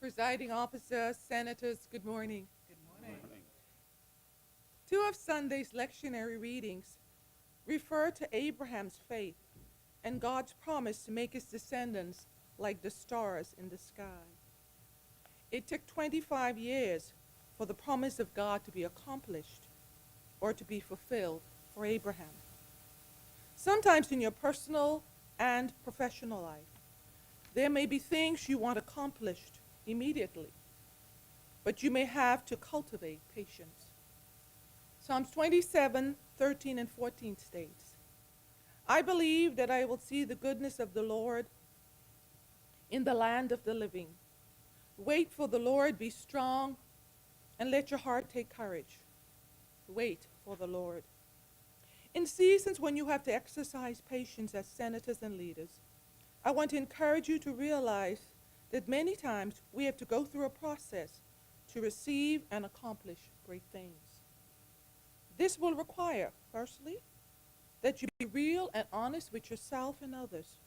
Presiding officer, senators, good morning. Good morning. Two of Sunday's lectionary readings refer to Abraham's faith and God's promise to make his descendants like the stars in the sky. It took 25 years for the promise of God to be accomplished or to be fulfilled for Abraham. Sometimes in your personal and professional life, there may be things you want accomplished immediately, but you may have to cultivate patience. Psalms 27, 13 and 14 states, I believe that I will see the goodness of the Lord in the land of the living. Wait for the Lord, be strong, and let your heart take courage. Wait for the Lord. In seasons when you have to exercise patience as senators and leaders, I want to encourage you to realize that many times we have to go through a process to receive and accomplish great things. This will require, firstly, that you be real and honest with yourself and others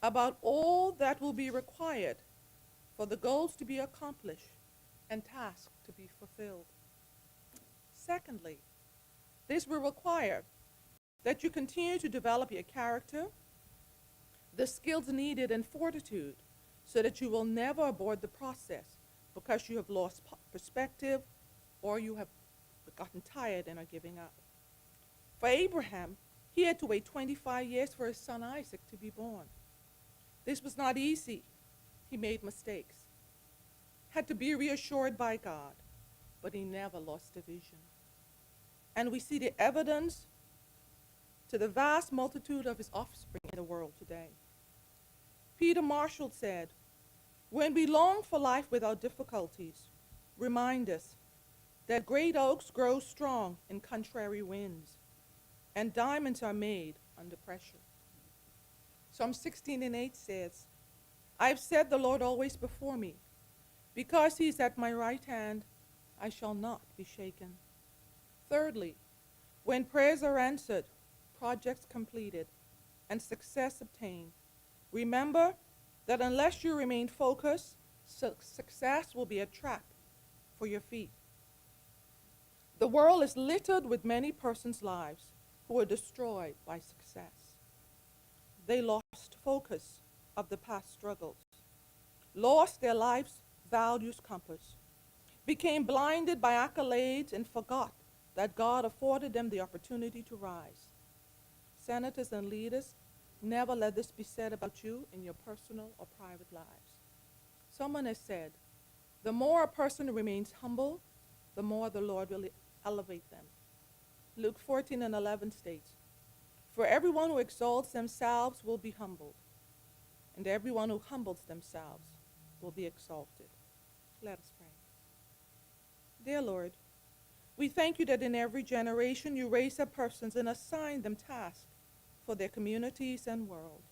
about all that will be required for the goals to be accomplished and tasks to be fulfilled. Secondly, this will require that you continue to develop your character, the skills needed, and fortitude so that you will never abort the process because you have lost perspective or you have gotten tired and are giving up. For Abraham, he had to wait 25 years for his son Isaac to be born. This was not easy. He made mistakes, had to be reassured by God, but he never lost the vision. And we see the evidence to the vast multitude of his offspring in the world today. Peter Marshall said, when we long for life without difficulties, remind us that great oaks grow strong in contrary winds, and diamonds are made under pressure. Psalm 16 and 8 says, I have set the Lord always before me. Because he is at my right hand, I shall not be shaken. Thirdly, when prayers are answered, projects completed, and success obtained, remember that unless you remain focused, success will be a trap for your feet. The world is littered with many persons' lives who were destroyed by success. They lost focus of the past struggles, lost their life's values compass, became blinded by accolades, and forgot that God afforded them the opportunity to rise. Senators and leaders, never let this be said about you in your personal or private lives. Someone has said, the more a person remains humble, the more the Lord will elevate them. Luke 14 and 11 states, for everyone who exalts themselves will be humbled, and everyone who humbles themselves will be exalted. Let us pray. Dear Lord, we thank you that in every generation you raise up persons and assign them tasks for their communities and world.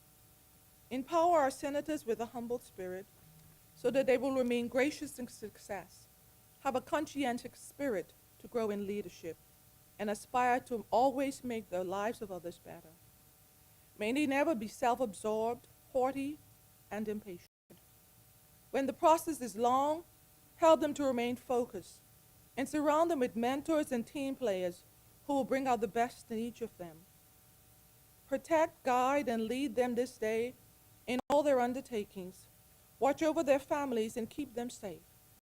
Empower our senators with a humble spirit so that they will remain gracious in success, have a conscientious spirit to grow in leadership, and aspire to always make the lives of others better. May they never be self-absorbed, haughty, and impatient. When the process is long, help them to remain focused and surround them with mentors and team players who will bring out the best in each of them. Protect, guide, and lead them this day in all their undertakings. Watch over their families and keep them safe.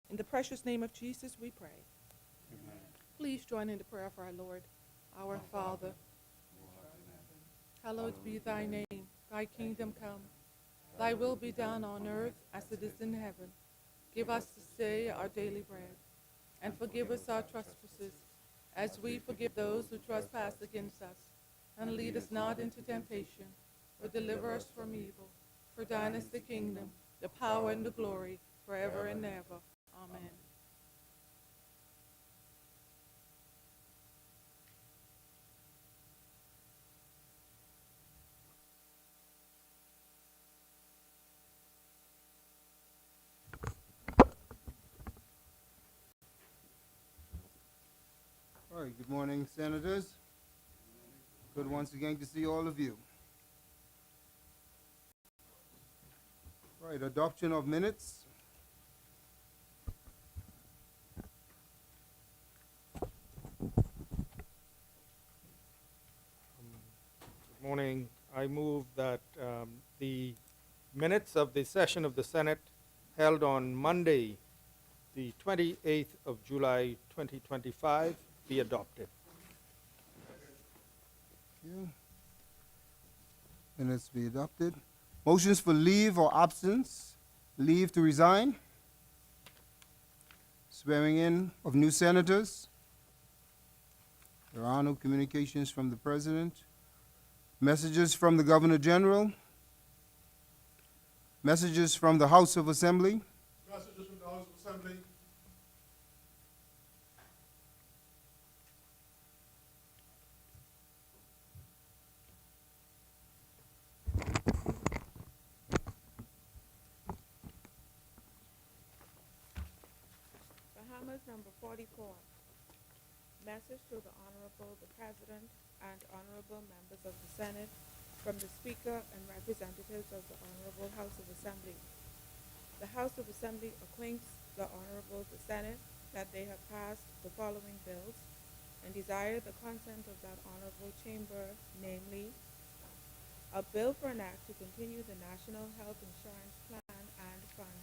In the precious name of Jesus we pray. Amen. Please join in the prayer for our Lord. Our Father, hallowed be thy name. Thy kingdom come. Thy will be done on earth as it is in heaven. Give us this day our daily bread, and forgive us our trespasses, as we forgive those who trespass against us. And lead us not into temptation, but deliver us from evil. For thine is the kingdom, the power, and the glory, forever and ever. Amen. All right, good morning, Senators. Good once again to see all of you. All right, adoption of minutes. Morning. I move that the minutes of the session of the Senate held on Monday, the 28th of July, 2025, be adopted. Yeah. Minutes be adopted. Motions for leave or absence, leave to resign, swearing in of new senators. There are no communications from the president. Messages from the governor general. Messages from the House of Assembly. Messages from the House of Assembly. Bahamas number 44. Message to the Honorable the President and Honorable members of the Senate from the Speaker and representatives of the Honorable House of Assembly. The House of Assembly acquaints the Honorable the Senate that they have passed the following bills and desire the consent of that Honorable Chamber, namely, a bill for an act to continue the National Health Insurance Plan and Fund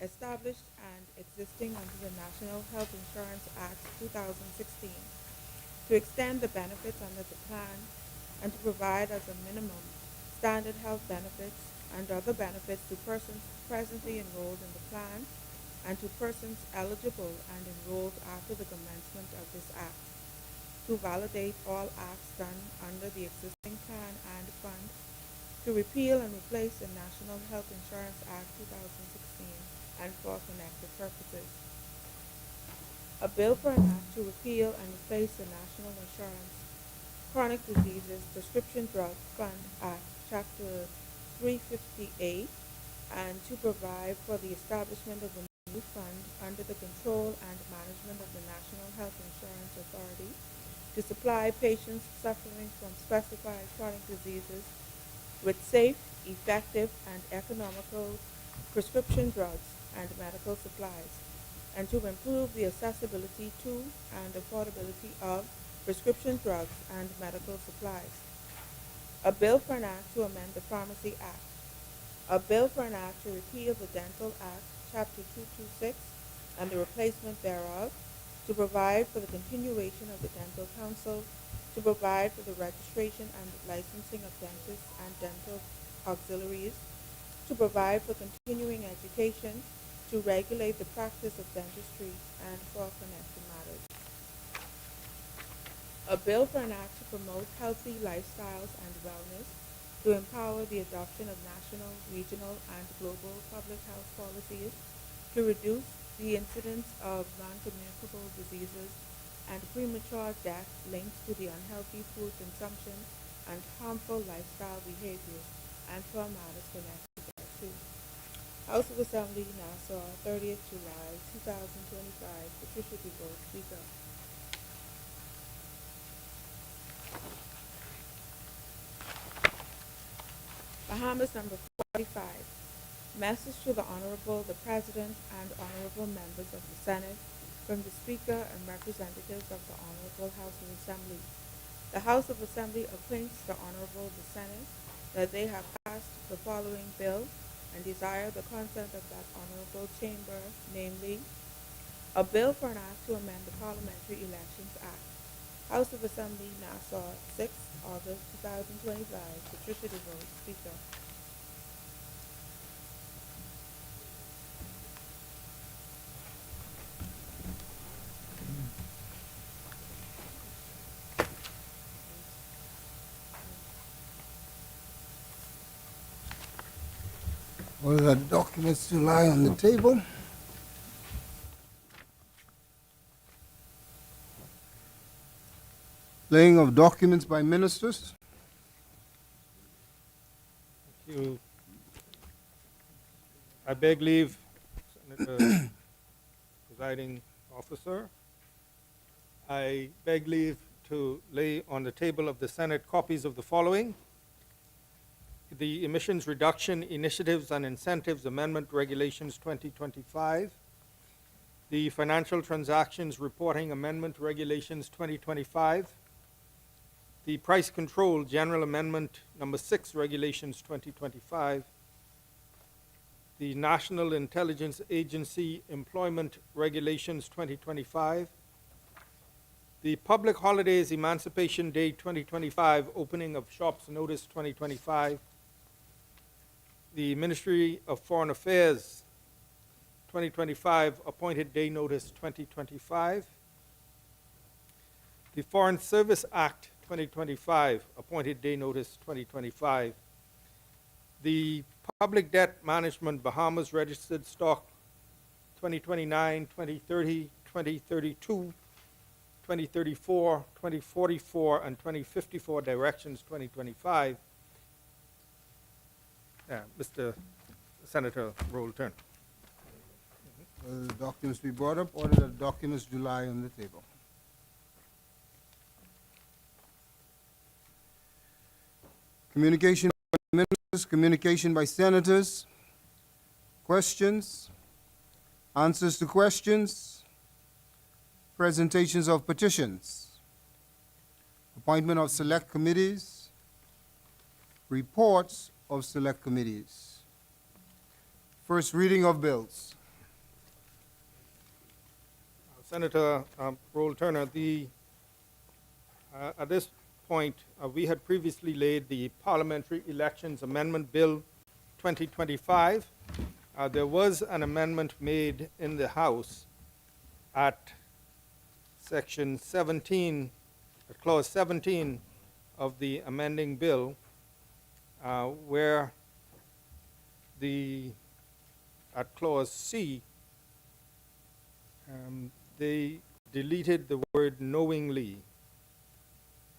established and existing under the National Health Insurance Act 2016, to extend the benefits under the plan and to provide as a minimum standard health benefits and other benefits to persons presently enrolled in the plan and to persons eligible and enrolled after the commencement of this act, to validate all acts done under the existing plan and fund, to repeal and replace the National Health Insurance Act 2016 and for connected purposes. A bill for an act to repeal and replace the National Insurance Chronic Diseases Prescription Drug Fund Act, Chapter 358, and to provide for the establishment of a new fund under the control and management of the National Health Insurance Authority to supply patients suffering from specified chronic diseases with safe, effective, and economical prescription drugs and medical supplies, and to improve the accessibility to and affordability of prescription drugs and medical supplies. A bill for an act to amend the Pharmacy Act. A bill for an act to repeal the Dental Act, Chapter 226, and the replacement thereof, to provide for the continuation of the Dental Council, to provide for the registration and licensing of dentists and dental auxiliaries, to provide for continuing education, to regulate the practice of dentistry, and for connected matters. A bill for an act to promote healthy lifestyles and wellness, to empower the adoption of national, regional, and global public health policies, to reduce the incidence of non-communicable diseases and premature death linked to the unhealthy food consumption and harmful lifestyle behaviors, and for matters connected thereto. House of Assembly, Nassau, 30th July, 2025. Patricia DeVoe, Speaker. Bahamas number 45. Message to the Honorable the President and Honorable members of the Senate from the Speaker and representatives of the Honorable House of Assembly. The House of Assembly acquaints the Honorable the Senate that they have passed the following bill and desire the consent of that Honorable Chamber, namely, a bill for an act to amend the Parliamentary Elections Act. House of Assembly, Nassau, 6 August 2025. Patricia DeVoe, Speaker. All the documents to lie on the table. Laying of documents by ministers. You, I beg leave, Senator Presiding Officer. I beg leave to lay on the table of the Senate copies of the following: the Emissions Reduction Initiatives and Incentives Amendment Regulations 2025, the Financial Transactions Reporting Amendment Regulations 2025, the Price Control General Amendment Number 6 Regulations 2025, the National Intelligence Agency Employment Regulations 2025, the Public Holidays Emancipation Day 2025 Opening of Shops Notice 2025, the Ministry of Foreign Affairs 2025 Appointed Day Notice 2025, the Foreign Service Act 2025 Appointed Day Notice 2025, the Public Debt Management Bahamas Registered Stock 2029, 2030, 2032, 2034, 2044, and 2054 Directions 2025. Mr. Senator Roll Turner. The documents be brought up, order that documents do lie on the table. Communication by ministers, communication by senators, questions, answers to questions, presentations of petitions, appointment of select committees, reports of select committees, first reading of bills. Senator Roll Turner, at this point, we had previously laid the Parliamentary Elections Amendment Bill 2025. There was an amendment made in the House at Section 17, Clause 17 of the amending bill, where at Clause C, they deleted the word knowingly.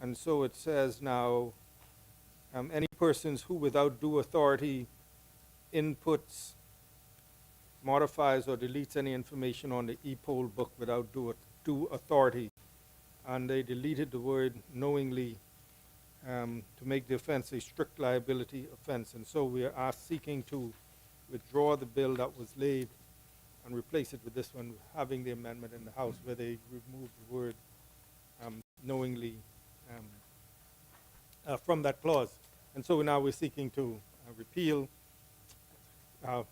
And so it says now, any persons who without due authority inputs, modifies, or deletes any information on the e-poll book without due authority. And they deleted the word knowingly to make the offense a strict liability offense. And so we are seeking to withdraw the bill that was laid and replace it with this one, having the amendment in the House where they removed the word knowingly from that clause. And so now we're seeking to repeal and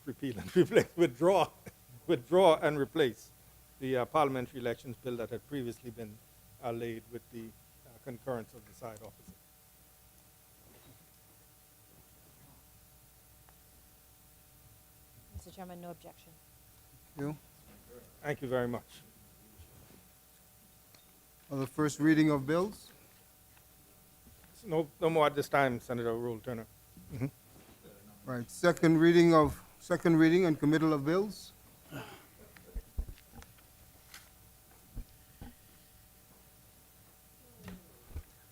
replace, withdraw and replace the parliamentary elections bill that had previously been laid with the concurrence of the side opposite. Mr. Chairman, no objection. You? Thank you very much. The first reading of bills. No more at this time, Senator Roll Turner. Right, second reading and committal of bills.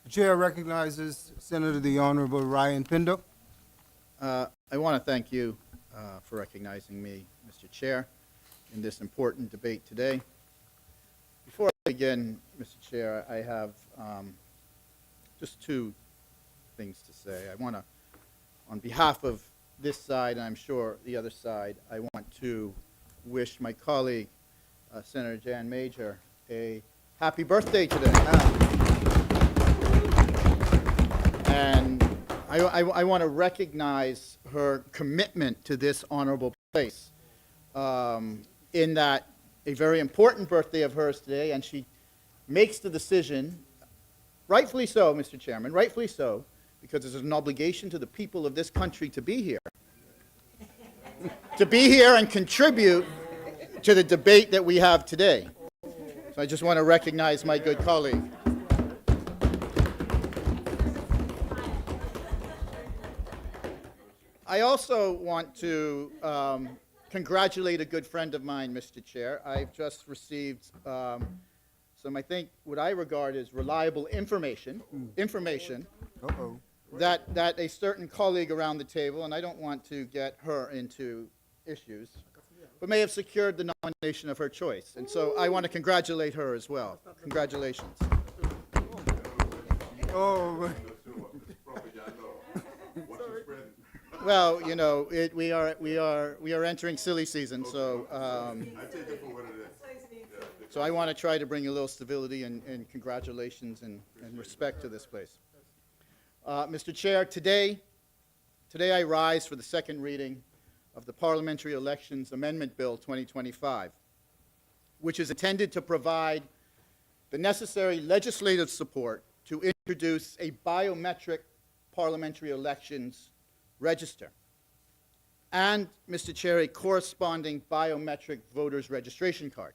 The chair recognizes Senator the Honorable Ryan Pinder. I want to thank you for recognizing me, Mr. Chair, in this important debate today. Before I begin, Mr. Chair, I have just two things to say. I want to, on behalf of this side, and I'm sure the other side, I want to wish my colleague, Senator Jan Major, a happy birthday today. And I want to recognize her commitment to this honorable place in that a very important birthday of hers today, and she makes the decision, rightfully so, Mr. Chairman, rightfully so, because there's an obligation to the people of this country to be here. To be here and contribute to the debate that we have today. So I just want to recognize my good colleague. I also want to congratulate a good friend of mine, Mr. Chair. I've just received some, I think, what I regard as reliable information that a certain colleague around the table, and I don't want to get her into issues, but may have secured the nomination of her choice. And so I want to congratulate her as well. Congratulations. Oh, Well, you know, we are entering silly season, so So I want to try to bring a little civility and congratulations and respect to this place. Mr. Chair, today I rise for the second reading of the Parliamentary Elections Amendment Bill 2025, which is intended to provide the necessary legislative support to introduce a biometric parliamentary elections register and, Mr. Chair, a corresponding biometric voters registration card.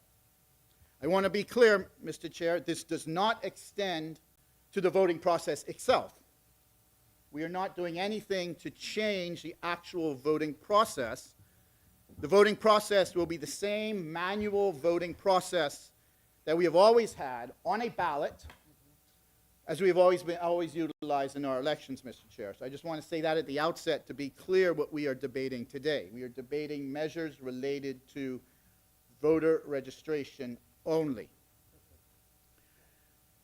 I want to be clear, Mr. Chair, this does not extend to the voting process itself. We are not doing anything to change the actual voting process. The voting process will be the same manual voting process that we have always had on a ballot, as we have always utilized in our elections, Mr. Chair. So I just want to say that at the outset to be clear what we are debating today. We are debating measures related to voter registration only.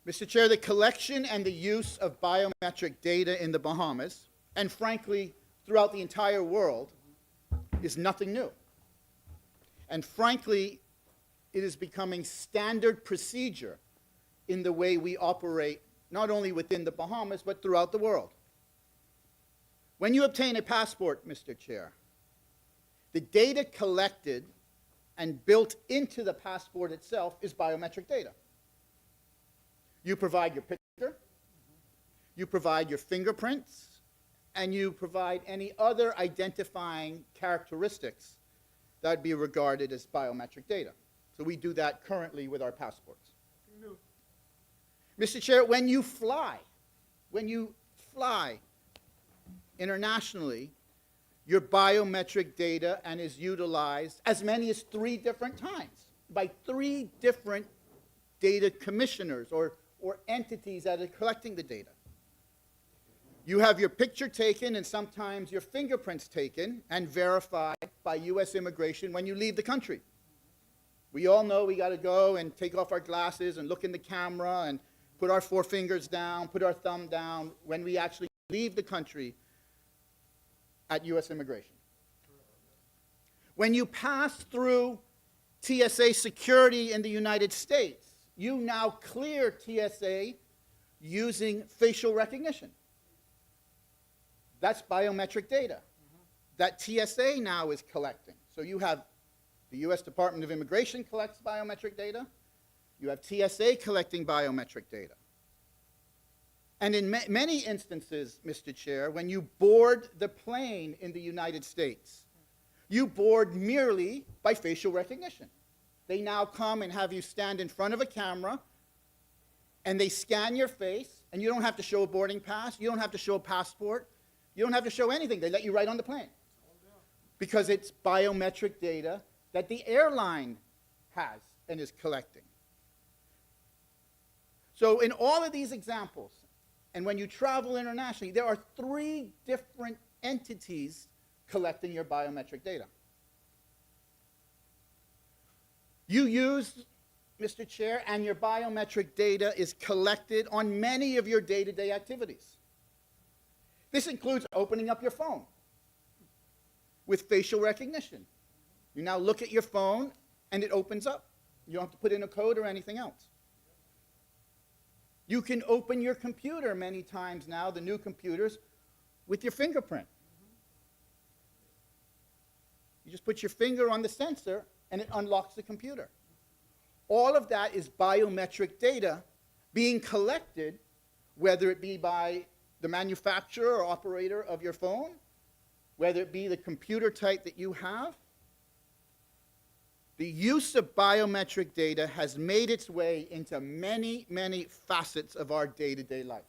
Mr. Chair, the collection and the use of biometric data in the Bahamas, and frankly, throughout the entire world, is nothing new. And frankly, it is becoming standard procedure in the way we operate, not only within the Bahamas, but throughout the world. When you obtain a passport, Mr. Chair, the data collected and built into the passport itself is biometric data. You provide your picture, you provide your fingerprints, and you provide any other identifying characteristics that would be regarded as biometric data. So we do that currently with our passports. Mr. Chair, when you fly internationally, your biometric data and is utilized as many as 3 different times by 3 different data commissioners or entities that are collecting the data. You have your picture taken and sometimes your fingerprints taken and verified by U.S. immigration when you leave the country. We all know we got to go and take off our glasses and look in the camera and put our 4 fingers down, put our thumb down when we actually leave the country at U.S. immigration. When you pass through TSA security in the United States, you now clear TSA using facial recognition. That's biometric data that TSA now is collecting. So you have the U.S. Department of Immigration collects biometric data. You have TSA collecting biometric data. And in many instances, Mr. Chair, when you board the plane in the United States, you board merely by facial recognition. They now come and have you stand in front of a camera, and they scan your face, and you don't have to show a boarding pass, you don't have to show a passport, you don't have to show anything. They let you right on the plane. Because it's biometric data that the airline has and is collecting. So in all of these examples, and when you travel internationally, there are 3 different entities collecting your biometric data. You use, Mr. Chair, and your biometric data is collected on many of your day-to-day activities. This includes opening up your phone with facial recognition. You now look at your phone, and it opens up. You don't have to put in a code or anything else. You can open your computer many times now, the new computers, with your fingerprint. You just put your finger on the sensor, and it unlocks the computer. All of that is biometric data being collected, whether it be by the manufacturer or operator of your phone, whether it be the computer type that you have. The use of biometric data has made its way into many, many facets of our day-to-day life.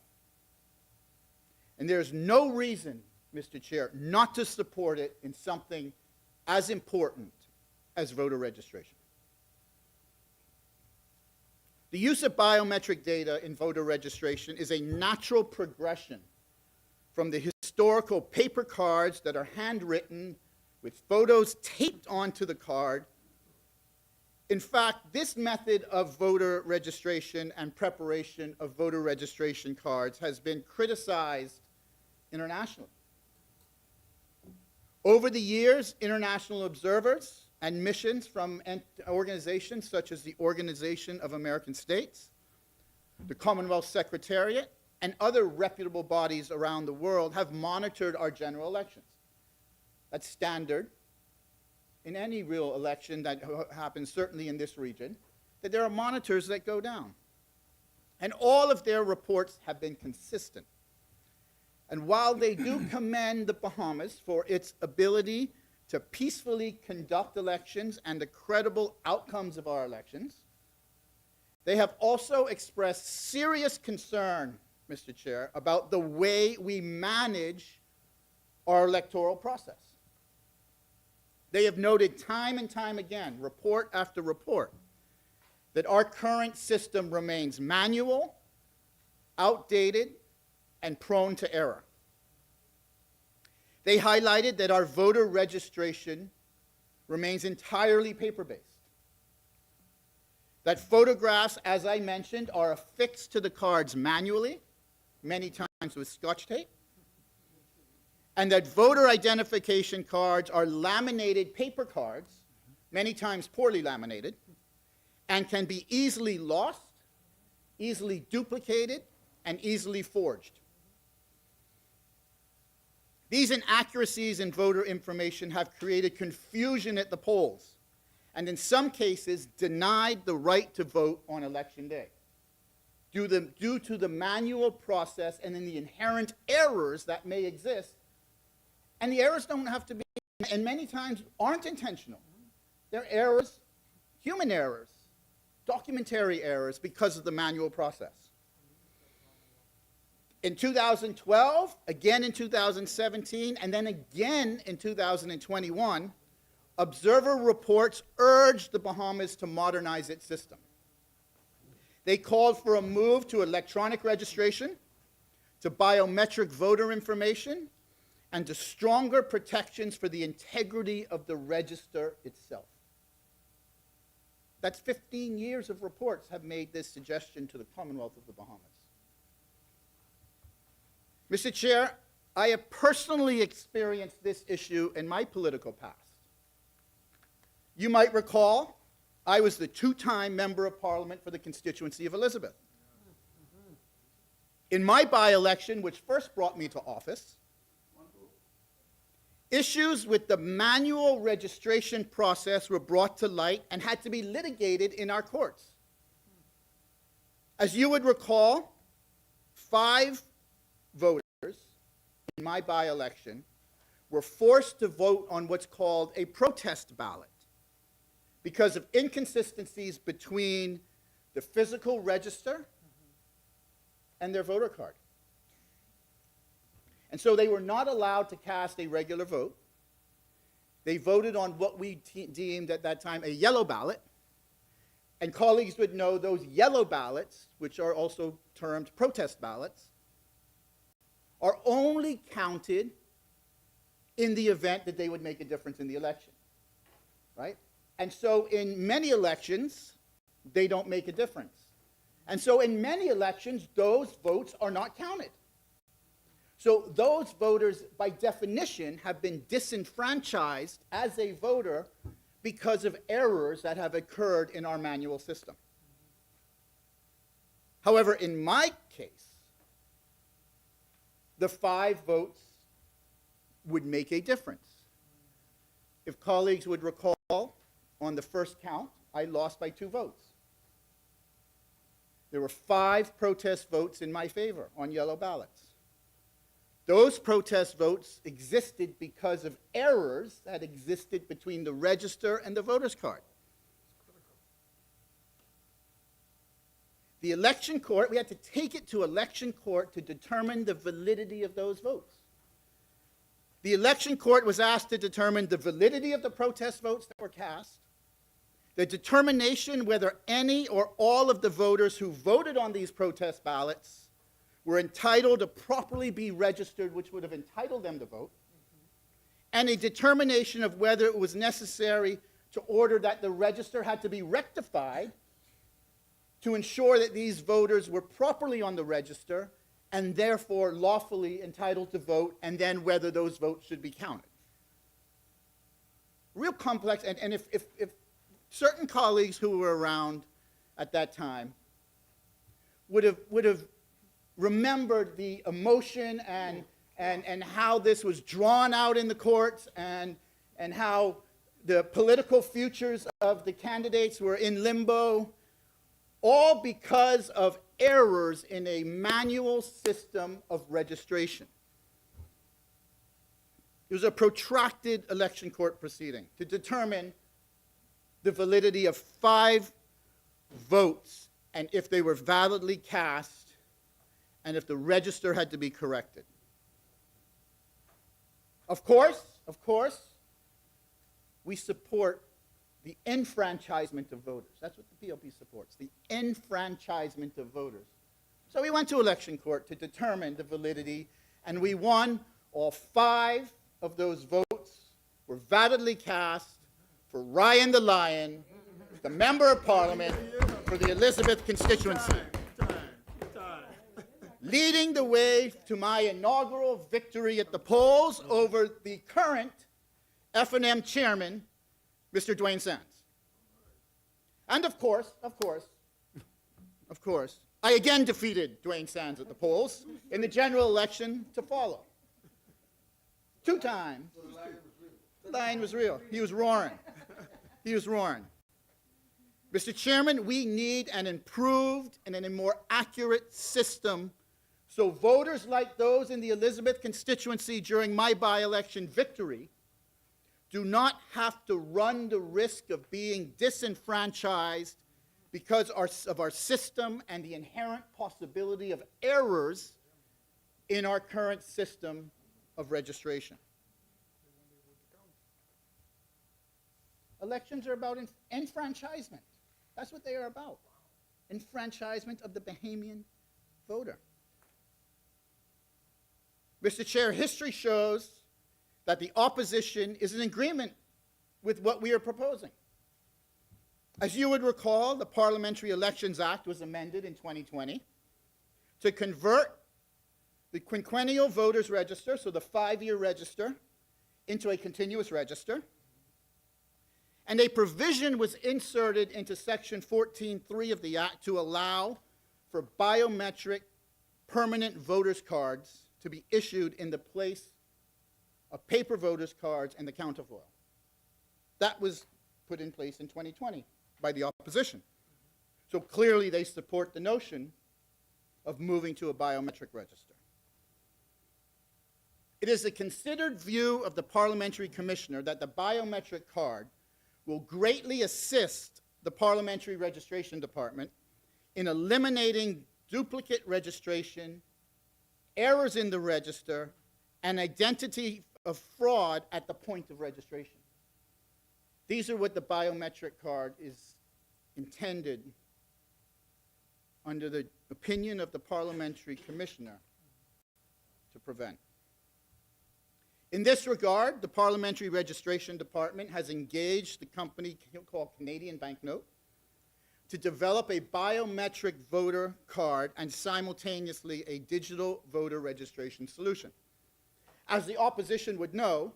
And there's no reason, Mr. Chair, not to support it in something as important as voter registration. The use of biometric data in voter registration is a natural progression from the historical paper cards that are handwritten with photos taped onto the card. In fact, this method of voter registration and preparation of voter registration cards has been criticized internationally. Over the years, international observers and missions from organizations such as the Organization of American States, the Commonwealth Secretariat, and other reputable bodies around the world have monitored our general elections. That's standard in any real election that happens, certainly in this region, that there are monitors that go down. And all of their reports have been consistent. And while they do commend the Bahamas for its ability to peacefully conduct elections and the credible outcomes of our elections, they have also expressed serious concern, Mr. Chair, about the way we manage our electoral process. They have noted time and time again, report after report, that our current system remains manual, outdated, and prone to error. They highlighted that our voter registration remains entirely paper-based, that photographs, as I mentioned, are affixed to the cards manually, many times with Scotch tape, and that voter identification cards are laminated paper cards, many times poorly laminated, and can be easily lost, easily duplicated, and easily forged. These inaccuracies in voter information have created confusion at the polls, and in some cases denied the right to vote on election day, due to the manual process and in the inherent errors that may exist. And the errors don't have to be, and many times aren't intentional. They're errors, human errors, documentary errors because of the manual process. In 2012, again in 2017, and then again in 2021, observer reports urged the Bahamas to modernize its system. They called for a move to electronic registration, to biometric voter information, and to stronger protections for the integrity of the register itself. That's 15 years of reports have made this suggestion to the Commonwealth of the Bahamas. Mr. Chair, I have personally experienced this issue in my political past. You might recall, I was the two-time Member of Parliament for the constituency of Elizabeth. In my by-election, which first brought me to office, issues with the manual registration process were brought to light and had to be litigated in our courts. As you would recall, 5 voters in my by-election were forced to vote on what's called a protest ballot because of inconsistencies between the physical register and their voter card. And so they were not allowed to cast a regular vote. They voted on what we deemed at that time a yellow ballot. And colleagues would know those yellow ballots, which are also termed protest ballots, are only counted in the event that they would make a difference in the election, right? And so in many elections, they don't make a difference. And so in many elections, those votes are not counted. So those voters, by definition, have been disenfranchised as a voter because of errors that have occurred in our manual system. However, in my case, the 5 votes would make a difference. If colleagues would recall, on the first count, I lost by 2 votes. There were 5 protest votes in my favor on yellow ballots. Those protest votes existed because of errors that existed between the register and the voter's card. The election court, we had to take it to election court to determine the validity of those votes. The election court was asked to determine the validity of the protest votes that were cast, the determination whether any or all of the voters who voted on these protest ballots were entitled to properly be registered, which would have entitled them to vote, and a determination of whether it was necessary to order that the register had to be rectified to ensure that these voters were properly on the register and therefore lawfully entitled to vote, and then whether those votes should be counted. real complex, and if certain colleagues who were around at that time would have remembered the emotion and how this was drawn out in the courts and how the political futures of the candidates were in limbo, all because of errors in a manual system of registration. It was a protracted election court proceeding to determine the validity of 5 votes and if they were validly cast and if the register had to be corrected. Of course, we support the enfranchisement of voters. That's what the PLP supports, the enfranchisement of voters. So we went to election court to determine the validity, and we won. All 5 of those votes were validly cast for Ryan the Lion, the Member of Parliament for the Elizabeth constituency, leading the way to my inaugural victory at the polls over the current F&M chairman, Mr. Dwayne Sands. And of course, I again defeated Dwayne Sands at the polls in the general election to follow. 2 times. The lion was real. He was roaring. Mr. Chairman, we need an improved and a more accurate system so voters like those in the Elizabeth constituency during my by-election victory do not have to run the risk of being disenfranchised because of our system and the inherent possibility of errors in our current system of registration. Elections are about enfranchisement. That's what they are about. Enfranchisement of the Bahamian voter. Mr. Chair, history shows that the opposition is in agreement with what we are proposing. As you would recall, the Parliamentary Elections Act was amended in 2020 to convert the quinquennial voters register, so the 5-year register, into a continuous register. And a provision was inserted into Section 14.3 of the Act to allow for biometric permanent voters' cards to be issued in the place of paper voters' cards and the counterfoil. That was put in place in 2020 by the opposition. So clearly they support the notion of moving to a biometric register. It is a considered view of the Parliamentary Commissioner that the biometric card will greatly assist the Parliamentary Registration Department in eliminating duplicate registration, errors in the register, and identity of fraud at the point of registration. These are what the biometric card is intended, under the opinion of the Parliamentary Commissioner, to prevent. In this regard, the Parliamentary Registration Department has engaged the company called Canadian Banknote to develop a biometric voter card and simultaneously a digital voter registration solution. As the opposition would know,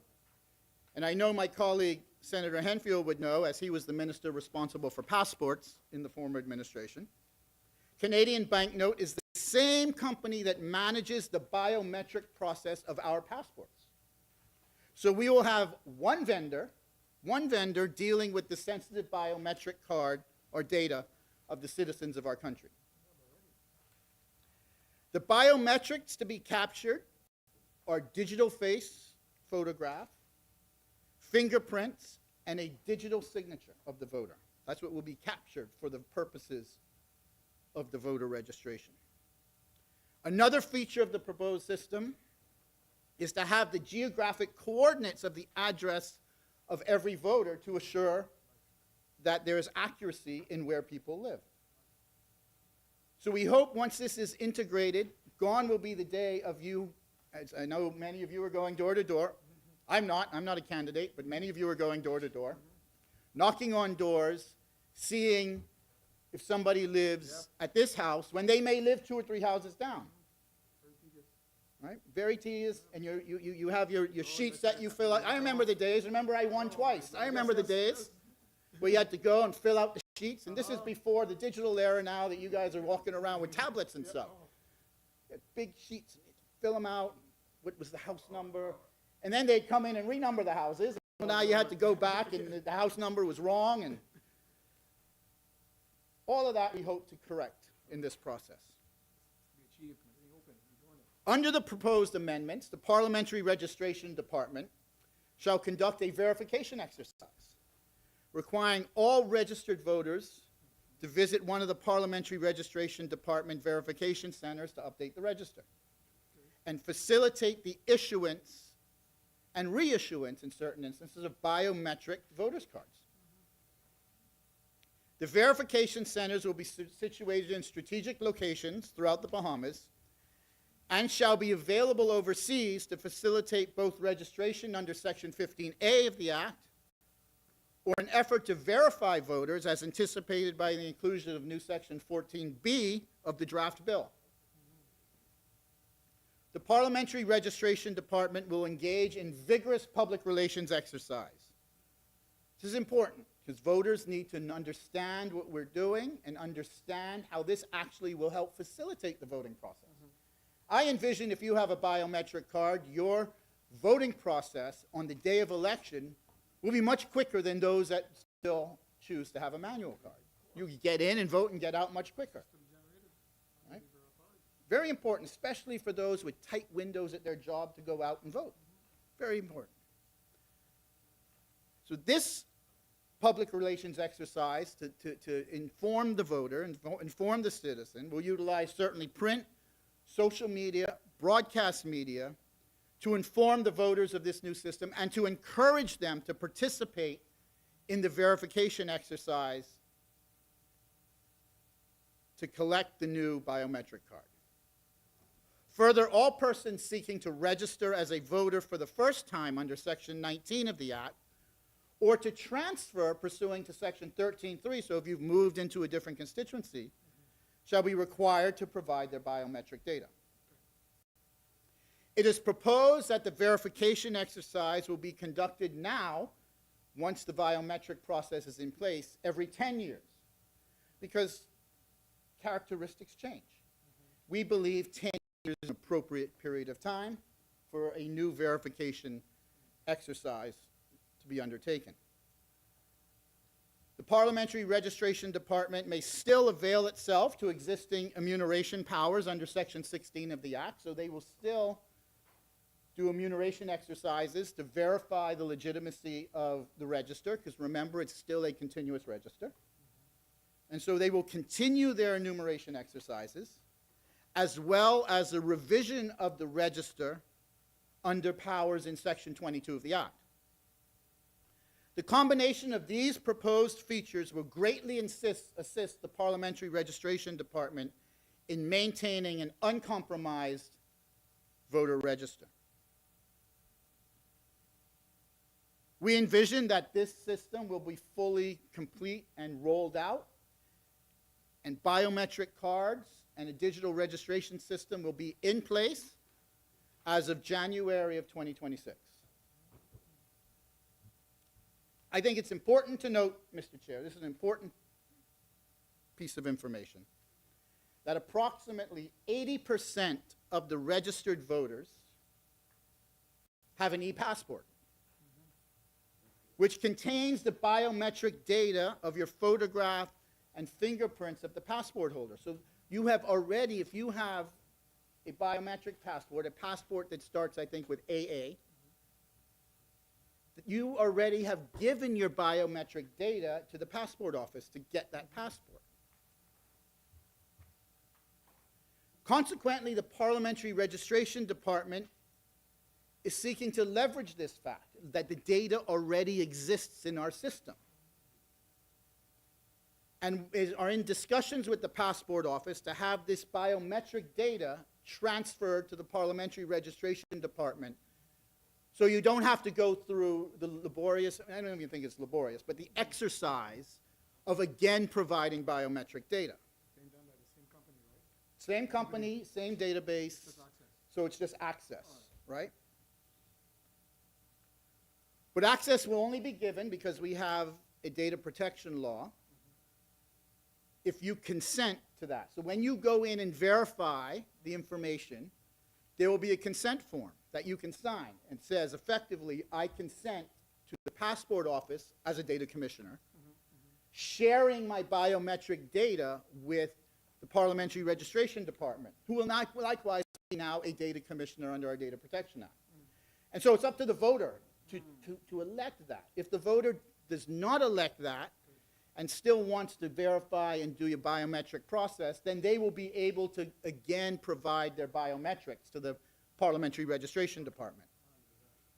and I know my colleague Senator Henfield would know, as he was the minister responsible for passports in the former administration, Canadian Banknote is the same company that manages the biometric process of our passports. So we will have one vendor dealing with the sensitive biometric card or data of the citizens of our country. The biometrics to be captured are digital face photograph, fingerprints, and a digital signature of the voter. That's what will be captured for the purposes of the voter registration. Another feature of the proposed system is to have the geographic coordinates of the address of every voter to assure that there is accuracy in where people live. So we hope once this is integrated, gone will be the day of you, as I know many of you are going door to door. I'm not a candidate, but many of you are going door to door, knocking on doors, seeing if somebody lives at this house when they may live 2 or 3 houses down. right? Very tedious, and you have your sheets that you fill out. I remember the days. Remember, I won twice. I remember the days where you had to go and fill out the sheets, and this is before the digital era now that you guys are walking around with tablets and stuff. You had big sheets, and you'd fill them out. What was the house number? And then they'd come in and renumber the houses. And now you had to go back, and the house number was wrong, and all of that we hope to correct in this process. Under the proposed amendments, the Parliamentary Registration Department shall conduct a verification exercise requiring all registered voters to visit one of the Parliamentary Registration Department verification centers to update the register and facilitate the issuance and reissuance in certain instances of biometric voters' cards. The verification centers will be situated in strategic locations throughout the Bahamas and shall be available overseas to facilitate both registration under Section 15A of the Act or an effort to verify voters as anticipated by the inclusion of new Section 14B of the draft bill. The Parliamentary Registration Department will engage in vigorous public relations exercise. This is important because voters need to understand what we're doing and understand how this actually will help facilitate the voting process. I envision if you have a biometric card, your voting process on the day of election will be much quicker than those that still choose to have a manual card. You get in and vote and get out much quicker. Right? Very important, especially for those with tight windows at their job to go out and vote. Very important. So this public relations exercise to inform the voter and inform the citizen will utilize certainly print, social media, broadcast media to inform the voters of this new system and to encourage them to participate in the verification exercise to collect the new biometric card. Further, all persons seeking to register as a voter for the first time under Section 19 of the Act or to transfer pursuant to Section 13.3, so if you've moved into a different constituency, shall be required to provide their biometric data. It is proposed that the verification exercise will be conducted now, once the biometric process is in place, every 10 years, because characteristics change. We believe 10 years is an appropriate period of time for a new verification exercise to be undertaken. The Parliamentary Registration Department may still avail itself to existing enumeration powers under Section 16 of the Act, so they will still do enumeration exercises to verify the legitimacy of the register, because remember, it's still a continuous register. And so they will continue their enumeration exercises, as well as a revision of the register under powers in Section 22 of the Act. The combination of these proposed features will greatly assist the Parliamentary Registration Department in maintaining an uncompromised voter register. We envision that this system will be fully complete and rolled out, and biometric cards and a digital registration system will be in place as of January of 2026. I think it's important to note, Mr. Chair, this is an important piece of information, that approximately 80% of the registered voters have an e-passport, which contains the biometric data of your photograph and fingerprints of the passport holder. So you have already, if you have a biometric passport, a passport that starts, I think, with AA, you already have given your biometric data to the passport office to get that passport. Consequently, the Parliamentary Registration Department is seeking to leverage this fact, that the data already exists in our system, and are in discussions with the passport office to have this biometric data transferred to the Parliamentary Registration Department, so you don't have to go through the laborious, I don't even think it's laborious, but the exercise of again providing biometric data. Same company, same database, So it's just access, right? But access will only be given, because we have a data protection law, if you consent to that. So when you go in and verify the information, there will be a consent form that you can sign and says, effectively, I consent to the passport office as a data commissioner, sharing my biometric data with the Parliamentary Registration Department, who will not likewise be now a data commissioner under our Data Protection Act. And so it's up to the voter to elect that. If the voter does not elect that and still wants to verify and do your biometric process, then they will be able to again provide their biometrics to the Parliamentary Registration Department.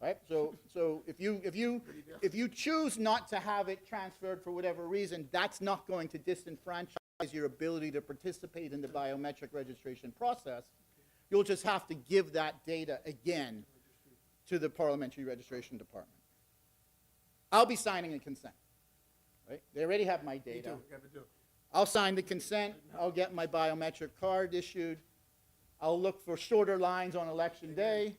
Right? So if you choose not to have it transferred for whatever reason, that's not going to disenfranchise your ability to participate in the biometric registration process. You'll just have to give that data again to the Parliamentary Registration Department. I'll be signing a consent. Right? They already have my data. Me too, got to do. I'll sign the consent. I'll get my biometric card issued. I'll look for shorter lines on election day.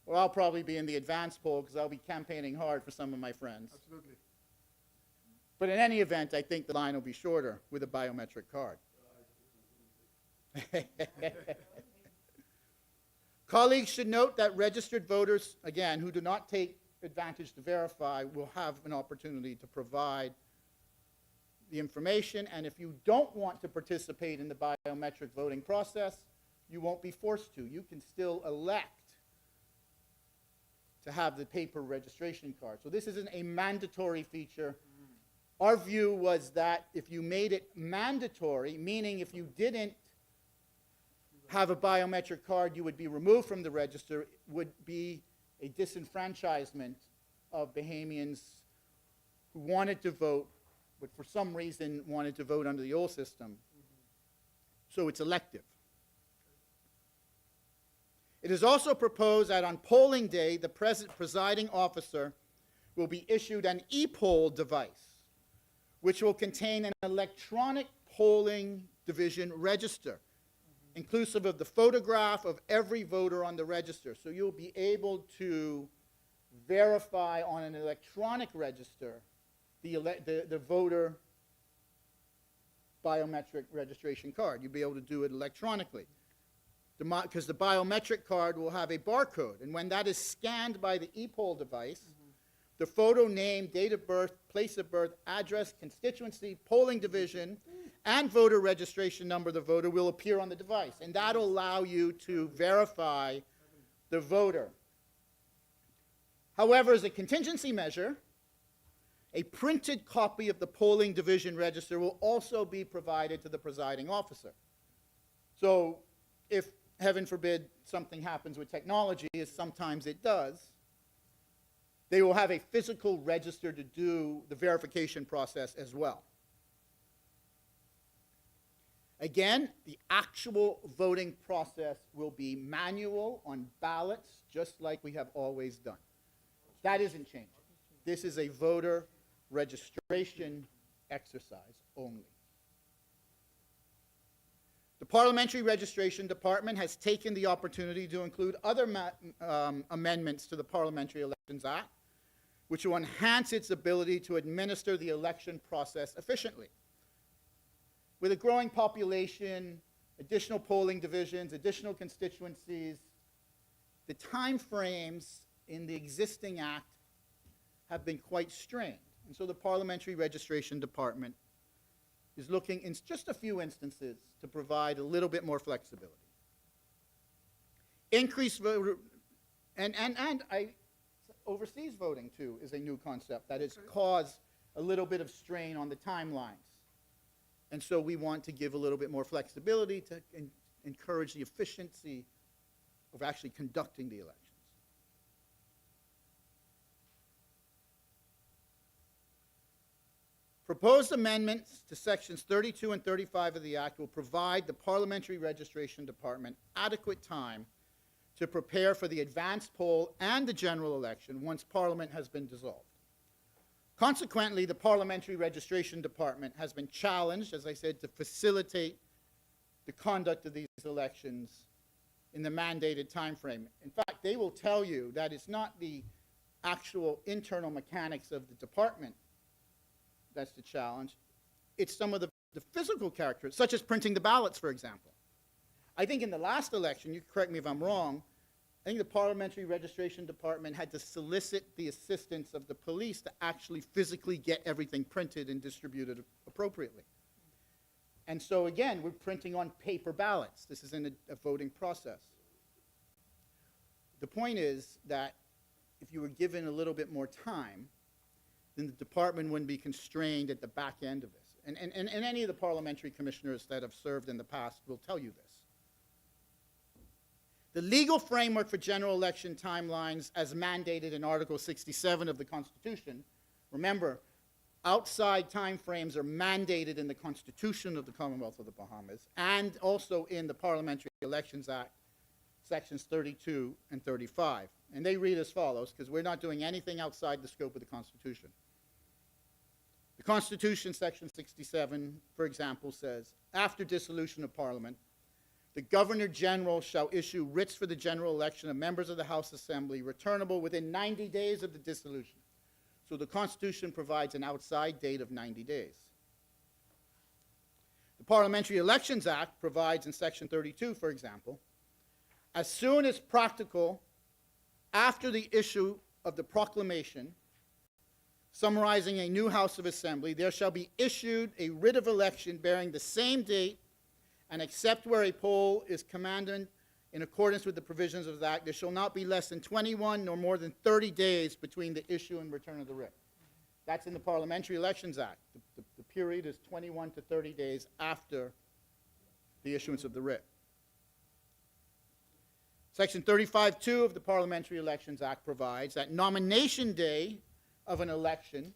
Or I'll probably be in the advance poll because I'll be campaigning hard for some of my friends. Absolutely. But in any event, I think the line will be shorter with a biometric card. Colleagues should note that registered voters, again, who do not take advantage to verify, will have an opportunity to provide the information. And if you don't want to participate in the biometric voting process, you won't be forced to. You can still elect to have the paper registration card. So this isn't a mandatory feature. Our view was that if you made it mandatory, meaning if you didn't have a biometric card, you would be removed from the register, it would be a disenfranchisement of Bahamians who wanted to vote, but for some reason wanted to vote under the old system. So it's elective. It is also proposed that on polling day, the presiding officer will be issued an e-poll device, which will contain an electronic polling division register, inclusive of the photograph of every voter on the register. So you'll be able to verify on an electronic register the voter biometric registration card. You'll be able to do it electronically. Because the biometric card will have a barcode, and when that is scanned by the e-poll device, the photo, name, date of birth, place of birth, address, constituency, polling division, and voter registration number of the voter will appear on the device, and that'll allow you to verify the voter. However, as a contingency measure, a printed copy of the polling division register will also be provided to the presiding officer. So if, heaven forbid, something happens with technology, as sometimes it does, they will have a physical register to do the verification process as well. Again, the actual voting process will be manual on ballots, just like we have always done. That isn't changing. This is a voter registration exercise only. The Parliamentary Registration Department has taken the opportunity to include other amendments to the Parliamentary Elections Act, which will enhance its ability to administer the election process efficiently. With a growing population, additional polling divisions, additional constituencies, the time frames in the existing act have been quite strained. And so the Parliamentary Registration Department is looking in just a few instances to provide a little bit more flexibility. Increased voter, and overseas voting too is a new concept that has caused a little bit of strain on the timelines. And so we want to give a little bit more flexibility to encourage the efficiency of actually conducting the elections. Proposed amendments to sections 32 and 35 of the Act will provide the Parliamentary Registration Department adequate time to prepare for the advanced poll and the general election once Parliament has been dissolved. Consequently, the Parliamentary Registration Department has been challenged, as I said, to facilitate the conduct of these elections in the mandated time frame. In fact, they will tell you that it's not the actual internal mechanics of the department that's the challenge. It's some of the physical characteristics, such as printing the ballots, for example. I think in the last election, you can correct me if I'm wrong, I think the Parliamentary Registration Department had to solicit the assistance of the police to actually physically get everything printed and distributed appropriately. And so again, we're printing on paper ballots. This isn't a voting process. The point is that if you were given a little bit more time, then the department wouldn't be constrained at the back end of this. And any of the parliamentary commissioners that have served in the past will tell you this. The legal framework for general election timelines as mandated in Article 67 of the Constitution, remember, outside timeframes are mandated in the Constitution of the Commonwealth of the Bahamas and also in the Parliamentary Elections Act, sections 32 and 35. And they read as follows, because we're not doing anything outside the scope of the Constitution. The Constitution, section 67, for example, says, after dissolution of Parliament, the Governor General shall issue writs for the general election of members of the House Assembly returnable within 90 days of the dissolution. So the Constitution provides an outside date of 90 days. The Parliamentary Elections Act provides in section 32, for example, as soon as practical after the issue of the proclamation summarizing a new House of Assembly, there shall be issued a writ of election bearing the same date, and except where a poll is commanded in accordance with the provisions of the Act, there shall not be less than 21 nor more than 30 days between the issue and return of the writ. That's in the Parliamentary Elections Act. The period is 21 to 30 days after the issuance of the writ. Section 35(2) of the Parliamentary Elections Act provides that nomination day of an election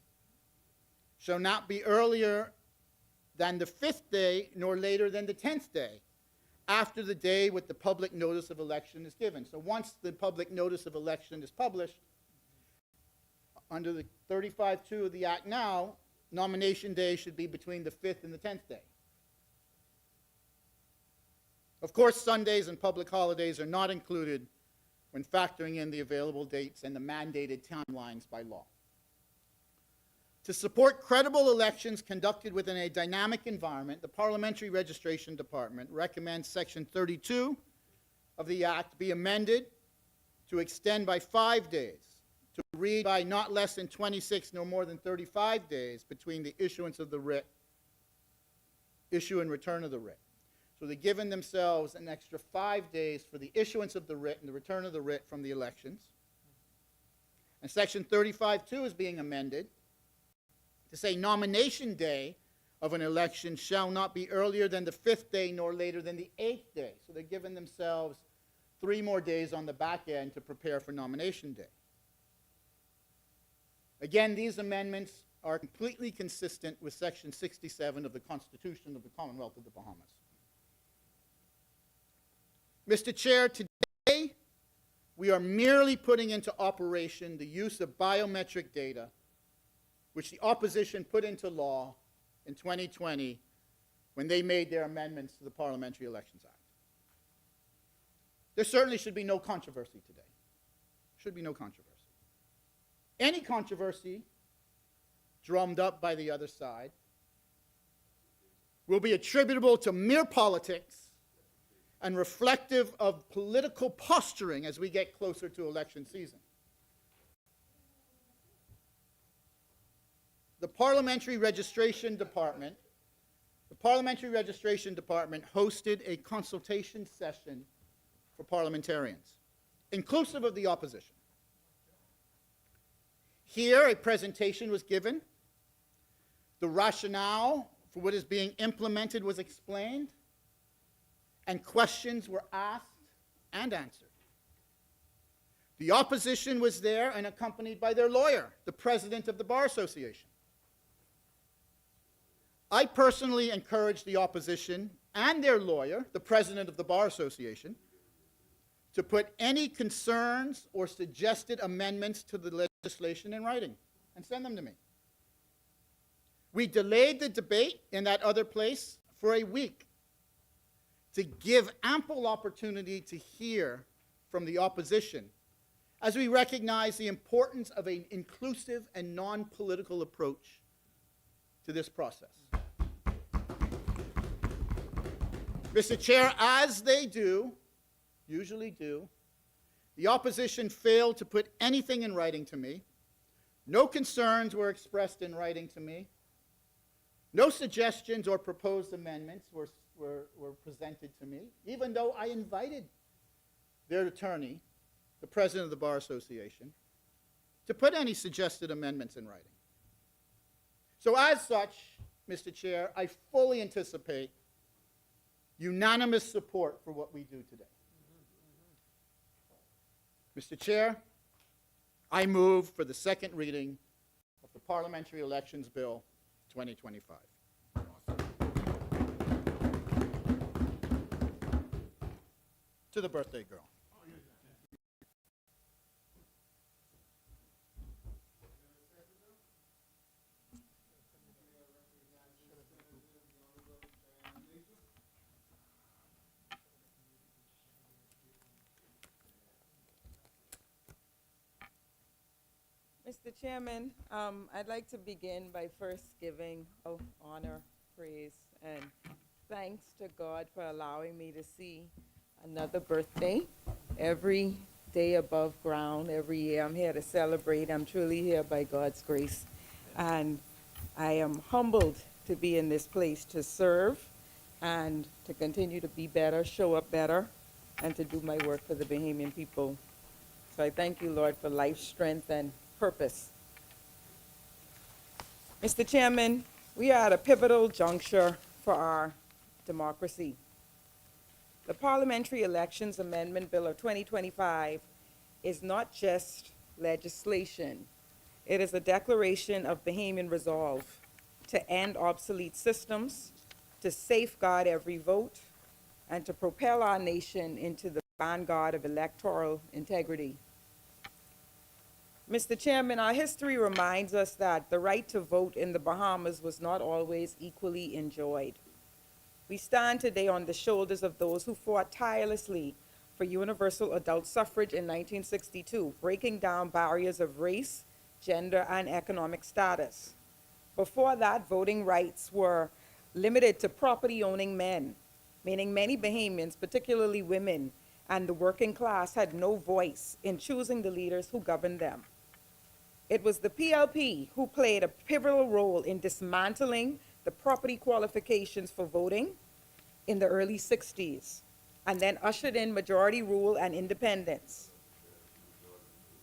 shall not be earlier than the 5th day nor later than the 10th day after the day with the public notice of election is given. So once the public notice of election is published, under the 35(2) of the Act now, nomination day should be between the 5th and the 10th day. Of course, Sundays and public holidays are not included when factoring in the available dates and the mandated timelines by law. To support credible elections conducted within a dynamic environment, the Parliamentary Registration Department recommends Section 32 of the Act be amended to extend by 5 days, to read by not less than 26 nor more than 35 days between the issuance of the writ, issue and return of the writ. So they've given themselves an extra 5 days for the issuance of the writ and the return of the writ from the elections. And Section 35(2) is being amended to say nomination day of an election shall not be earlier than the 5th day nor later than the 8th day. So they're giving themselves 3 more days on the back end to prepare for nomination day. Again, these amendments are completely consistent with Section 67 of the Constitution of the Commonwealth of the Bahamas. Mr. Chair, today we are merely putting into operation the use of biometric data which the opposition put into law in 2020 when they made their amendments to the Parliamentary Elections Act. There certainly should be no controversy today. Should be no controversy. Any controversy drummed up by the other side will be attributable to mere politics and reflective of political posturing as we get closer to election season. The Parliamentary Registration Department hosted a consultation session for parliamentarians, inclusive of the opposition. Here, a presentation was given. The rationale for what is being implemented was explained, and questions were asked and answered. The opposition was there and accompanied by their lawyer, the president of the Bar Association. I personally encouraged the opposition and their lawyer, the president of the Bar Association, to put any concerns or suggested amendments to the legislation in writing and send them to me. We delayed the debate in that other place for a week to give ample opportunity to hear from the opposition as we recognize the importance of an inclusive and non-political approach to this process. Mr. Chair, as they usually do, the opposition failed to put anything in writing to me. No concerns were expressed in writing to me. No suggestions or proposed amendments were presented to me, even though I invited their attorney, the president of the Bar Association, to put any suggested amendments in writing. So as such, Mr. Chair, I fully anticipate unanimous support for what we do today. Mr. Chair, I move for the second reading of the Parliamentary Elections Bill 2025. To the birthday girl. Mr. Chairman, I'd like to begin by first giving honor, praise, and thanks to God for allowing me to see another birthday. Every day above ground, every year I'm here to celebrate. I'm truly here by God's grace. And I am humbled to be in this place to serve and to continue to be better, show up better, and to do my work for the Bahamian people. So I thank you, Lord, for life, strength, and purpose. Mr. Chairman, we are at a pivotal juncture for our democracy. The Parliamentary Elections Amendment Bill of 2025 is not just legislation. It is a declaration of Bahamian resolve to end obsolete systems, to safeguard every vote, and to propel our nation into the vanguard of electoral integrity. Mr. Chairman, our history reminds us that the right to vote in the Bahamas was not always equally enjoyed. We stand today on the shoulders of those who fought tirelessly for universal adult suffrage in 1962, breaking down barriers of race, gender, and economic status. Before that, voting rights were limited to property-owning men, meaning many Bahamians, particularly women, and the working class had no voice in choosing the leaders who governed them. It was the PLP who played a pivotal role in dismantling the property qualifications for voting in the early 60s, and then ushered in majority rule and independence.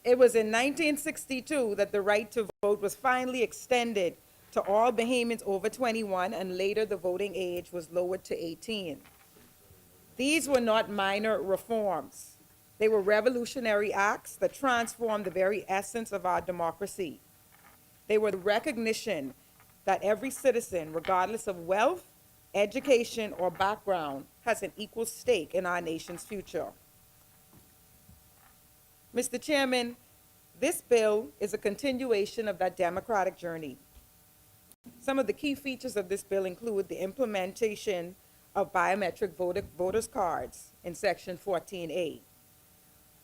It was in 1962 that the right to vote was finally extended to all Bahamians over 21, and later the voting age was lowered to 18. These were not minor reforms. They were revolutionary acts that transformed the very essence of our democracy. They were the recognition that every citizen, regardless of wealth, education, or background, has an equal stake in our nation's future. Mr. Chairman, this bill is a continuation of that democratic journey. Some of the key features of this bill include the implementation of biometric voters' cards in Section 14A.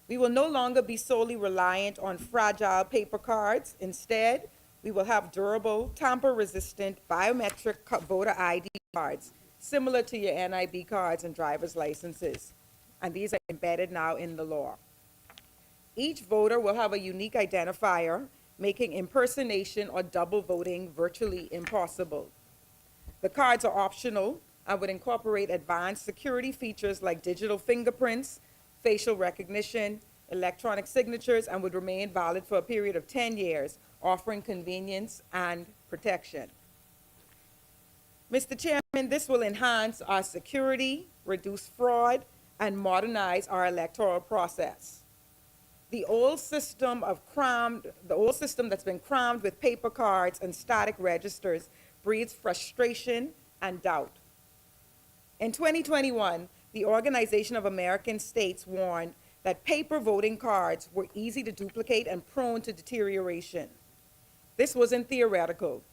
We will no longer be solely reliant on fragile paper cards. Instead, we will have durable, tamper-resistant biometric voter ID cards, similar to your NIB cards and driver's licenses. And these are embedded now in the law. Each voter will have a unique identifier, making impersonation or double voting virtually impossible. The cards are optional and would incorporate advanced security features like digital fingerprints, facial recognition, electronic signatures, and would remain valid for a period of 10 years, offering convenience and protection. Mr. Chairman, this will enhance our security, reduce fraud, and modernize our electoral process. The old system that's been crammed with paper cards and static registers breeds frustration and doubt. In 2021, the Organization of American States warned that paper voting cards were easy to duplicate and prone to deterioration. This wasn't theoretical.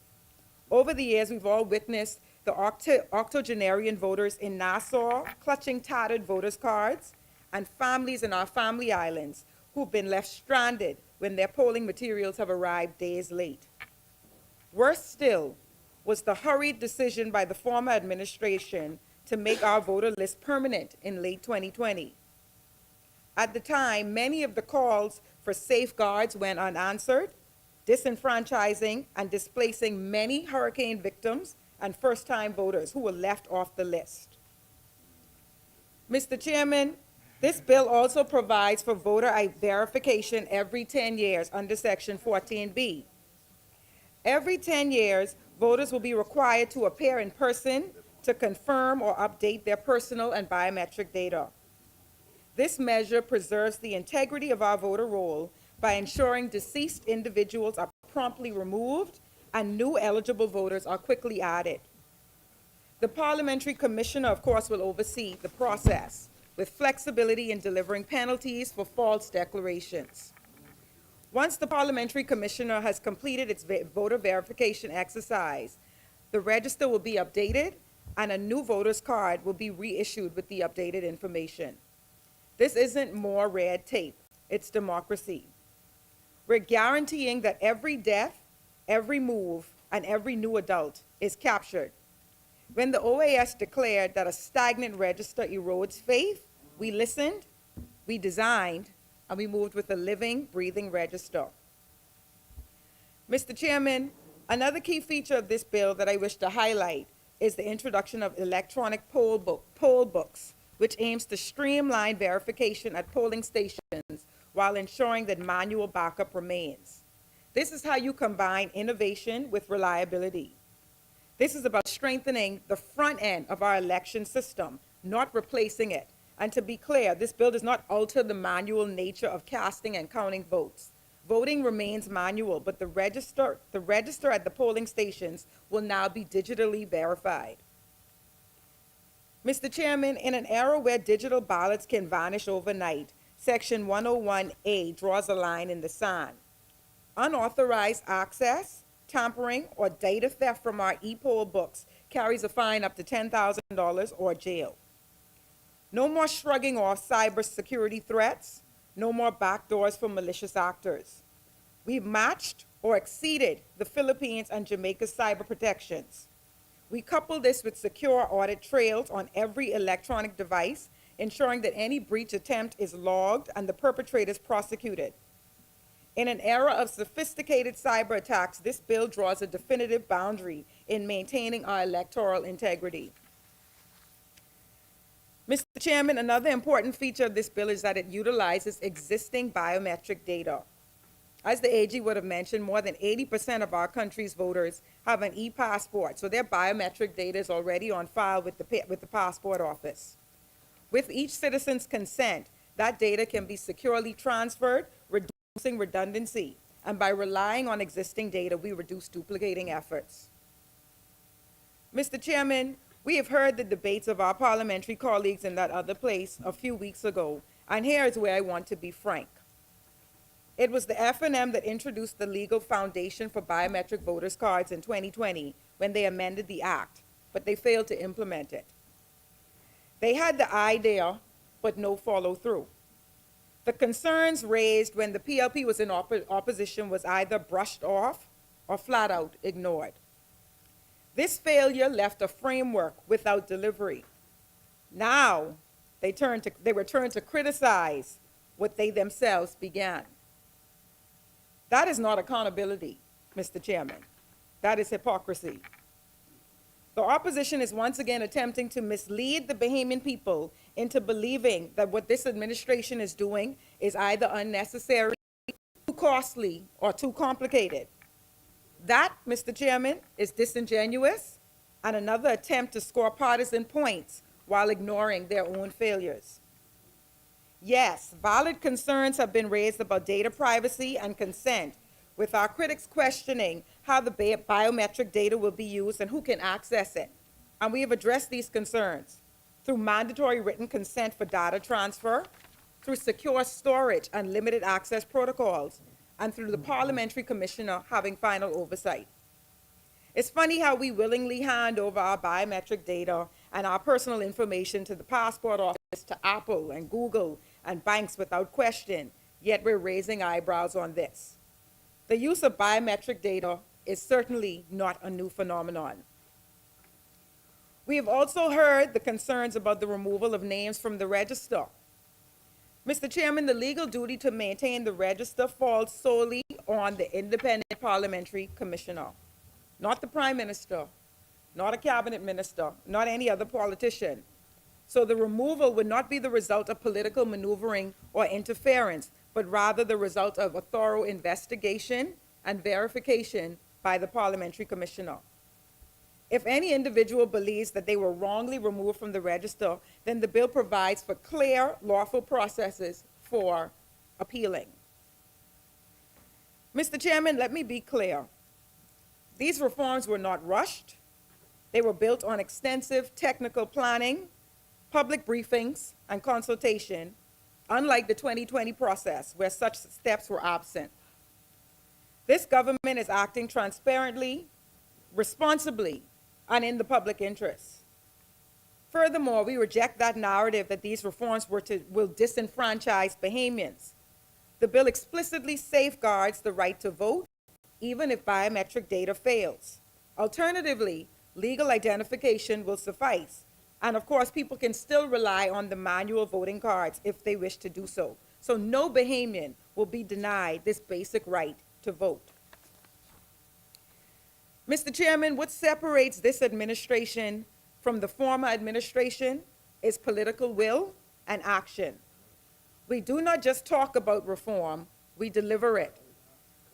Over the years, we've all witnessed the octogenarian voters in Nassau clutching tattered voters' cards, and families in our family islands who've been left stranded when their polling materials have arrived days late. Worse still was the hurried decision by the former administration to make our voter list permanent in late 2020. At the time, many of the calls for safeguards went unanswered, disenfranchising and displacing many hurricane victims and first-time voters who were left off the list. Mr. Chairman, this bill also provides for voter verification every 10 years under Section 14B. Every 10 years, voters will be required to appear in person to confirm or update their personal and biometric data. This measure preserves the integrity of our voter roll by ensuring deceased individuals are promptly removed and new eligible voters are quickly added. The Parliamentary Commissioner, of course, will oversee the process with flexibility in delivering penalties for false declarations. Once the Parliamentary Commissioner has completed its voter verification exercise, the register will be updated and a new voter's card will be reissued with the updated information. This isn't more red tape, it's democracy. We're guaranteeing that every death, every move, and every new adult is captured. When the OAS declared that a stagnant register erodes faith, we listened, we designed, and we moved with a living, breathing register. Mr. Chairman, another key feature of this bill that I wish to highlight is the introduction of electronic poll books, which aims to streamline verification at polling stations while ensuring that manual backup remains. This is how you combine innovation with reliability. This is about strengthening the front end of our election system, not replacing it. And to be clear, this bill does not alter the manual nature of casting and counting votes. Voting remains manual, but the register at the polling stations will now be digitally verified. Mr. Chairman, in an era where digital ballots can vanish overnight, Section 101A draws a line in the sand. Unauthorized access, tampering, or data theft from our e-poll books carries a fine up to $10,000 or jail. No more shrugging off cybersecurity threats, no more backdoors for malicious actors. We've matched or exceeded the Philippines and Jamaica's cyber protections. We couple this with secure audit trails on every electronic device, ensuring that any breach attempt is logged and the perpetrators prosecuted. In an era of sophisticated cyber attacks, this bill draws a definitive boundary in maintaining our electoral integrity. Mr. Chairman, another important feature of this bill is that it utilizes existing biometric data. As the AG would have mentioned, more than 80% of our country's voters have an e-passport, so their biometric data is already on file with the passport office. With each citizen's consent, that data can be securely transferred, reducing redundancy, and by relying on existing data, we reduce duplicating efforts. Mr. Chairman, we have heard the debates of our parliamentary colleagues in that other place a few weeks ago, and here is where I want to be frank. It was the FNM that introduced the legal foundation for biometric voters' cards in 2020 when they amended the act, but they failed to implement it. They had the idea, but no follow-through. The concerns raised when the PLP was in opposition was either brushed off or flat out ignored. This failure left a framework without delivery. Now, they return to criticize what they themselves began. That is not accountability, Mr. Chairman. That is hypocrisy. The opposition is once again attempting to mislead the Bahamian people into believing that what this administration is doing is either unnecessary, too costly, or too complicated. That, Mr. Chairman, is disingenuous and another attempt to score partisan points while ignoring their own failures. Yes, valid concerns have been raised about data privacy and consent, with our critics questioning how the biometric data will be used and who can access it. And we have addressed these concerns through mandatory written consent for data transfer, through secure storage and limited access protocols, and through the Parliamentary Commissioner having final oversight. It's funny how we willingly hand over our biometric data and our personal information to the passport office, to Apple and Google and banks without question, yet we're raising eyebrows on this. The use of biometric data is certainly not a new phenomenon. We have also heard the concerns about the removal of names from the register. Mr. Chairman, the legal duty to maintain the register falls solely on the independent parliamentary commissioner, not the prime minister, not a cabinet minister, not any other politician. So the removal would not be the result of political maneuvering or interference, but rather the result of a thorough investigation and verification by the parliamentary commissioner. If any individual believes that they were wrongly removed from the register, then the bill provides for clear, lawful processes for appealing. Mr. Chairman, let me be clear. These reforms were not rushed. They were built on extensive technical planning, public briefings, and consultation, unlike the 2020 process, where such steps were absent. This government is acting transparently, responsibly, and in the public interest. Furthermore, we reject that narrative that these reforms will disenfranchise Bahamians. The bill explicitly safeguards the right to vote, even if biometric data fails. Alternatively, legal identification will suffice. And of course, people can still rely on the manual voting cards if they wish to do so. So no Bahamian will be denied this basic right to vote. Mr. Chairman, what separates this administration from the former administration is political will and action. We do not just talk about reform, we deliver it.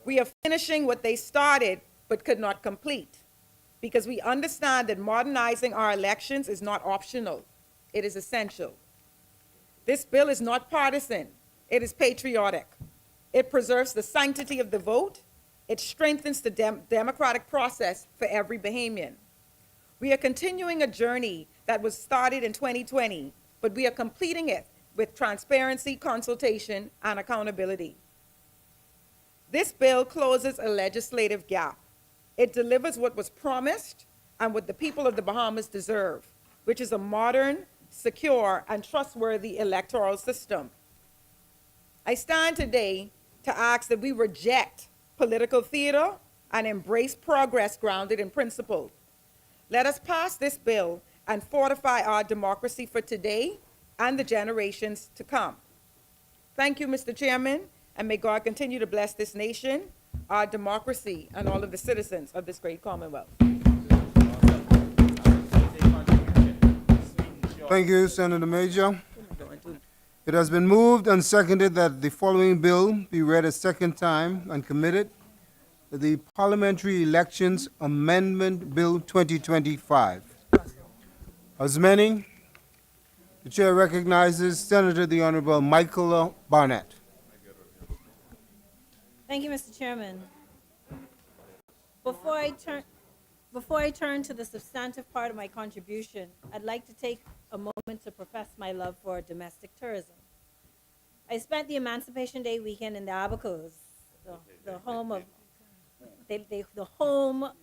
We are finishing what they started but could not complete, because we understand that modernizing our elections is not optional, it is essential. This bill is not partisan, it is patriotic. It preserves the sanctity of the vote. It strengthens the democratic process for every Bahamian. We are continuing a journey that was started in 2020, but we are completing it with transparency, consultation, and accountability. This bill closes a legislative gap. It delivers what was promised and what the people of the Bahamas deserve, which is a modern, secure, and trustworthy electoral system. I stand today to ask that we reject political theater and embrace progress grounded in principle. Let us pass this bill and fortify our democracy for today and the generations to come. Thank you, Mr. Chairman, and may God continue to bless this nation, our democracy, and all of the citizens of this great Commonwealth. Thank you, Senator Major. It has been moved and seconded that the following bill be read a second time and committed: the Parliamentary Elections Amendment Bill 2025. As many, the chair recognizes Senator the Honorable Michael Barnett. Thank you, Mr. Chairman. Before I turn to the substantive part of my contribution, I'd like to take a moment to profess my love for domestic tourism. I spent the Emancipation Day weekend in the Abacos, the home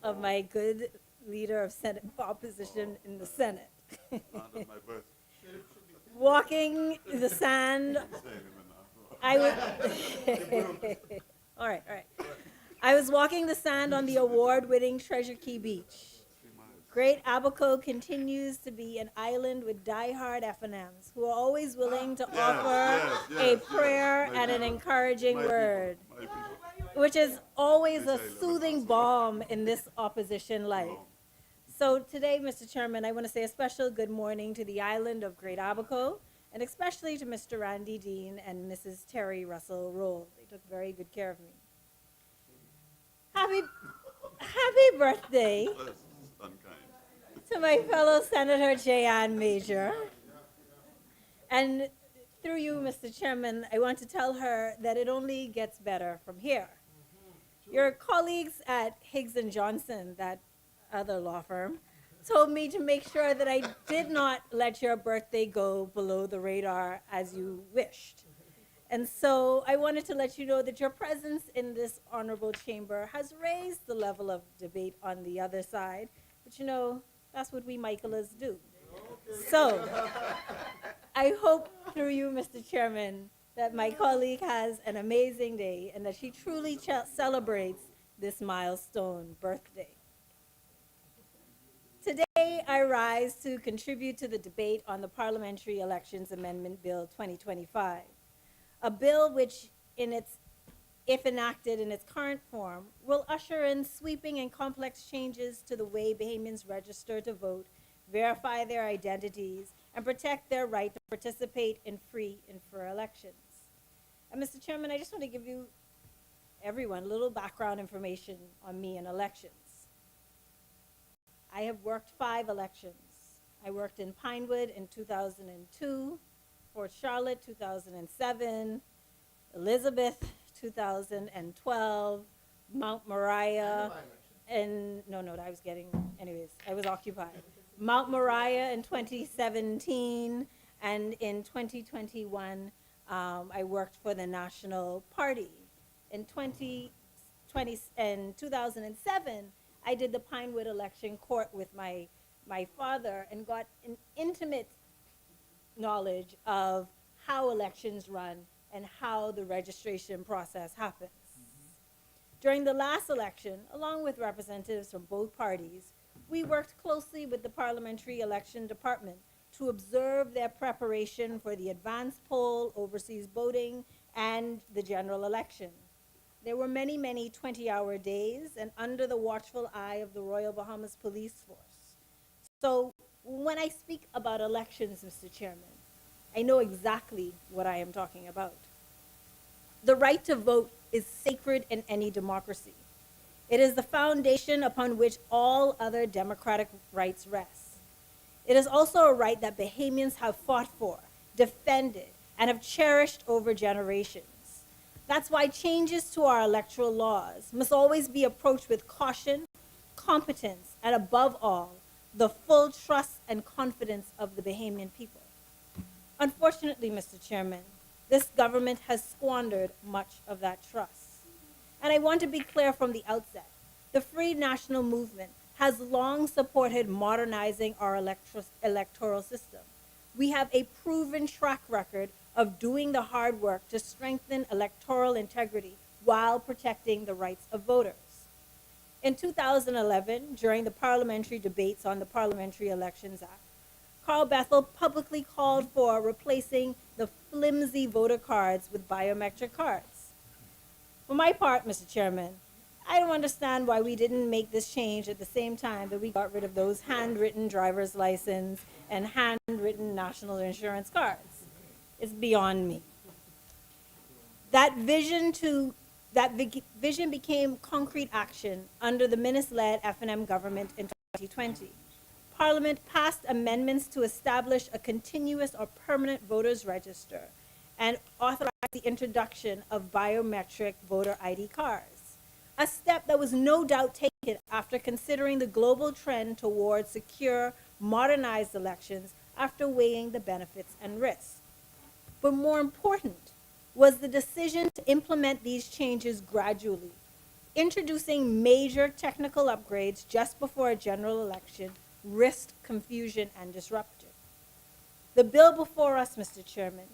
of my good leader of Senate opposition in the Senate. Walking the sand, I would. All right. I was walking the sand on the award-winning Treasure Key Beach. Great Abaco continues to be an island with die-hard FNMs who are always willing to offer a prayer and an encouraging word, which is always a soothing balm in this opposition life. So today, Mr. Chairman, I want to say a special good morning to the island of Great Abaco, and especially to Mr. Randy Dean and Mrs. Terry Russell Roll. They took very good care of me. Happy birthday to my fellow Senator Jayan Major. And through you, Mr. Chairman, I want to tell her that it only gets better from here. Your colleagues at Higgs & Johnson, that other law firm, told me to make sure that I did not let your birthday go below the radar as you wished. And so I wanted to let you know that your presence in this honorable chamber has raised the level of debate on the other side. But you know, that's what we Michaelas do. So I hope through you, Mr. Chairman, that my colleague has an amazing day and that she truly celebrates this milestone birthday. Today, I rise to contribute to the debate on the Parliamentary Elections Amendment Bill 2025, a bill which, if enacted in its current form, will usher in sweeping and complex changes to the way Bahamians register to vote, verify their identities, and protect their right to participate in free and fair elections. And Mr. Chairman, I just want to give you, everyone, a little background information on me and elections. I have worked 5 elections. I worked in Pinewood in 2002, Fort Charlotte 2007, Elizabeth 2012, Mount Moriah, and I was occupied. Mount Moriah in 2017, and in 2021, I worked for the National Party. In 2007, I did the Pinewood election court with my father and got an intimate knowledge of how elections run and how the registration process happens. During the last election, along with representatives from both parties, we worked closely with the Parliamentary Election Department to observe their preparation for the advance poll, overseas voting, and the general election. There were many, many 20-hour days and under the watchful eye of the Royal Bahamas Police Force. So when I speak about elections, Mr. Chairman, I know exactly what I am talking about. The right to vote is sacred in any democracy. It is the foundation upon which all other democratic rights rest. It is also a right that Bahamians have fought for, defended, and have cherished over generations. That's why changes to our electoral laws must always be approached with caution, competence, and above all, the full trust and confidence of the Bahamian people. Unfortunately, Mr. Chairman, this government has squandered much of that trust. And I want to be clear from the outset, the Free National Movement has long supported modernizing our electoral system. We have a proven track record of doing the hard work to strengthen electoral integrity while protecting the rights of voters. In 2011, during the parliamentary debates on the Parliamentary Elections Act, Carl Bethel publicly called for replacing the flimsy voter cards with biometric cards. For my part, Mr. Chairman, I don't understand why we didn't make this change at the same time that we got rid of those handwritten driver's license and handwritten national insurance cards. It's beyond me. That vision became concrete action under the Minnis-led F&M government in 2020. Parliament passed amendments to establish a continuous or permanent voters register and authorized the introduction of biometric voter ID cards, a step that was no doubt taken after considering the global trend towards secure, modernized elections after weighing the benefits and risks. But more important was the decision to implement these changes gradually, introducing major technical upgrades just before a general election risked confusion and disruption. The bill before us, Mr. Chairman,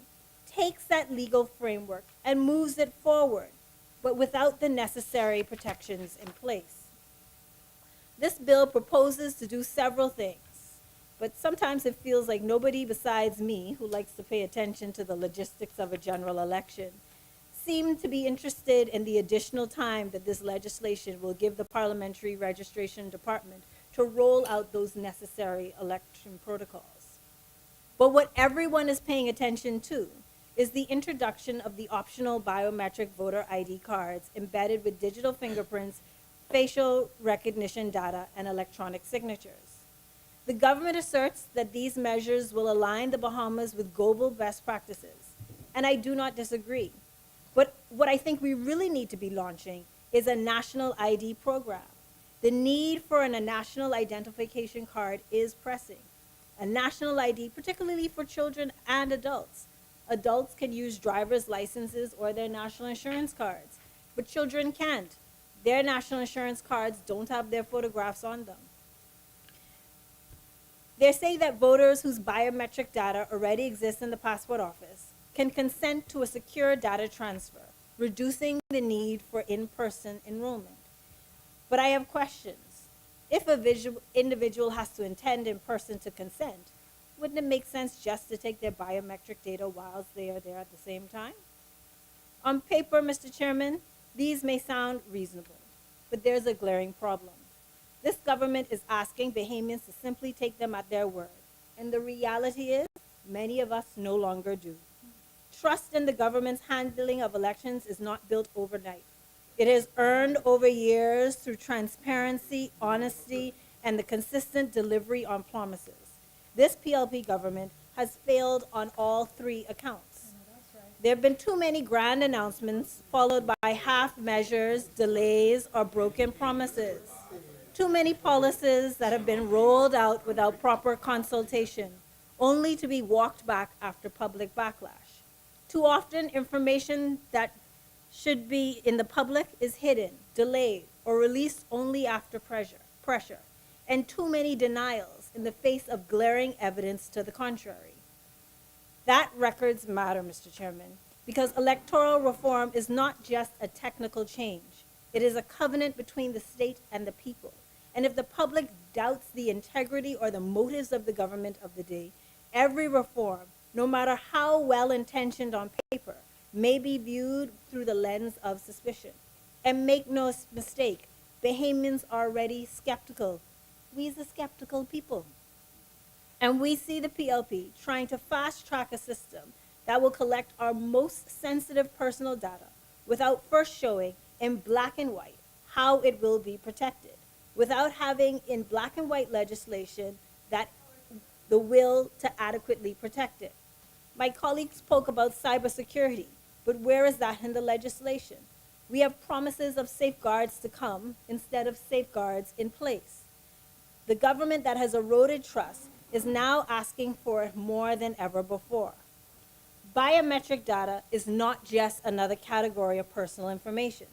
takes that legal framework and moves it forward, but without the necessary protections in place. This bill proposes to do several things, but sometimes it feels like nobody besides me, who likes to pay attention to the logistics of a general election, seem to be interested in the additional time that this legislation will give the Parliamentary Registration Department to roll out those necessary election protocols. But what everyone is paying attention to is the introduction of the optional biometric voter ID cards embedded with digital fingerprints, facial recognition data, and electronic signatures. The government asserts that these measures will align the Bahamas with global best practices, and I do not disagree. But what I think we really need to be launching is a national ID program. The need for a national identification card is pressing. A national ID, particularly for children and adults, Adults can use driver's licenses or their national insurance cards, but children can't. Their national insurance cards don't have their photographs on them. They say that voters whose biometric data already exists in the passport office can consent to a secure data transfer, reducing the need for in-person enrollment. But I have questions. If a individual has to attend in person to consent, wouldn't it make sense just to take their biometric data whilst they are there at the same time? On paper, Mr. Chairman, these may sound reasonable, but there's a glaring problem. This government is asking Bahamians to simply take them at their word, and the reality is many of us no longer do. Trust in the government's handling of elections is not built overnight. It is earned over years through transparency, honesty, and the consistent delivery on promises. This PLP government has failed on all three accounts. There have been too many grand announcements followed by half measures, delays, or broken promises. Too many policies that have been rolled out without proper consultation, only to be walked back after public backlash. Too often, information that should be in the public is hidden, delayed, or released only after pressure, and too many denials in the face of glaring evidence to the contrary. That records matter, Mr. Chairman, because electoral reform is not just a technical change. It is a covenant between the state and the people. And if the public doubts the integrity or the motives of the government of the day, every reform, no matter how well-intentioned on paper, may be viewed through the lens of suspicion. And make no mistake, Bahamians are already skeptical. We's a skeptical people. And we see the PLP trying to fast-track a system that will collect our most sensitive personal data without first showing in black and white how it will be protected, without having in black and white legislation that the will to adequately protect it. My colleague spoke about cybersecurity, but where is that in the legislation? We have promises of safeguards to come instead of safeguards in place. The government that has eroded trust is now asking for it more than ever before. Biometric data is not just another category of personal information.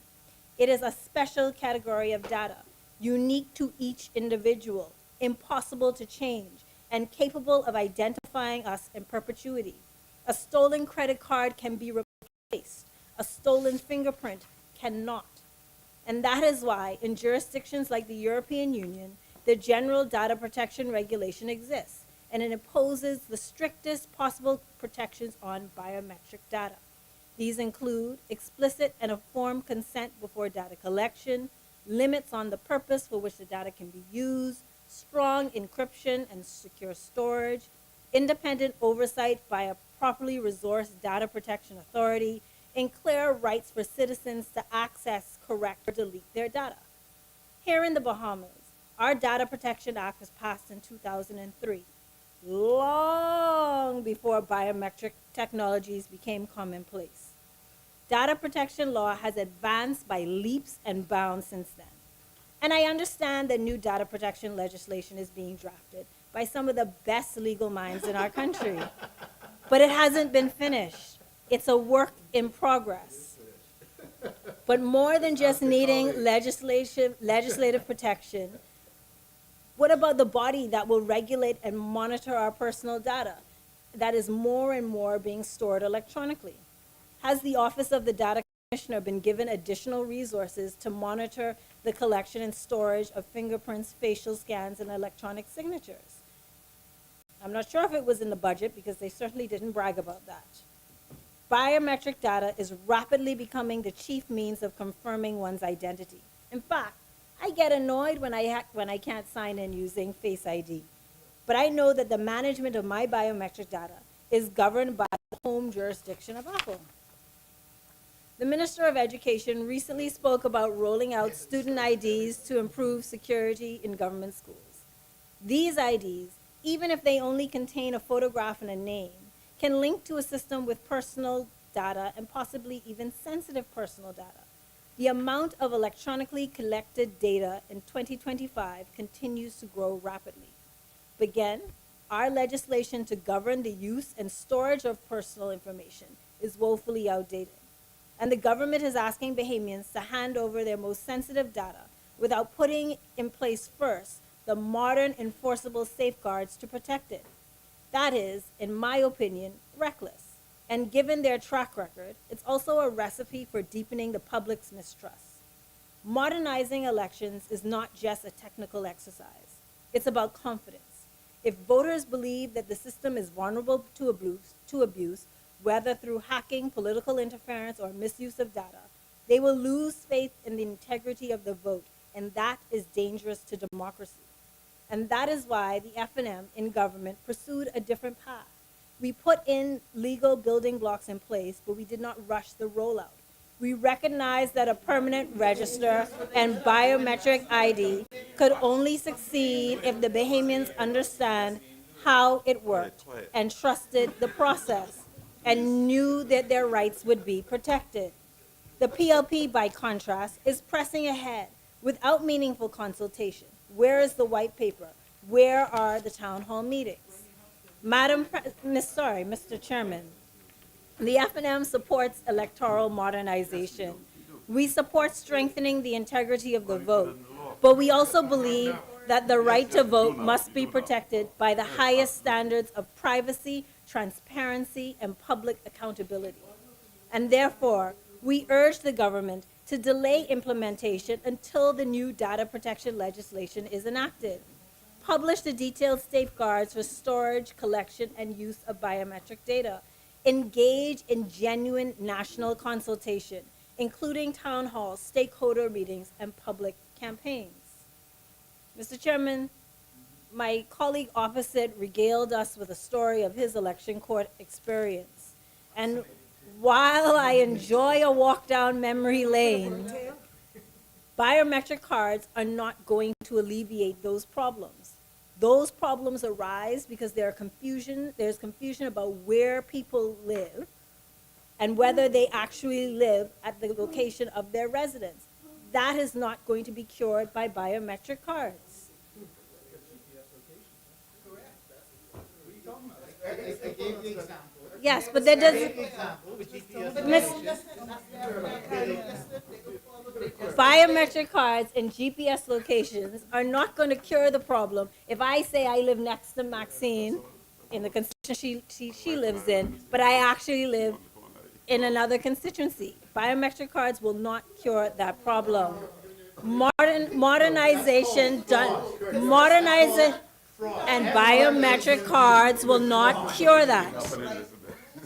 It is a special category of data, unique to each individual, impossible to change, and capable of identifying us in perpetuity. A stolen credit card can be replaced. A stolen fingerprint cannot. And that is why in jurisdictions like the European Union, the General Data Protection Regulation exists, and it imposes the strictest possible protections on biometric data. These include explicit and informed consent before data collection, limits on the purpose for which the data can be used, strong encryption and secure storage, independent oversight by a properly resourced data protection authority, and clear rights for citizens to access, correct, or delete their data. Here in the Bahamas, our Data Protection Act was passed in 2003, long before biometric technologies became commonplace. Data protection law has advanced by leaps and bounds since then. And I understand that new data protection legislation is being drafted by some of the best legal minds in our country. But it hasn't been finished. It's a work in progress. But more than just needing legislative protection, what about the body that will regulate and monitor our personal data that is more and more being stored electronically? Has the Office of the Data Commissioner been given additional resources to monitor the collection and storage of fingerprints, facial scans, and electronic signatures? I'm not sure if it was in the budget because they certainly didn't brag about that. Biometric data is rapidly becoming the chief means of confirming one's identity. In fact, I get annoyed when I can't sign in using Face ID. But I know that the management of my biometric data is governed by the home jurisdiction of Apple. The Minister of Education recently spoke about rolling out student IDs to improve security in government schools. These IDs, even if they only contain a photograph and a name, can link to a system with personal data and possibly even sensitive personal data. The amount of electronically collected data in 2025 continues to grow rapidly. But again, our legislation to govern the use and storage of personal information is woefully outdated. And the government is asking Bahamians to hand over their most sensitive data without putting in place first the modern enforceable safeguards to protect it. That is, in my opinion, reckless. And given their track record, it's also a recipe for deepening the public's mistrust. Modernizing elections is not just a technical exercise. It's about confidence. If voters believe that the system is vulnerable to abuse, whether through hacking, political interference, or misuse of data, they will lose faith in the integrity of the vote, and that is dangerous to democracy. And that is why the FNM in government pursued a different path. We put in legal building blocks in place, but we did not rush the rollout. We recognized that a permanent register and biometric ID could only succeed if the Bahamians understand how it worked and trusted the process and knew that their rights would be protected. The PLP, by contrast, is pressing ahead without meaningful consultation. Where is the white paper? Where are the town hall meetings? Mr. Chairman, the FNM supports electoral modernization. We support strengthening the integrity of the vote, but we also believe that the right to vote must be protected by the highest standards of privacy, transparency, and public accountability. And therefore, we urge the government to delay implementation until the new data protection legislation is enacted. Publish the detailed safeguards for storage, collection, and use of biometric data. Engage in genuine national consultation, including town halls, stakeholder meetings, and public campaigns. Mr. Chairman, my colleague opposite regaled us with a story of his election court experience. And while I enjoy a walk down memory lane, biometric cards are not going to alleviate those problems. Those problems arise because there's confusion about where people live and whether they actually live at the location of their residence. That is not going to be cured by biometric cards. Yes, but that doesn't. Biometric cards and GPS locations are not going to cure the problem. If I say I live next to Maxine in the constituency she lives in, but I actually live in another constituency, biometric cards will not cure that problem. Modernization and biometric cards will not cure that.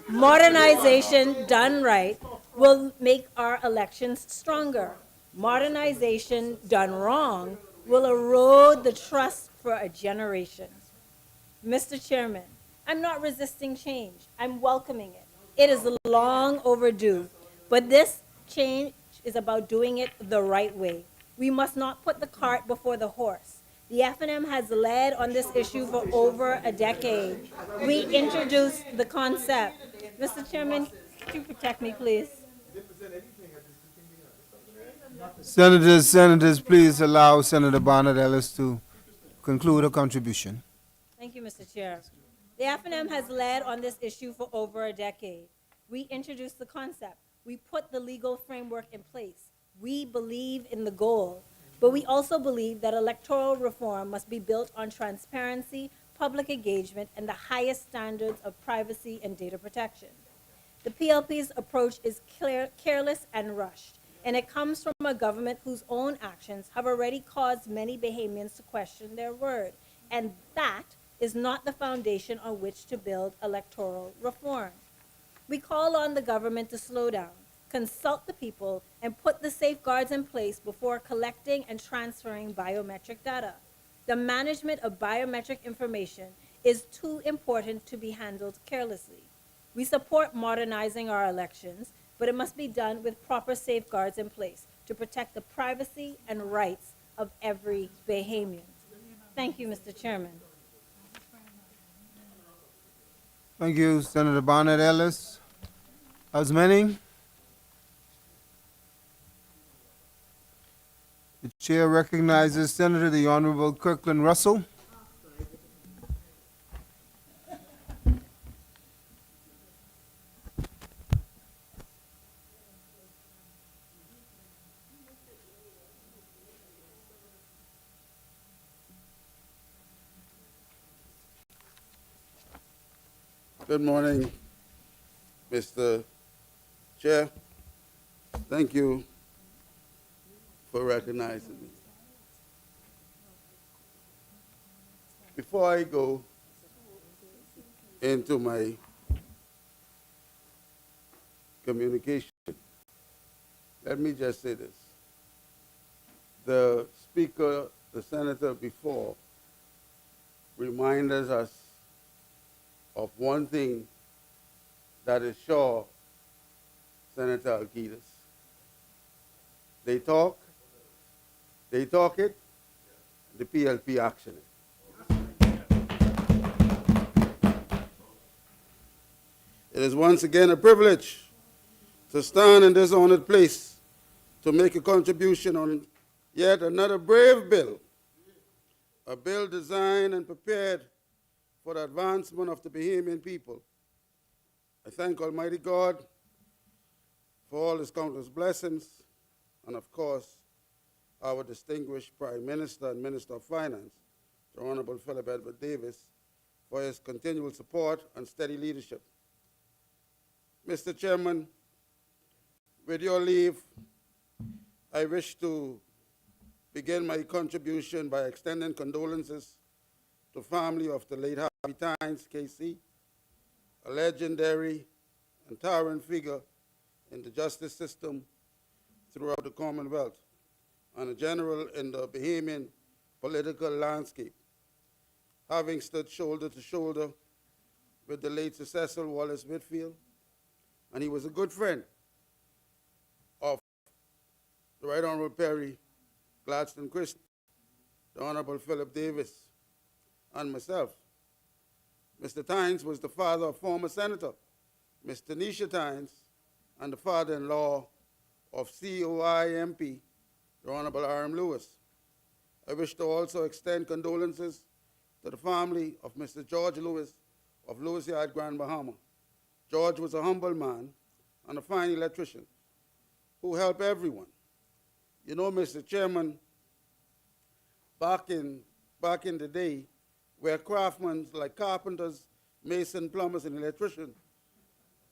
Modernization done right will make our elections stronger. Modernization done wrong will erode the trust for a generation. Mr. Chairman, I'm not resisting change. I'm welcoming it. It is long overdue, but this change is about doing it the right way. We must not put the cart before the horse. The FNM has led on this issue for over a decade. We introduced the concept. Mr. Chairman, could you protect me, please? Senators, please allow Senator Barnett Ellis to conclude her contribution. Thank you, Mr. Chair. The FNM has led on this issue for over a decade. We introduced the concept. We put the legal framework in place. We believe in the goal, but we also believe that electoral reform must be built on transparency, public engagement, and the highest standards of privacy and data protection. The PLP's approach is careless and rushed, and it comes from a government whose own actions have already caused many Bahamians to question their word, and that is not the foundation on which to build electoral reform. We call on the government to slow down, consult the people, and put the safeguards in place before collecting and transferring biometric data. The management of biometric information is too important to be handled carelessly. We support modernizing our elections, but it must be done with proper safeguards in place to protect the privacy and rights of every Bahamian. Thank you, Mr. Chairman. Thank you, Senator Barnett Ellis. Manning? The chair recognizes Senator the Honorable Kirkland Russell. Good morning, Mr. Chair. Thank you for recognizing me. Before I go into my communication, let me just say this. The speaker, the senator before, reminded us of one thing that is sure, Senator Alcides. They talk it, the PLP action it. It is once again a privilege to stand in this honored place to make a contribution on yet another brave bill, a bill designed and prepared for the advancement of the Bahamian people. I thank Almighty God for all his countless blessings, and of course, our distinguished Prime Minister and Minister of Finance, the Honorable Philip Edward Davis, for his continual support and steady leadership. Mr. Chairman, with your leave, I wish to begin my contribution by extending condolences to the family of the late Harvey Tynes, KC, a legendary and towering figure in the justice system throughout the Commonwealth and a general in the Bahamian political landscape, having stood shoulder to shoulder with the late Cecil Wallace Whitfield, and he was a good friend of the Right Honorable Perry Gladstone Christie, the Honorable Philip Davis, and myself. Mr. Tynes was the father of former Senator Mr. Nisha Tynes and the father-in-law of COI MP, the Honorable R.M. Lewis. I wish to also extend condolences to the family of Mr. George Lewis of Lewis Yard, Grand Bahama. George was a humble man and a fine electrician who helped everyone. You know, Mr. Chairman, back in the day, where craftsmen like carpenters, masons, plumbers, and electricians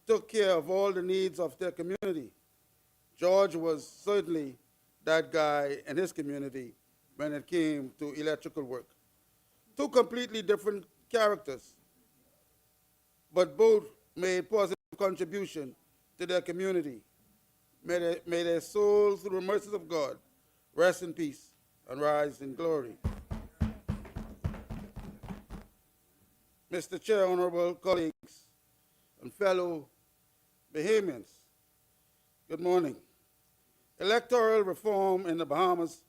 took care of all the needs of their community, George was certainly that guy in his community when it came to electrical work. Two completely different characters, but both made positive contribution to their community. May their souls, through the mercies of God, rest in peace and rise in glory. Mr. Chair, honorable colleagues, and fellow Bahamians, good morning. Electoral reform in the Bahamas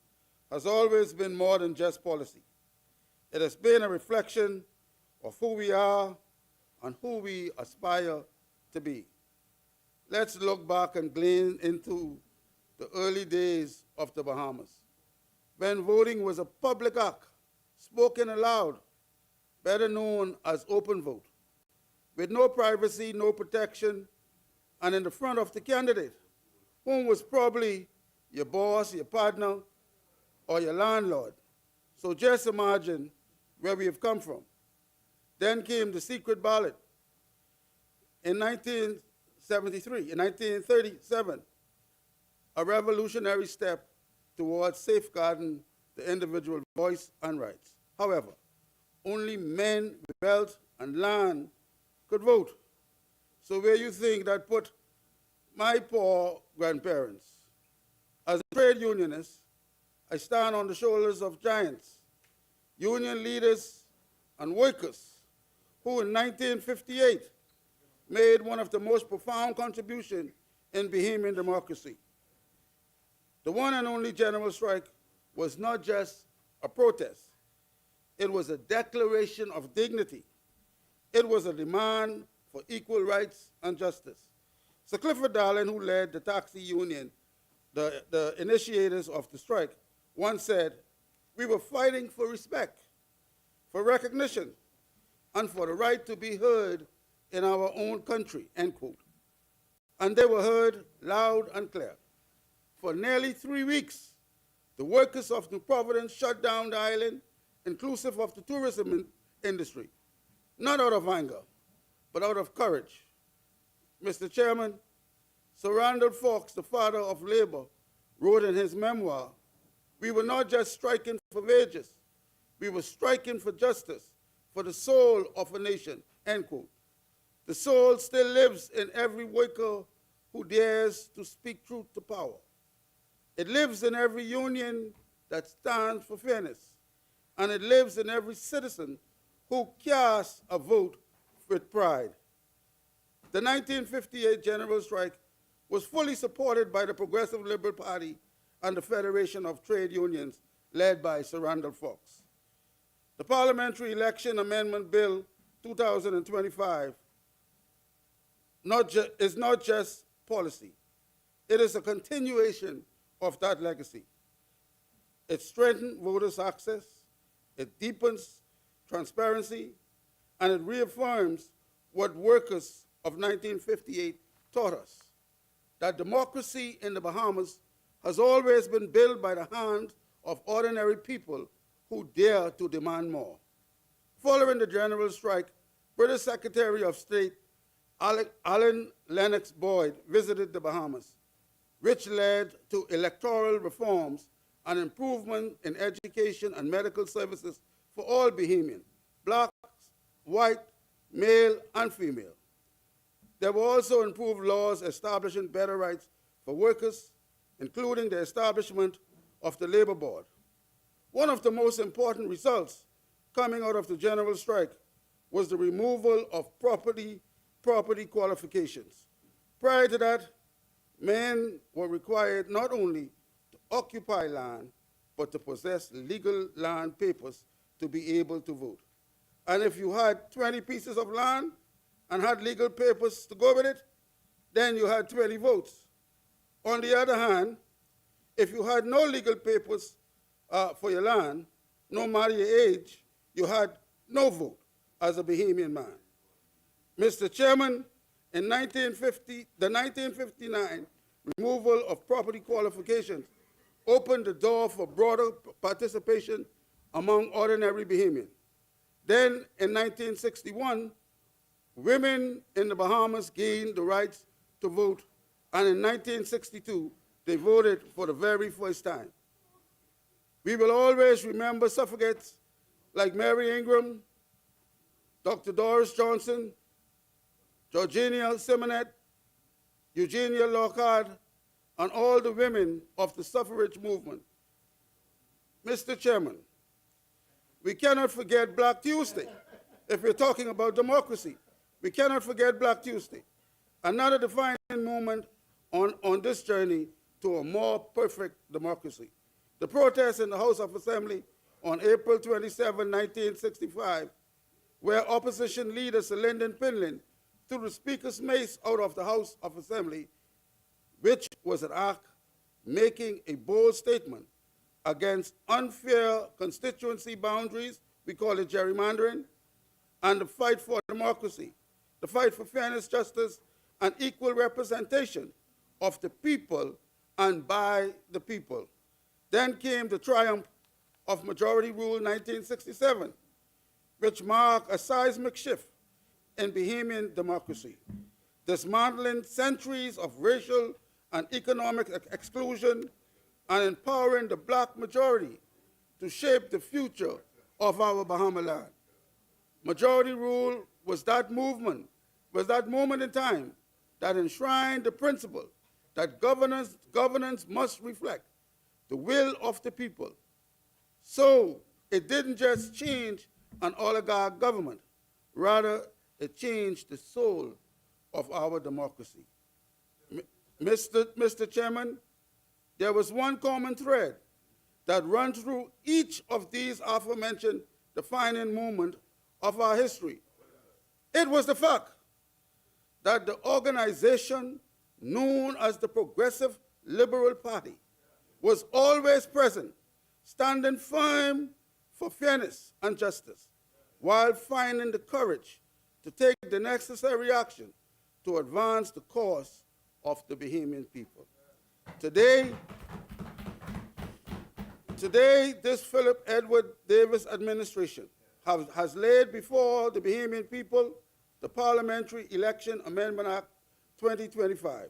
has always been more than just policy. It has been a reflection of who we are and who we aspire to be. Let's look back and glean into the early days of the Bahamas, when voting was a public act, spoken aloud, better known as open vote, with no privacy, no protection, and in the front of the candidate, whom was probably your boss, your partner, or your landlord. So just imagine where we have come from. Then came the secret ballot. In 1937, a revolutionary step towards safeguarding the individual voice and rights. However, only men with wealth and land could vote. So where you think that put my poor grandparents? As a trade unionist, I stand on the shoulders of giants, union leaders and workers who in 1958 made one of the most profound contributions in Bahamian democracy. The one and only general strike was not just a protest. It was a declaration of dignity. It was a demand for equal rights and justice. Sir Clifford Darling, who led the taxi union, the initiators of the strike, once said, "We were fighting for respect, for recognition, and for the right to be heard in our own country," end quote. And they were heard loud and clear. For nearly 3 weeks, the workers of New Providence shut down the island, inclusive of the tourism industry, not out of anger, but out of courage. Mr. Chairman, Sir Randall Fox, the father of labor, wrote in his memoir, "We were not just striking for wages, we were striking for justice, for the soul of a nation," end quote. The soul still lives in every worker who dares to speak truth to power. It lives in every union that stands for fairness, and it lives in every citizen who casts a vote with pride. The 1958 general strike was fully supported by the Progressive Liberal Party and the Federation of Trade Unions, led by Sir Randall Fox. The Parliamentary Election Amendment Bill 2025 is not just policy. It is a continuation of that legacy. It strengthens voters' access, it deepens transparency, and it reaffirms what workers of 1958 taught us, that democracy in the Bahamas has always been built by the hands of ordinary people who dare to demand more. Following the general strike, British Secretary of State Alan Lennox Boyd visited the Bahamas, which led to electoral reforms and improvement in education and medical services for all Bahamians, blacks, white, male, and female. There were also improved laws establishing better rights for workers, including the establishment of the Labor Board. One of the most important results coming out of the general strike was the removal of property qualifications. Prior to that, men were required not only to occupy land, but to possess legal land papers to be able to vote. And if you had 20 pieces of land and had legal papers to go with it, then you had 20 votes. On the other hand, if you had no legal papers for your land, no matter your age, you had no vote as a Bahamian man. Mr. Chairman, in the 1959 removal of property qualifications opened the door for broader participation among ordinary Bahamians. Then, in 1961, women in the Bahamas gained the rights to vote, and in 1962, they voted for the very first time. We will always remember suffragettes like Mary Ingram, Dr. Doris Johnson, Georgina Simonet, Eugenia Lockhart, and all the women of the suffrage movement. Mr. Chairman, we cannot forget Black Tuesday. If we're talking about democracy, we cannot forget Black Tuesday, another defining moment on this journey to a more perfect democracy. The protests in the House of Assembly on April 27, 1965, where opposition leader Sir Lyndon Pinlin threw the Speaker's mace out of the House of Assembly, which was an act making a bold statement against unfair constituency boundaries, we call it gerrymandering, and the fight for democracy, the fight for fairness, justice, and equal representation of the people and by the people. Then came the triumph of Majority Rule 1967, which marked a seismic shift in Bahamian democracy, dismantling centuries of racial and economic exclusion and empowering the Black majority to shape the future of our Bahama land. Majority Rule was that moment in time that enshrined the principle that governance must reflect the will of the people. So it didn't just change an oligarch government, rather it changed the soul of our democracy. Mr. Chairman, there was one common thread that runs through each of these aforementioned defining moments of our history. It was the fact that the organization known as the Progressive Liberal Party was always present, standing firm for fairness and justice, while finding the courage to take the necessary action to advance the cause of the Bahamian people. Today, this Philip Edward Davis administration has laid before the Bahamian people the Parliamentary Election Amendment Act 2025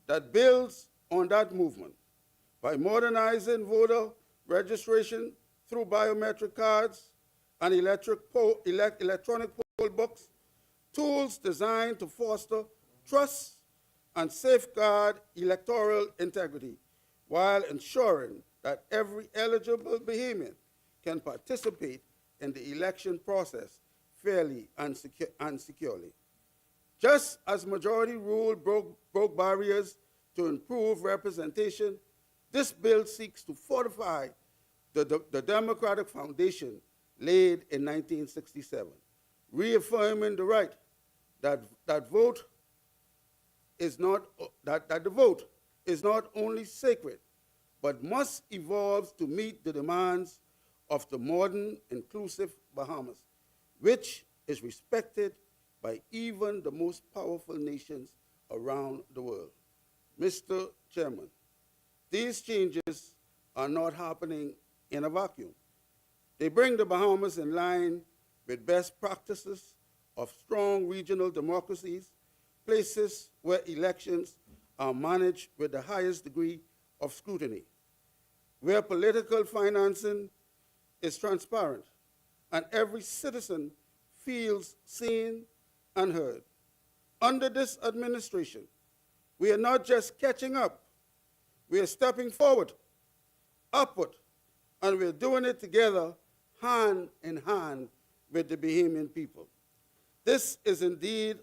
that builds on that movement by modernizing voter registration through biometric cards and electronic poll books, tools designed to foster trust and safeguard electoral integrity while ensuring that every eligible Bahamian can participate in the election process fairly and securely. Just as majority rule broke barriers to improve representation, this bill seeks to fortify the democratic foundation laid in 1967, reaffirming the right that the vote is not only sacred, but must evolve to meet the demands of the modern, inclusive Bahamas, which is respected by even the most powerful nations around the world. Mr. Chairman, these changes are not happening in a vacuum. They bring the Bahamas in line with best practices of strong regional democracies, places where elections are managed with the highest degree of scrutiny, where political financing is transparent and every citizen feels seen and heard. Under this administration, we are not just catching up, we are stepping forward, upward, and we're doing it together, hand in hand with the Bahamian people. This is indeed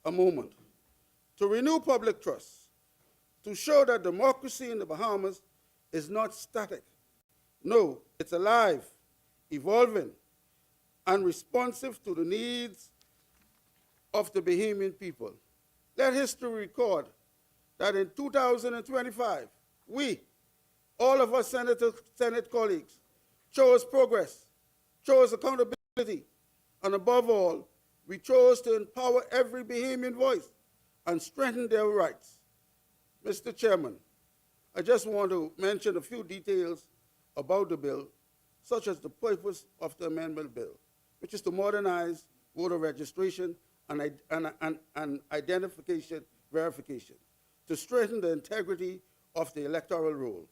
a moment to renew public trust, to show that democracy in the Bahamas is not static. No, it's alive, evolving, and responsive to the needs of the Bahamian people. Let history record that in 2025, we, all of us Senate colleagues, chose progress, chose accountability, and above all, we chose to empower every Bahamian voice and strengthen their rights. Mr. Chairman, I just want to mention a few details about the bill, such as the purpose of the amendment bill, which is to modernize voter registration and identification verification, to strengthen the integrity of the electoral roll,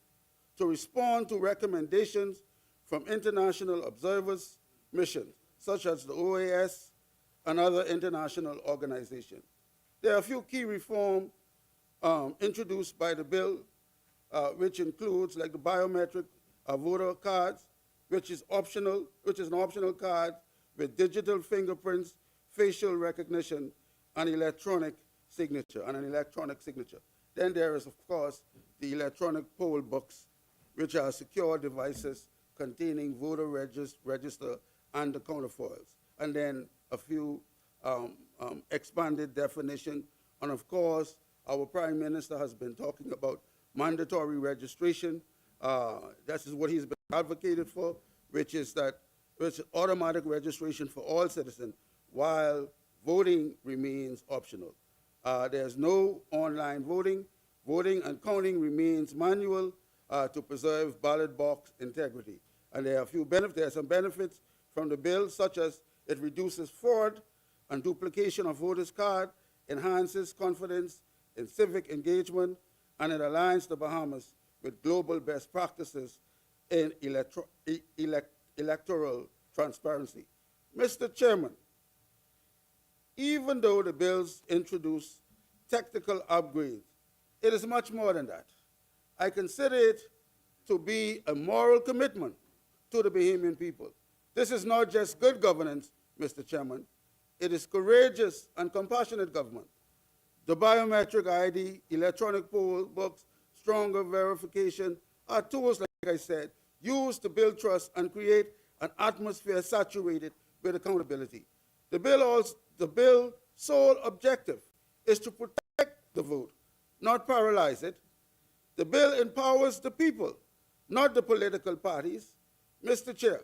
to respond to recommendations from international observers missions, such as the OAS and other international organizations. There are a few key reforms introduced by the bill, which includes like the biometric voter cards, which is optional, which is an optional card with digital fingerprints, facial recognition, and electronic signature, and an electronic signature. Then there is, of course, the electronic poll books, which are secure devices containing voter register and the counterfoils. And then a few expanded definition. And of course, our Prime Minister has been talking about mandatory registration. That is what he's been advocated for, which is automatic registration for all citizens, while voting remains optional. There's no online voting. Voting and counting remains manual to preserve ballot box integrity. And there are some benefits from the bill, such as it reduces fraud and duplication of voters' card, enhances confidence in civic engagement, and it aligns the Bahamas with global best practices in electoral transparency. Mr. Chairman, even though the bills introduce technical upgrades, it is much more than that. I consider it to be a moral commitment to the Bahamian people. This is not just good governance, Mr. Chairman. It is courageous and compassionate government. The biometric ID, electronic poll books, stronger verification are tools, like I said, used to build trust and create an atmosphere saturated with accountability. The bill's sole objective is to protect the vote, not paralyze it. The bill empowers the people, not the political parties. Mr. Chair,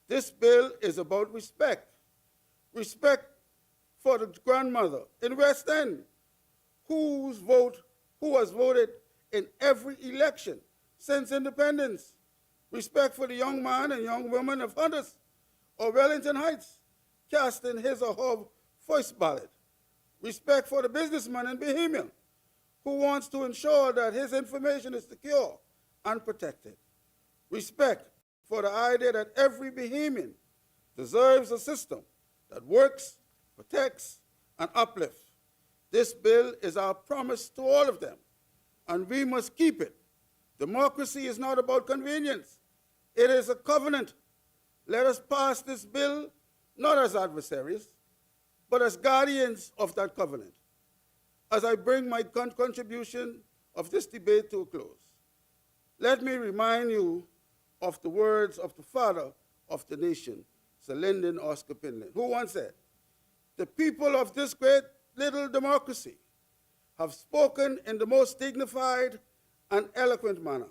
this bill is about respect. Respect for the grandmother in West End who has voted in every election since independence. Respect for the young man and young woman of Hunters or Wellington Heights, casting his or her first ballot. Respect for the businessman in Bohemia who wants to ensure that his information is secure and protected. Respect for the idea that every Bahamian deserves a system that works, protects, and uplifts. This bill is our promise to all of them, and we must keep it. Democracy is not about convenience. It is a covenant. Let us pass this bill not as adversaries, but as guardians of that covenant. As I bring my contribution of this debate to a close, let me remind you of the words of the father of the nation, Sir Lyndon Oscar Pinley, who once said, "The people of this great little democracy have spoken in the most dignified and eloquent manner,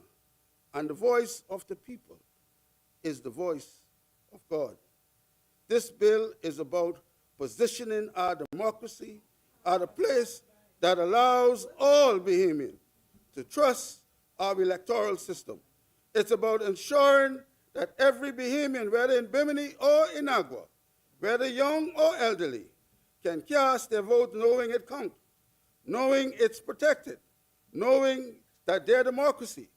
and the voice of the people is the voice of God." This bill is about positioning our democracy at a place that allows all Bahamians to trust our electoral system. It's about ensuring that every Bahamian, whether in Bimini or in Agua, whether young or elderly, can cast their vote knowing it counts, knowing it's protected, knowing that their democracy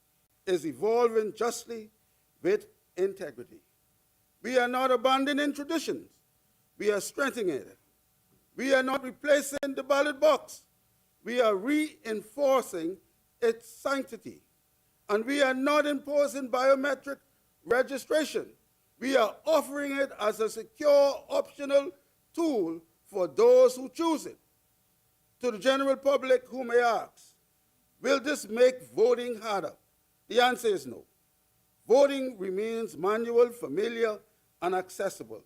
is evolving justly with integrity. We are not abandoning traditions. We are strengthening it. We are not replacing the ballot box. We are reinforcing its sanctity. And we are not imposing biometric registration. We are offering it as a secure, optional tool for those who choose it. To the general public who may ask, will this make voting harder? The answer is no. Voting remains manual, familiar, and accessible.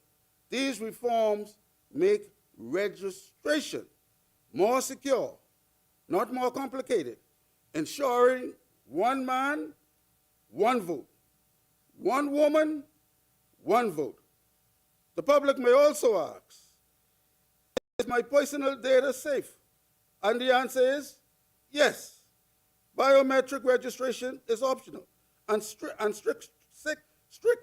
These reforms make registration more secure, not more complicated, ensuring one man, one vote, one woman, one vote. The public may also ask, is my personal data safe? And the answer is yes. Biometric registration is optional, and strict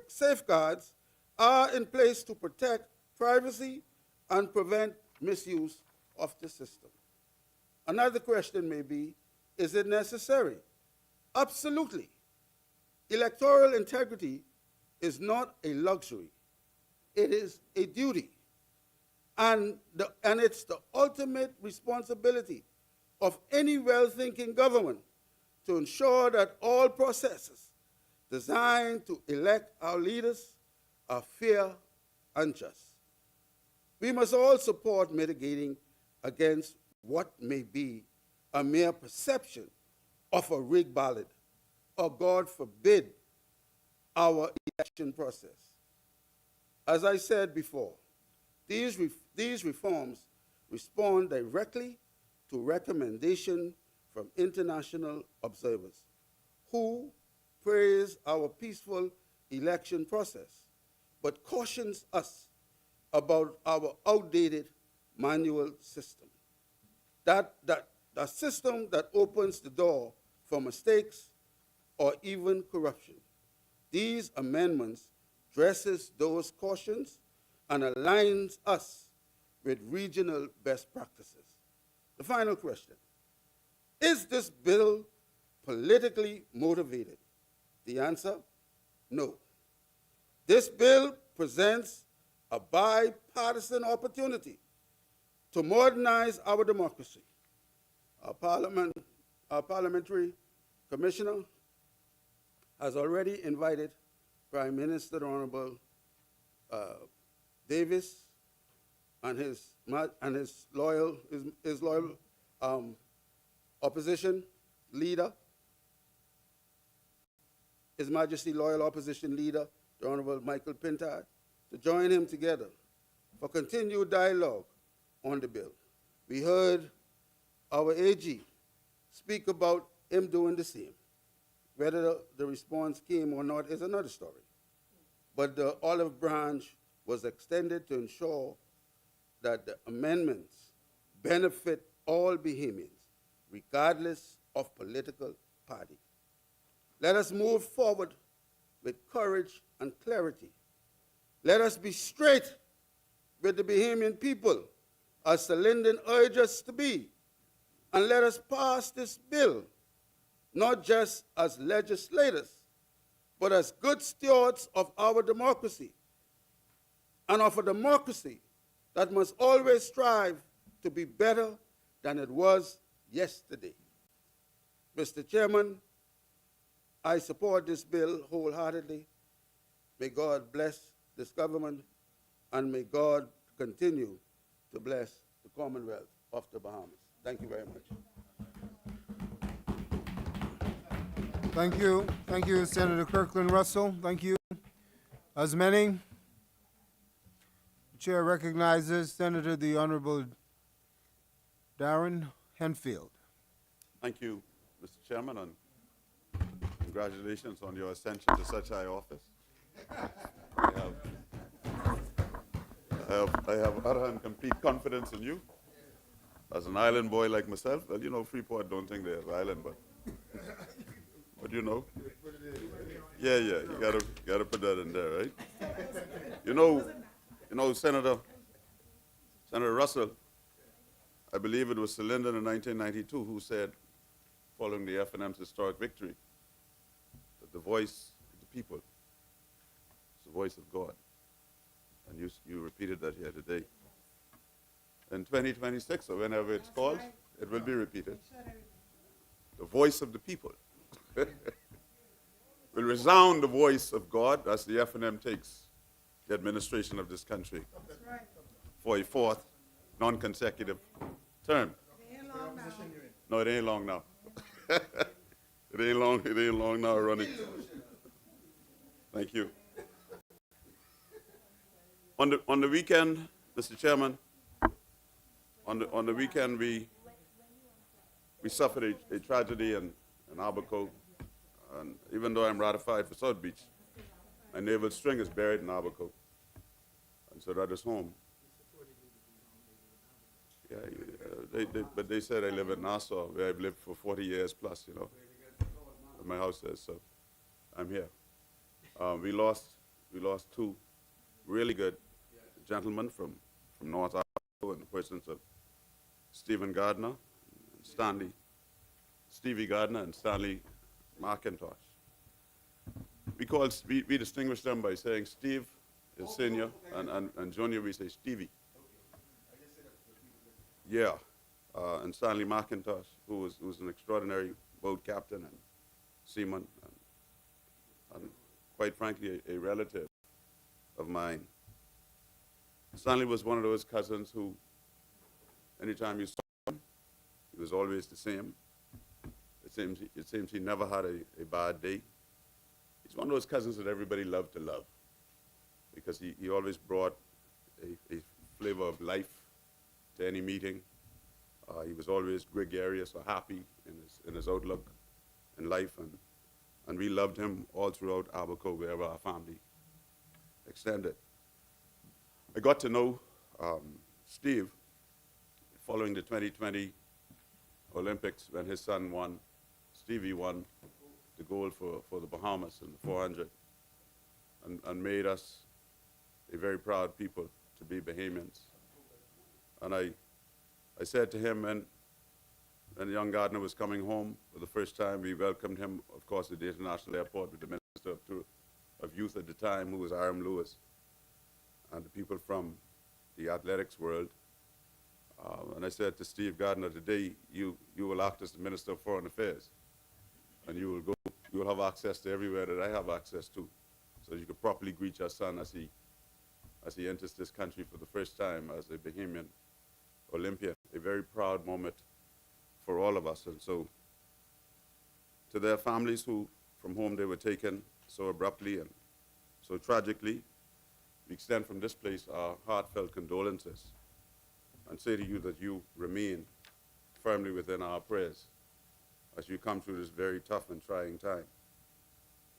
safeguards are in place to protect privacy and prevent misuse of the system. Another question may be, is it necessary? Absolutely. Electoral integrity is not a luxury. It is a duty. And it's the ultimate responsibility of any well-thinking government to ensure that all processes designed to elect our leaders are fair and just. We must all support mitigating against what may be a mere perception of a rigged ballot, or God forbid, our election process. As I said before, these reforms respond directly to recommendation from international observers who praise our peaceful election process, but cautions us about our outdated manual system. The system that opens the door for mistakes or even corruption. These amendments addresses those cautions and aligns us with regional best practices. The final question, is this bill politically motivated? The answer, no. This bill presents a bipartisan opportunity to modernize our democracy. Our parliamentary commissioner has already invited Prime Minister Honorable Davis and his loyal opposition leader, His Majesty loyal opposition leader, the Honorable Michael Pintard, to join him together for continued dialogue on the bill. We heard our AG speak about him doing the same. Whether the response came or not is another story. But the olive branch was extended to ensure that the amendments benefit all Bahamians, regardless of political party. Let us move forward with courage and clarity. Let us be straight with the Bahamian people as Sir Lyndon urged us to be, and let us pass this bill, not just as legislators, but as good stewards of our democracy, and of a democracy that must always strive to be better than it was yesterday. Mr. Chairman, I support this bill wholeheartedly. May God bless this government, and may God continue to bless the Commonwealth of the Bahamas. Thank you very much. Thank you. Thank you, Senator Kirkland Russell. Thank you. As many, the chair recognizes Senator the Honorable Darren Henfield. Thank you, Mr. Chairman, and congratulations on your ascension to such high office. I have utter and complete confidence in you. As an island boy like myself, well, you know, Freeport don't think they're an island, but you know. Yeah, you gotta put that in there, right? You know, Senator Russell, I believe it was Sir Lyndon in 1992 who said, following the F&M's historic victory, that the voice of the people is the voice of God. And you repeated that here today. In 2026, or whenever it's called, it will be repeated. The voice of the people will resound the voice of God as the F&M takes the administration of this country for a fourth non-consecutive term. No, it ain't long now. It ain't long now running. Thank you. On the weekend, Mr. Chairman, on the weekend we suffered a tragedy in Abaco, and even though I'm ratified for South Beach, my naval string is buried in Abaco, and so that is home. Yeah, but they said I live in Nassau, where I've lived for 40 years plus, you know. My house is, so I'm here. We lost two really good gentlemen from North Idaho in the persons of Stevie Gardner and Stanley McIntosh. We distinguish them by saying Steve is senior, and junior we say Stevie. Yeah, and Stanley McIntosh, who was an extraordinary boat captain and seaman, and quite frankly, a relative of mine. Stanley was one of those cousins who, anytime you saw him, he was always the same. It seems he never had a bad day. He's one of those cousins that everybody loved to love, because he always brought a flavor of life to any meeting. He was always gregarious or happy in his outlook in life, and we loved him all throughout Abaco, wherever our family extended. I got to know Steve following the 2020 Olympics when his son won. Stevie won the gold for the Bahamas in the 400, and made us a very proud people to be Bahamians. And I said to him when young Gardner was coming home for the first time, we welcomed him, of course, at the international airport with the Minister of Youth at the time, who was Aram Lewis, and the people from the athletics world. And I said to Steve Gardner, today you will act as the Minister of Foreign Affairs, and you will have access to everywhere that I have access to, so you could properly greet your son as he enters this country for the first time as a Bahamian Olympian. A very proud moment for all of us. And so to their families from whom they were taken so abruptly and so tragically, we extend from this place our heartfelt condolences and say to you that you remain firmly within our prayers as you come through this very tough and trying time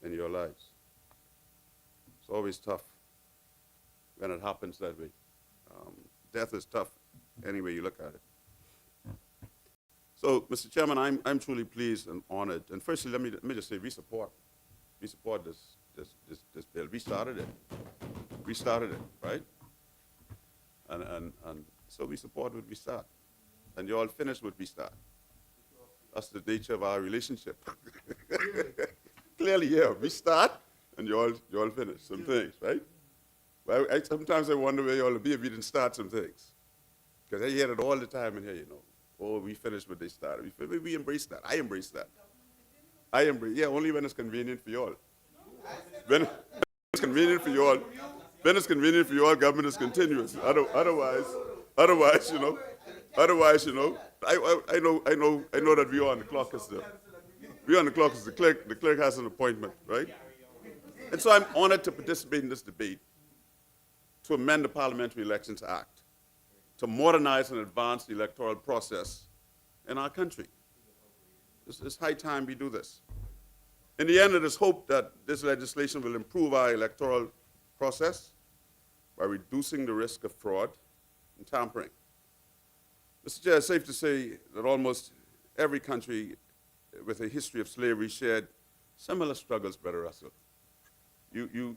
in your lives. It's always tough when it happens that way. Death is tough any way you look at it. So, Mr. Chairman, I'm truly pleased and honored. And firstly, let me just say we support this bill. We started it, right? And so we support what we start. And you all finish what we start. That's the nature of our relationship. Clearly, yeah, we start and you all finish some things, right? Well, sometimes I wonder where you all would be if we didn't start some things. Because I hear it all the time in here, you know. Oh, we finished what they started. We embrace that. I embrace that. Yeah, only when it's convenient for you all. When it's convenient for you all, when it's convenient for you all, government is continuous. Otherwise, you know, I know that we are on the clock as the clerk. The clerk has an appointment, right? And so I'm honored to participate in this debate to amend the Parliamentary Elections Act, to modernize and advance the electoral process in our country. It's high time we do this. In the end, it is hoped that this legislation will improve our electoral process by reducing the risk of fraud and tampering. Mr. Chair, it's safe to say that almost every country with a history of slavery shared similar struggles, Brother Russell. You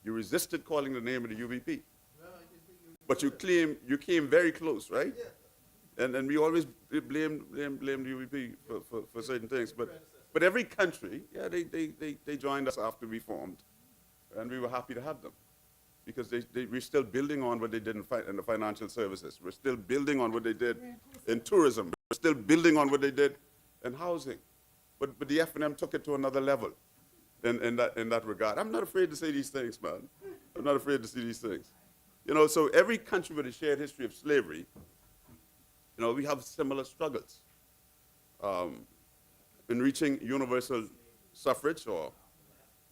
resisted calling the name of the UBP, but you came very close, right? And we always blame the UBP for certain things, but every country, yeah, they joined us after we formed, and we were happy to have them, because we're still building on what they did in the financial services. We're still building on what they did in tourism. We're still building on what they did in housing. But the F&M took it to another level in that regard. I'm not afraid to say these things, man. I'm not afraid to see these things. You know, so every country with a shared history of slavery, you know, we have similar struggles in reaching universal suffrage, or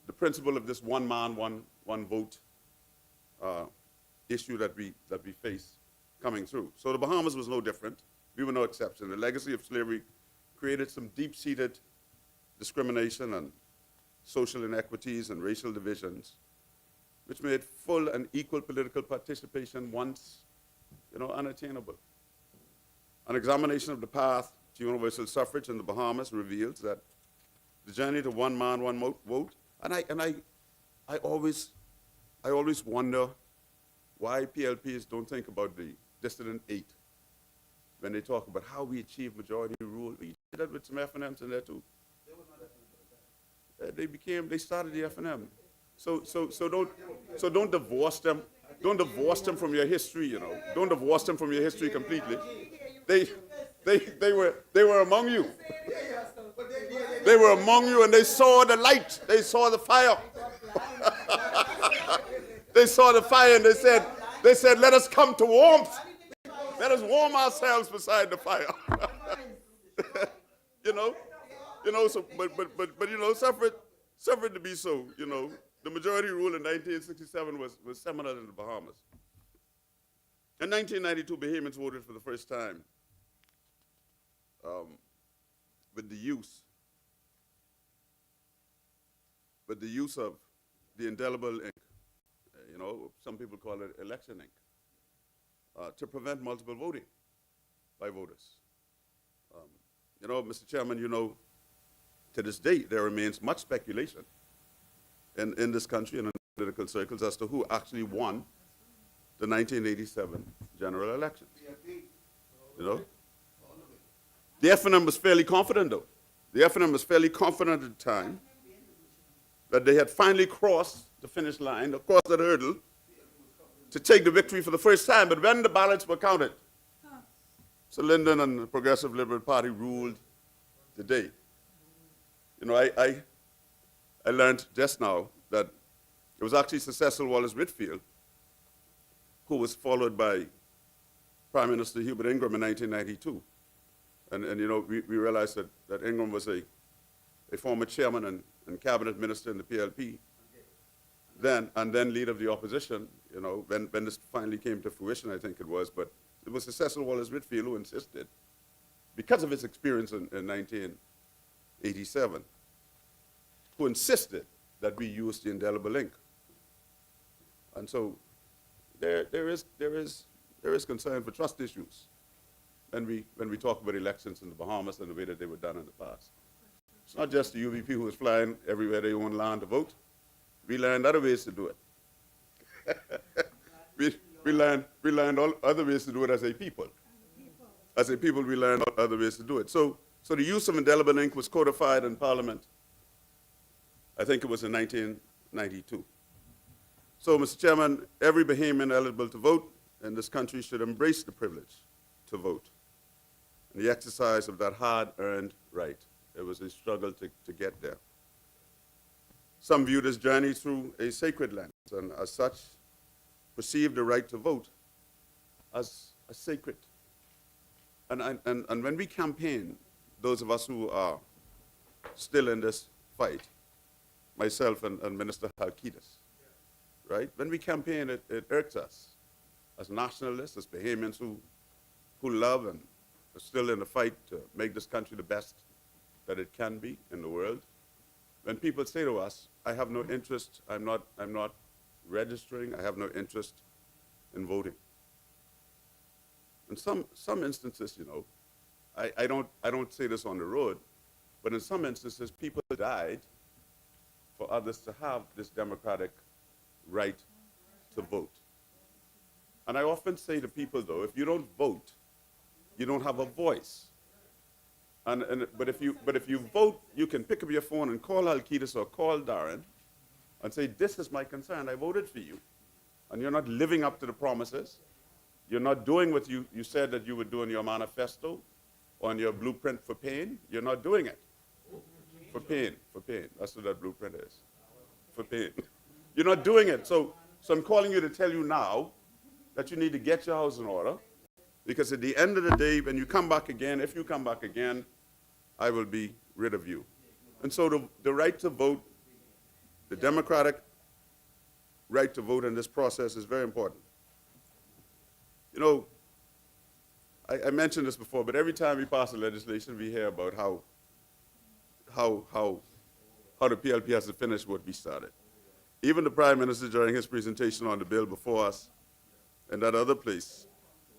the principle of this one man, one vote issue that we face coming through. So the Bahamas was no different. We were no exception. The legacy of slavery created some deep-seated discrimination and social inequities and racial divisions, which made full and equal political participation once, you know, unattainable. An examination of the path to universal suffrage in the Bahamas reveals that the journey to one man, one vote, and I always wonder why PLPs don't think about the dissident 8 when they talk about how we achieve majority rule. We did that with some F&Ms in there too. They started the F&M. So don't divorce them. Don't divorce them from your history, you know. Don't divorce them from your history completely. They were among you. They were among you, and they saw the light. They saw the fire. They saw the fire, and they said, let us come to warmth. Let us warm ourselves beside the fire. you know. So, but you know, suffered to be so. You know, the majority rule in 1967 was seminal in the Bahamas. In 1992, Bahamians voted for the first time with the use of the indelible ink. You know, some people call it election ink, to prevent multiple voting by voters. You know, Mr. Chairman, you know, to this day, there remains much speculation in this country and in political circles as to who actually won the 1987 general elections. You know? The F&M was fairly confident, though. The F&M was fairly confident at the time that they had finally crossed the finish line, across that hurdle, to take the victory for the first time. But when the ballots were counted, Sir Lyndon and the Progressive Liberal Party ruled the day. You know, I learned just now that it was actually Sir Cecil Wallace Whitfield who was followed by Prime Minister Hubert Ingraham in 1992. And you know, we realized that Ingraham was a former chairman and cabinet minister in the PLP, and then leader of the opposition, you know, when this finally came to fruition, I think it was. But it was Sir Cecil Wallace Whitfield who insisted, because of his experience in 1987, who insisted that we use the indelible ink. And so there is concern for trust issues when we talk about elections in the Bahamas and the way that they were done in the past. It's not just the UVP who was flying everywhere they own land to vote. We learned other ways to do it. We learned all other ways to do it as a people. As a people, we learned other ways to do it. So the use of indelible ink was codified in Parliament. I think it was in 1992. So, Mr. Chairman, every Bahamian eligible to vote in this country should embrace the privilege to vote and the exercise of that hard-earned right. It was a struggle to get there. Some view this journey through a sacred lens, and as such, perceive the right to vote as sacred. And when we campaign, those of us who are still in this fight, myself and Minister Halkidas, right? When we campaign, it irks us as nationalists, as Bahamians who love and are still in the fight to make this country the best that it can be in the world. When people say to us, I have no interest, I'm not registering, I have no interest in voting. In some instances, you know, I don't say this on the road, but in some instances, people died for others to have this democratic right to vote. And I often say to people, though, if you don't vote, you don't have a voice. But if you vote, you can pick up your phone and call Alkidas or call Darren and say, this is my concern, I voted for you. And you're not living up to the promises. You're not doing what you said that you would do in your manifesto or in your blueprint for pain. You're not doing it. For pain. That's what that blueprint is. For pain. You're not doing it. So I'm calling you to tell you now that you need to get your house in order, because at the end of the day, when you come back again, if you come back again, I will be rid of you. And so the right to vote, the democratic right to vote in this process is very important. You know, I mentioned this before, but every time we pass a legislation, we hear about how the PLP has to finish what we started. Even the Prime Minister, during his presentation on the bill before us, in that other place,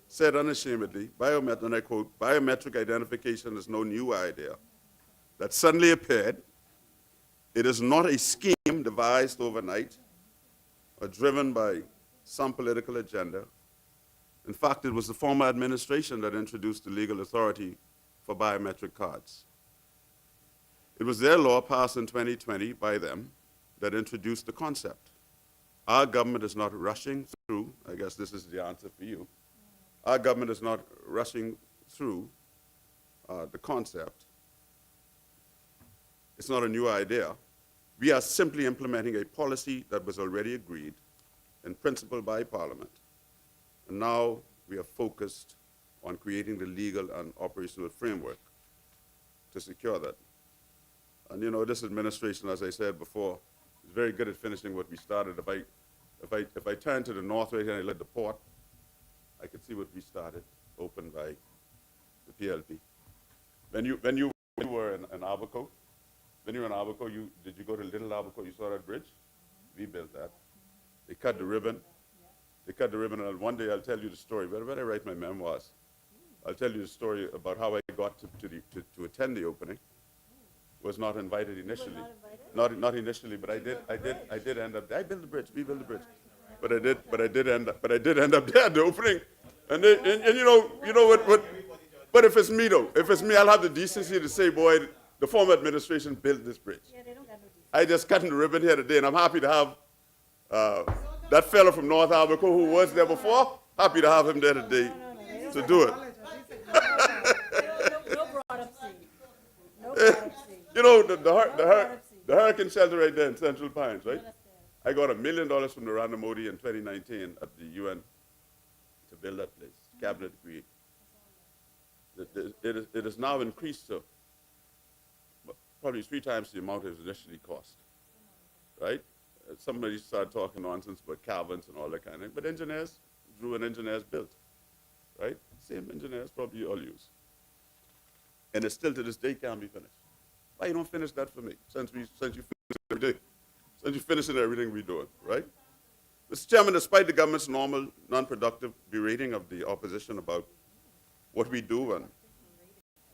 said unashamedly, and I quote, biometric identification is no new idea that suddenly appeared. It is not a scheme devised overnight or driven by some political agenda. In fact, it was the former administration that introduced the legal authority for biometric cards. It was their law passed in 2020 by them that introduced the concept. Our government is not rushing through, I guess this is the answer for you, our government is not rushing through the concept. It's not a new idea. We are simply implementing a policy that was already agreed in principle by Parliament. And now we are focused on creating the legal and operational framework to secure that. And you know, this administration, as I said before, is very good at finishing what we started. If I turn to the north right here and I look at the port, I could see what we started, opened by the PLP. When you were in Abaco, did you go to Little Abaco? You saw that bridge? We built that. They cut the ribbon. And one day I'll tell you the story. But when I write my memoirs, I'll tell you the story about how I got to attend the opening. Was not invited initially. Not initially, but I did end up there. I built the bridge. We built the bridge. But I did end up there at the opening. And you know what? But if it's me though, I'll have the decency to say, boy, the former administration built this bridge. Yeah, they don't got no decency. I just cut the ribbon here today, and I'm happy to have that fellow from North Abaco who was there before. Happy to have him there today to do it. No brought-up seat. No brought-up seat. You know, the hurricane shelter right there in Central Pines, right? I got $1 million from Narendra Modi in 2019 at the UN to build that place, cabinet agreed. It is now increased to probably 3 times the amount it was initially cost, right? Somebody started talking nonsense about Calvins and all that kind of thing, but engineers drew and engineers built, right? Same engineers probably you all use. And it still to this day can't be finished. Why you don't finish that for me, since you finish it every day? Since you finish it everything we're doing, right? Mr. Chairman, despite the government's normal, non-productive berating of the opposition about what we do and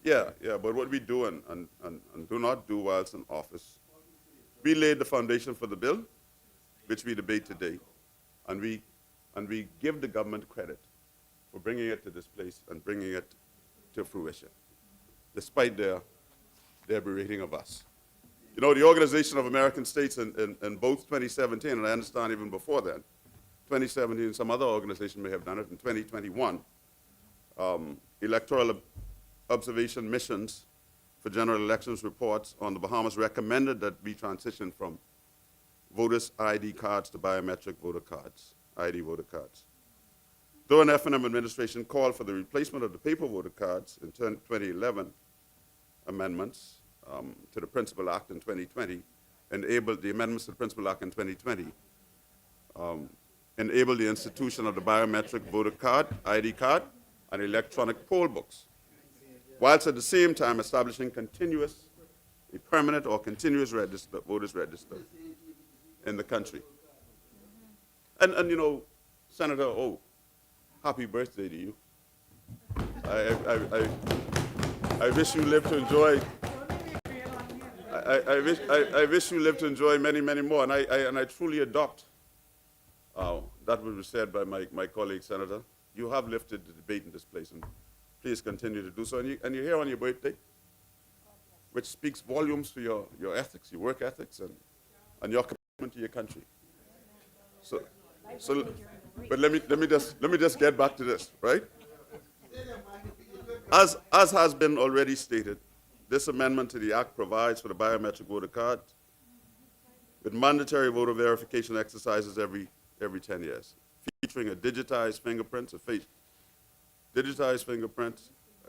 but what we do and do not do whilst in office, we laid the foundation for the bill, which we debate today, and we and we give the government credit for bringing it to this place and bringing it to fruition, despite their berating of us. You know, the Organization of American States in both 2017, and I understand even before then, 2017, some other organization may have done it, in 2021, electoral observation missions for general elections reports on the Bahamas recommended that we transition from voters' ID cards to biometric voter cards, ID voter cards. Though an F&M administration called for the replacement of the paper voter cards in 2011 amendments to the Principal Act in 2020, enabled the amendments to the Principal Act in 2020, enabled the institution of the biometric voter card, ID card, and electronic poll books, whilst at the same time establishing a permanent or continuous register, voters register in the country. And you know, Senator, oh, happy birthday to you. I wish you lived to enjoy. I wish you lived to enjoy many, many more. And I truly adopt that which was said by my colleague, Senator. You have lifted the debate in this place, and please continue to do so. And you're here on your birthday, which speaks volumes to your ethics, your work ethics, and your commitment to your country. So, but let me just get back to this, right? As has been already stated, this amendment to the Act provides for the biometric voter card with mandatory voter verification exercises every 10 years, featuring a digitized fingerprint,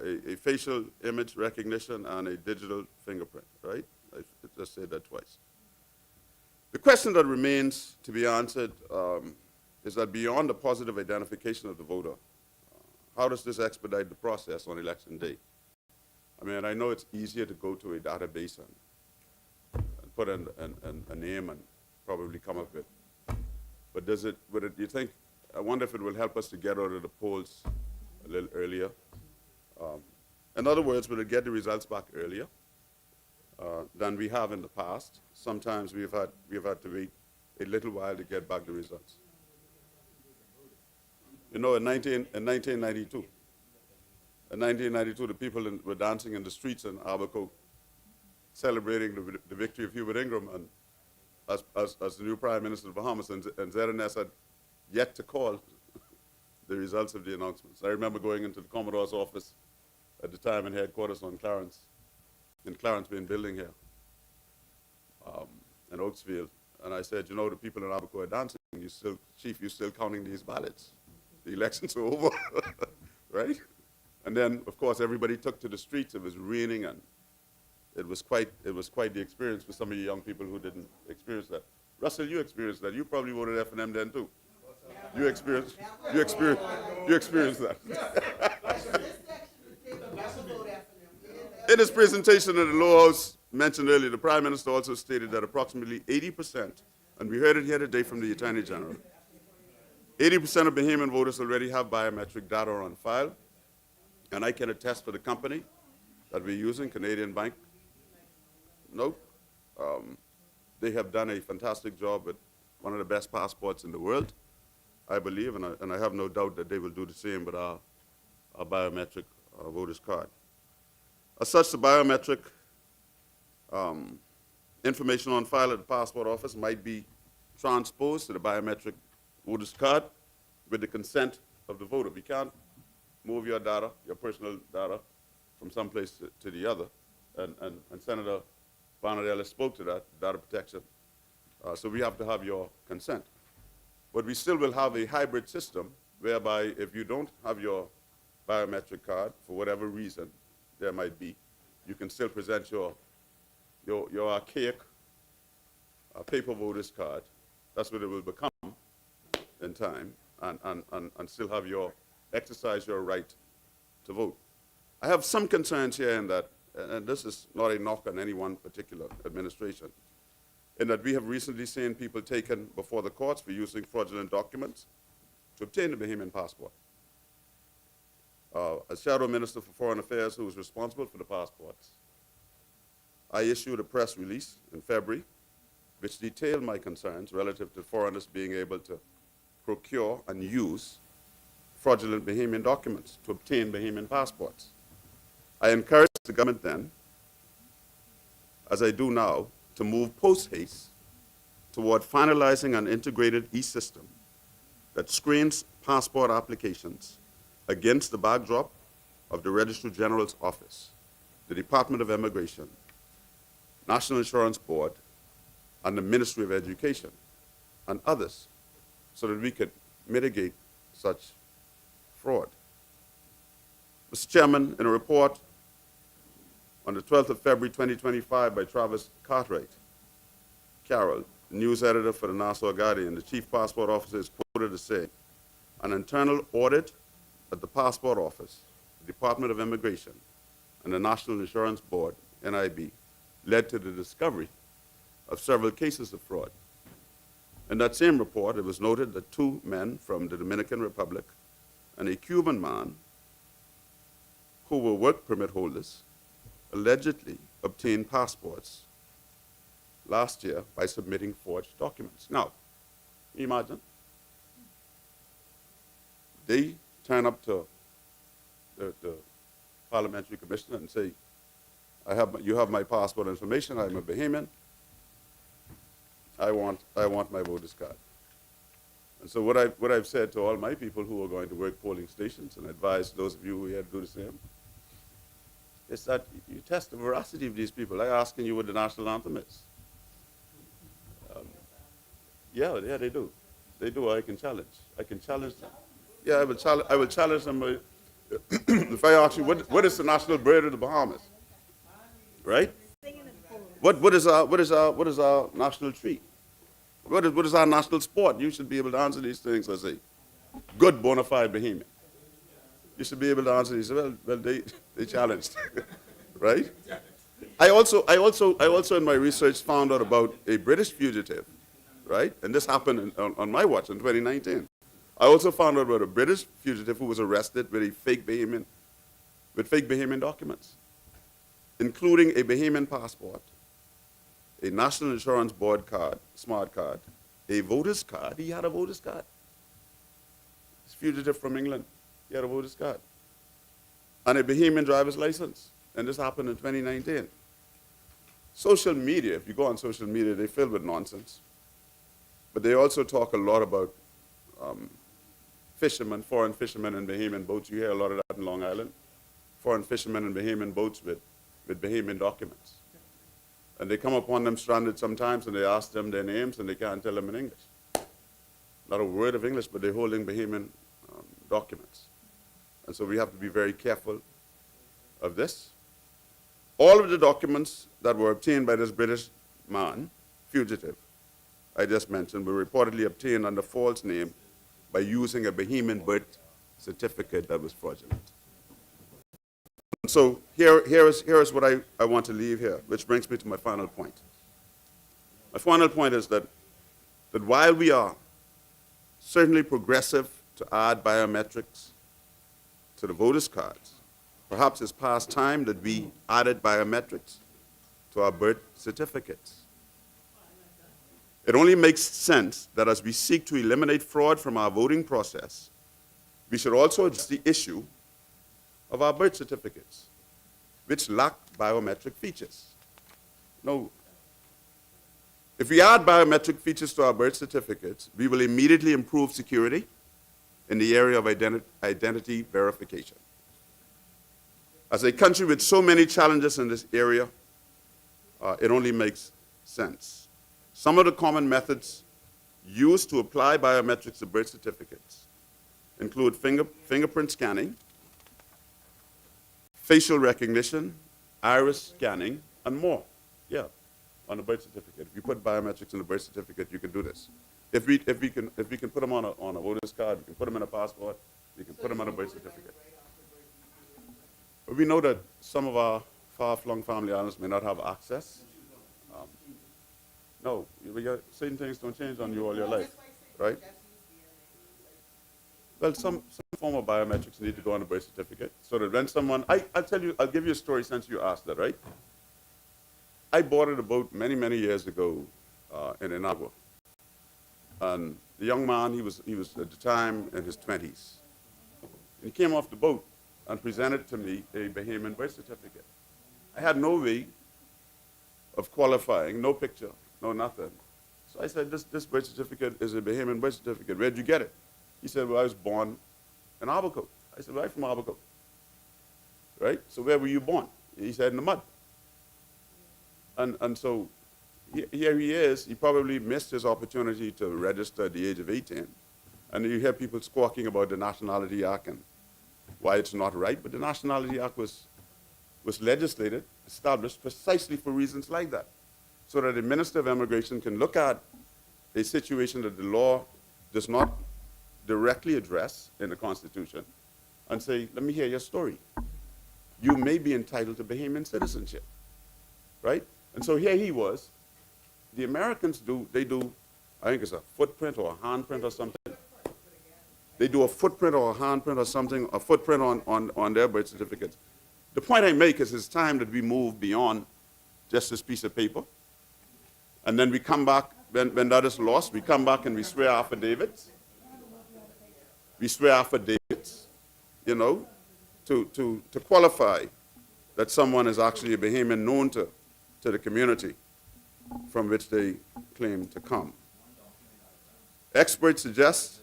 a facial image recognition, and a digital fingerprint, right? I just said that twice. The question that remains to be answered is that beyond the positive identification of the voter, how does this expedite the process on election day? I mean, I know it's easier to go to a database and put in a name and probably come up with, but do you think, I wonder if it will help us to get out of the polls a little earlier? In other words, will it get the results back earlier than we have in the past? Sometimes we've had to wait a little while to get back the results. You know, in 1992, the people were dancing in the streets in Abaco, celebrating the victory of Hubert Ingram and as the new Prime Minister of Bahamas, and ZNS had yet to call the results of the announcements. I remember going into the Commodore's office at the time in headquarters in Clarence main building here, in Oaksfield, and I said, you know, the people in Abaco are dancing, Chief, you're still counting these ballots. The elections are over, right? And then, of course, everybody took to the streets. It was raining, and it was quite the experience for some of you young people who didn't experience that. Russell, you experienced that. You probably voted F&M then too. You experienced that. In his presentation in the Lower House mentioned earlier, the Prime Minister also stated that approximately 80%, and we heard it here today from the Attorney General, 80% of Bahamian voters already have biometric data on file, and I can attest for the company that we're using, Canadian Bank. No, they have done a fantastic job with one of the best passports in the world, I believe, and I have no doubt that they will do the same with our biometric voters card. As such, the biometric information on file at the passport office might be transposed to the biometric voter's card with the consent of the voter. We can't move your data, your personal data, from some place to the other. And Senator Barnardella spoke to that, data protection. So we have to have your consent. But we still will have a hybrid system whereby if you don't have your biometric card, for whatever reason there might be, you can still present your archaic paper voter's card. That's what it will become in time, and still exercise your right to vote. I have some concerns here in that, and this is not a knock on any one particular administration, in that we have recently seen people taken before the courts for using fraudulent documents to obtain a Bahamian passport. As Shadow Minister for Foreign Affairs, who is responsible for the passports, I issued a press release in February which detailed my concerns relative to foreigners being able to procure, and use fraudulent Bahamian documents to obtain Bahamian passports. I encouraged the government then, as I do now, to move post-haste toward finalizing an integrated e-system that screens passport applications against the backdrop of the Registrar General's Office, the Department of Immigration, National Insurance Board, and the Ministry of Education, and others, so that we could mitigate such fraud. Mr. Chairman, in a report on the 12th of February 2025 by Travis Cartwright, Carroll, news editor for the Nassau Guardian, the chief passport officer is quoted as saying, an internal audit at the Passport Office, the Department of Immigration, and the National Insurance Board, NIB, led to the discovery of several cases of fraud. In that same report, it was noted that 2 men from the Dominican Republic and a Cuban man who were work permit holders allegedly obtained passports last year by submitting forged documents. Now, can you imagine? They turn up to the Parliamentary Commissioner and say, you have my passport information, I'm a Bahamian, I want my voter's card. And so what I've said to all my people who are going to work polling stations, and advise those of you who are here to do the same, is that you test the veracity of these people, like asking you what the national anthem is. Yeah, they do. They do. I can challenge them. Yeah, I will challenge them. If I ask you, what is the national bird of the Bahamas? Right? What is our national tree? What is our national sport? You should be able to answer these things as a good bona fide Bahamian. You should be able to answer these. Well, they challenged, right? I also in my research found out about a British fugitive, right? And this happened on my watch in 2019. I also found out about a British fugitive who was arrested with fake Bahamian documents, including a Bahamian passport, a National Insurance Board card, smart card, a voter's card. He had a voter's card. This fugitive from England, he had a voter's card, and a Bahamian driver's license. And this happened in 2019. Social media, if you go on social media, they're filled with nonsense. But they also talk a lot about fishermen, foreign fishermen in Bahamian boats. You hear a lot of that in Long Island. Foreign fishermen in Bahamian boats with Bahamian documents. And they come upon them stranded sometimes, and they ask them their names, and they can't tell them in English. Not a word of English, but they're holding Bahamian documents. And so we have to be very careful of this. All of the documents that were obtained by this British man, fugitive, I just mentioned, were reportedly obtained under false name by using a Bahamian birth certificate that was fraudulent. So here is what I want to leave here, which brings me to my final point. My final point is that while we are certainly progressive to add biometrics to the voters' cards, perhaps it's past time that we added biometrics to our birth certificates. It only makes sense that as we seek to eliminate fraud from our voting process, we should also address the issue of our birth certificates, which lack biometric features. Now, if we add biometric features to our birth certificates, we will immediately improve security in the area of identity verification. As a country with so many challenges in this area, it only makes sense. Some of the common methods used to apply biometrics to birth certificates include fingerprint scanning, facial recognition, iris scanning, and more. Yeah, on a birth certificate. If you put biometrics in the birth certificate, you can do this. If we can put them on a voter's card, we can put them in a passport, we can put them on a birth certificate. But we know that some of our far-flung family islands may not have access. No, certain things don't change on you all your life, right? Well, some form of biometrics need to go on a birth certificate, so that when someone, I'll give you a story since you asked that, right? I boarded a boat many, many years ago in Inagua. And The young man, he was at the time in his 20s. And he came off the boat and presented to me a Bahamian birth certificate. I had no way of qualifying, no picture, no nothing. So I said, this birth certificate is a Bahamian birth certificate. Where'd you get it? He said, well, I was born in Abaco. I said, right from Abaco. Right? So where were you born? He said, in the mud. And so here he is. He probably missed his opportunity to register at the age of 18. And you hear people squawking about the Nationality Act and why it's not right. But the Nationality Act was legislated, established precisely for reasons like that, so that the Minister of Immigration can look at a situation that the law does not directly address in the Constitution and say, let me hear your story. You may be entitled to Bahamian citizenship, right? And so here he was. The Americans do, I think it's a footprint or a handprint or something. They do a footprint or a handprint or something, a footprint on their birth certificates. The point I make is it's time that we move beyond just this piece of paper. And then we come back, when that is lost, we come back and we swear affidavits. We swear affidavits, you know, to qualify that someone is actually a Bahamian known to the community from which they claim to come. Experts suggest,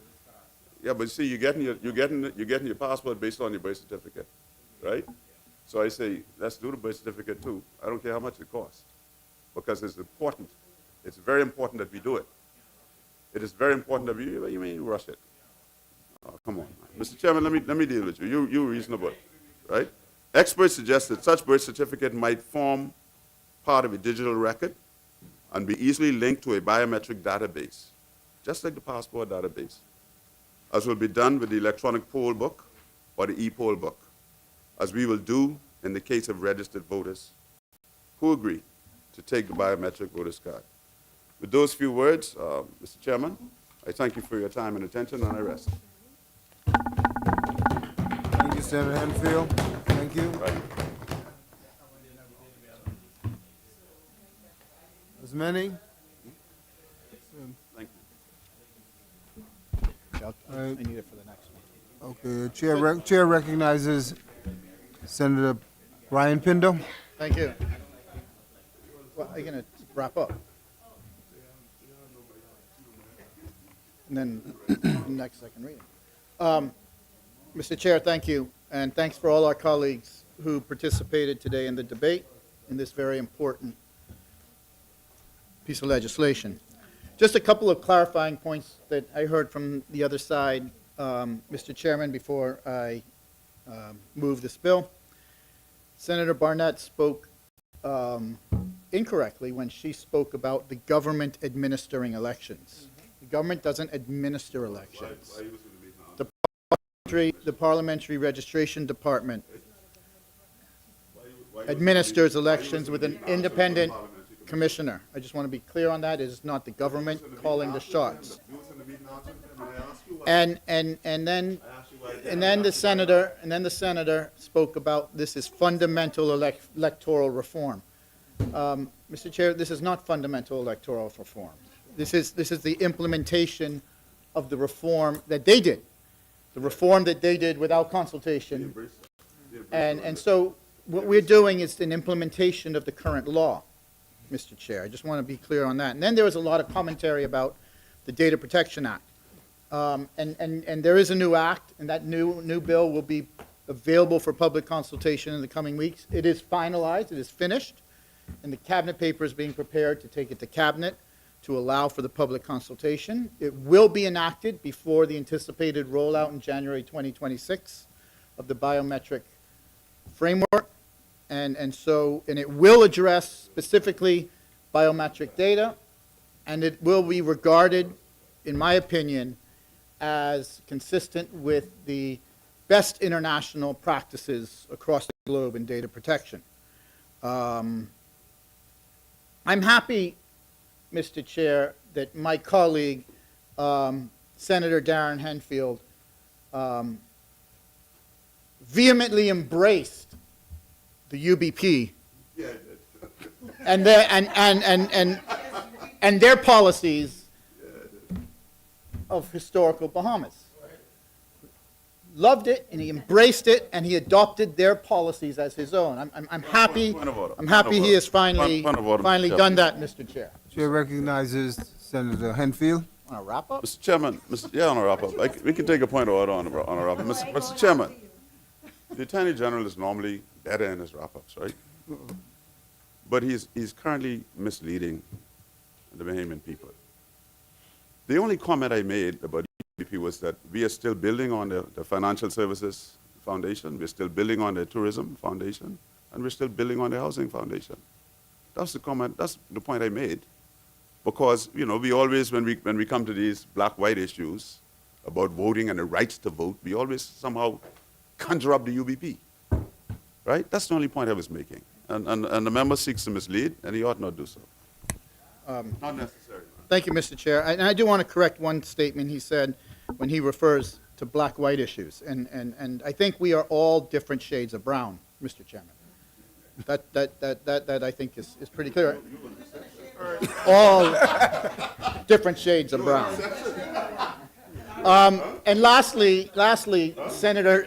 yeah, but see, you're getting your passport based on your birth certificate, right? So I say, let's do the birth certificate too. I don't care how much it costs, because it's important. It's very important that we do it. It is very important that you may rush it. Oh, come on. Mr. Chairman, let me deal with you. You're reasonable, right? Experts suggest that such birth certificate might form part of a digital record and be easily linked to a biometric database, just like the passport database, as will be done with the electronic poll book or the e-poll book, as we will do in the case of registered voters who agree to take the biometric voter's card. With those few words, Mr. Chairman, I thank you for your time and attention, and I rest. Thank you, Senator Henfield. Thank you. Right. As many? Thank you. I need it for the next one. Okay, Chair recognizes Senator Brian Pindo. Thank you. Well, are you going to wrap up? And then next I can read it. Mr. Chair, thank you, and thanks for all our colleagues who participated today in the debate in this very important piece of legislation. Just a couple of clarifying points that I heard from the other side, Mr. Chairman, before I move this bill. Senator Barnett spoke incorrectly when she spoke about the government administering elections. The government doesn't administer elections. The Parliamentary Registration Department administers elections with an independent commissioner. I just want to be clear on that. It is not the government calling the shots. And then the senator spoke about this is fundamental electoral reform. Mr. Chair, this is not fundamental electoral reform. This is the implementation of the reform that they did, the reform that they did without consultation. And so what we're doing is an implementation of the current law, Mr. Chair. I just want to be clear on that. And then there was a lot of commentary about the Data Protection Act. And there is a new act, and that new bill will be available for public consultation in the coming weeks. It is finalized, it is finished, and the cabinet paper is being prepared to take it to cabinet to allow for the public consultation. It will be enacted before the anticipated rollout in January 2026 of the biometric framework. And it will address specifically biometric data, and it will be regarded, in my opinion, as consistent with the best international practices across the globe in data protection. I'm happy, Mr. Chair, that my colleague, Senator Darren Henfield, vehemently embraced the UBP and their policies of historical Bahamas. Loved it, and he embraced it, and he adopted their policies as his own. I'm happy. Point of order. I'm happy he has finally Point of order, Mr. finally Chair. done that, Mr. Chair. Chair recognizes Senator Henfield. Want to wrap up? Mr. Chairman, on a wrap-up, we can take a point of order on a wrap-up. Mr. Chairman, the Attorney General is normally better in his wrap-ups, right? But he's currently misleading the Bahamian people. The only comment I made about EPP was that we are still building on the financial services foundation, we're still building on the tourism foundation, and we're still building on the housing foundation. That's the comment, that's the point I made. Because, we always, when we come to these black-white issues about voting and the rights to vote, we always somehow conjure up the UBP, right? That's the only point I was making. And the member seeks to mislead, and he ought not do so. Not necessary. Thank you, Mr. Chair. And I do want to correct one statement he said when he refers to black-white issues. And I think we are all different shades of brown, Mr. Chairman. That I think is pretty clear. All different shades of brown. And lastly, Senator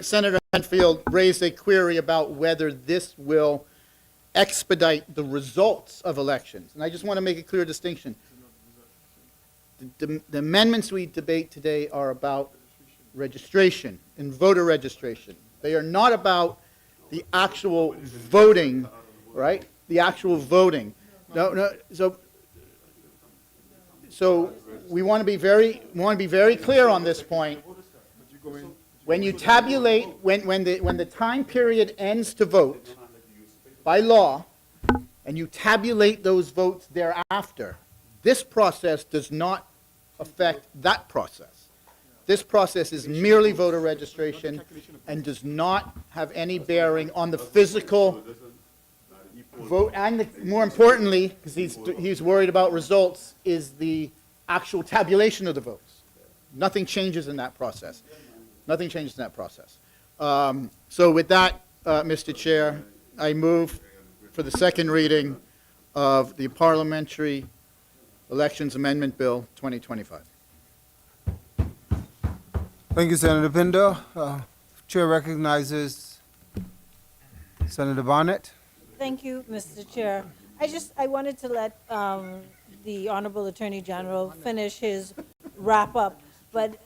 Henfield raised a query about whether this will expedite the results of elections. And I just want to make a clear distinction. The amendments we debate today are about registration and voter registration. They are not about the actual voting, right? The actual voting. No. So we want to be very clear on this point. When you tabulate, when the time period ends to vote by law, and you tabulate those votes thereafter, this process does not affect that process. This process is merely voter registration and does not have any bearing on the physical vote, and more importantly, because he's worried about results, is the actual tabulation of the votes. Nothing changes in that process. Nothing changes in that process. So with that, Mr. Chair, I move for the second reading of the Parliamentary Elections Amendment Bill 2025. Thank you, Senator Pinder. Chair recognizes Senator Barnett. Thank you, Mr. Chair. I wanted to let the Honorable Attorney General finish his wrap-up, but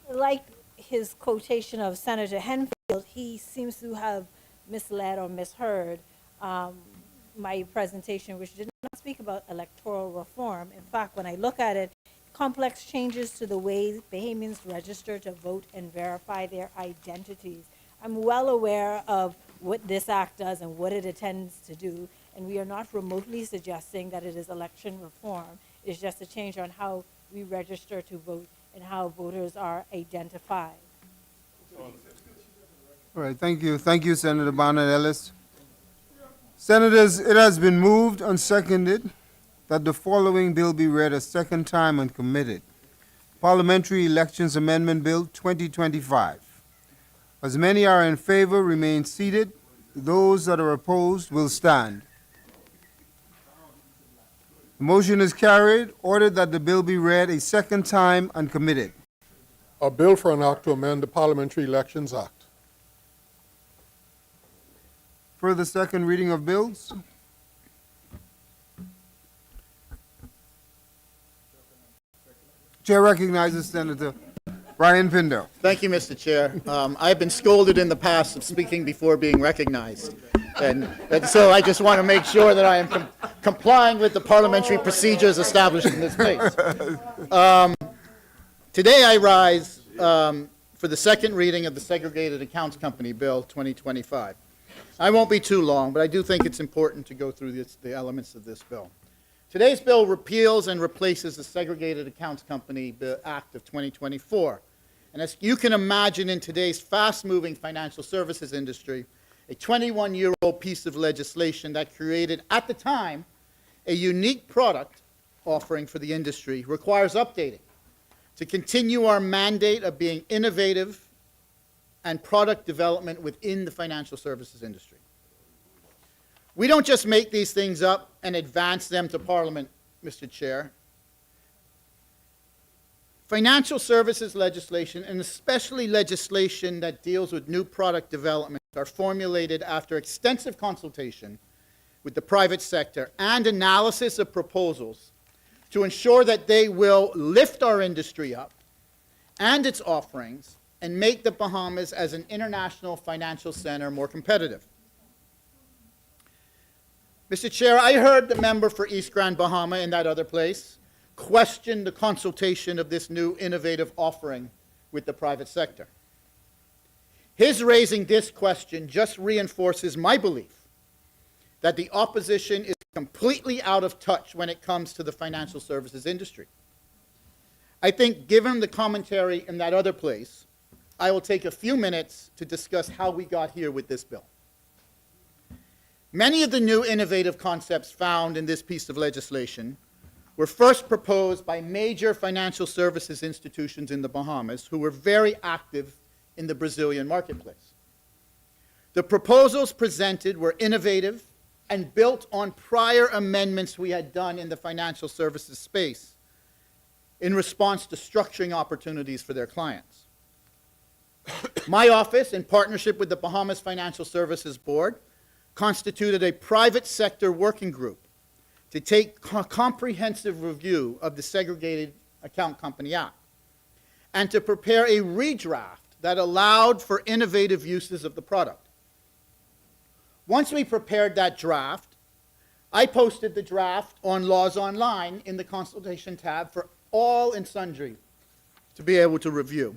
like his quotation of Senator Henfield, he seems to have misled or misheard my presentation, which did not speak about electoral reform. In fact, when I look at it, complex changes to the way Bahamians register to vote and verify their identities. I'm well aware of what this act does and what it intends to do, and we are not remotely suggesting that it is election reform. It's just a change on how we register to vote and how voters are identified. All right, thank you. Thank you, Senator Barnett Ellis. Senators, it has been moved and seconded that the following bill be read a second time and committed. Parliamentary Elections Amendment Bill 2025. As many are in favor, remain seated. Those that are opposed will stand. The motion is carried. Ordered that the bill be read a second time and committed. A bill for an act to amend the Parliamentary Elections Act. Further second reading of bills? Chair recognizes Senator Brian Pinder. Thank you, Mr. Chair. I've been scolded in the past of speaking before being recognized. And so I just want to make sure that I am complying with the parliamentary procedures established in this place. Today I rise for the second reading of the Segregated Accounts Company Bill 2025. I won't be too long, but I do think it's important to go through the elements of this bill. Today's bill repeals and replaces the Segregated Accounts Company Act of 2024. And as you can imagine, in today's fast-moving financial services industry, a 21-year-old piece of legislation that created, at the time, a unique product offering for the industry requires updating to continue our mandate of being innovative and product development within the financial services industry. We don't just make these things up and advance them to Parliament, Mr. Chair. Financial services legislation, and especially legislation that deals with new product development, are formulated after extensive consultation with the private sector and analysis of proposals to ensure that they will lift our industry up and its offerings and make the Bahamas as an international financial center more competitive. Mr. Chair, I heard the member for East Grand Bahama in that other place question the consultation of this new innovative offering with the private sector. His raising this question just reinforces my belief that the opposition is completely out of touch when it comes to the financial services industry. I think, given the commentary in that other place, I will take a few minutes to discuss how we got here with this bill. Many of the new innovative concepts found in this piece of legislation were first proposed by major financial services institutions in the Bahamas who were very active in the Brazilian marketplace. The proposals presented were innovative and built on prior amendments we had done in the financial services space in response to structuring opportunities for their clients. My office, in partnership with the Bahamas Financial Services Board, constituted a private sector working group to take a comprehensive review of the Segregated Account Company Act and to prepare a redraft that allowed for innovative uses of the product. Once we prepared that draft, I posted the draft on Laws Online in the consultation tab for all and sundry to be able to review.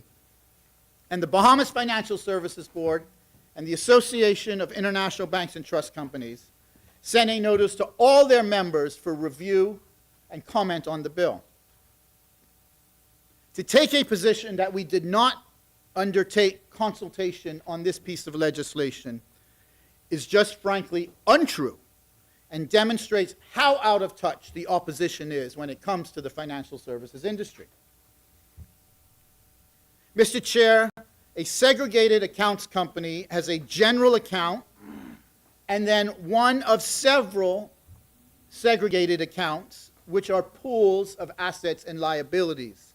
And the Bahamas Financial Services Board and the Association of International Banks and Trust Companies sent a notice to all their members for review and comment on the bill. To take a position that we did not undertake consultation on this piece of legislation is just frankly untrue and demonstrates how out of touch the opposition is when it comes to the financial services industry. Mr. Chair, a segregated accounts company has a general account and then one of several segregated accounts, which are pools of assets and liabilities,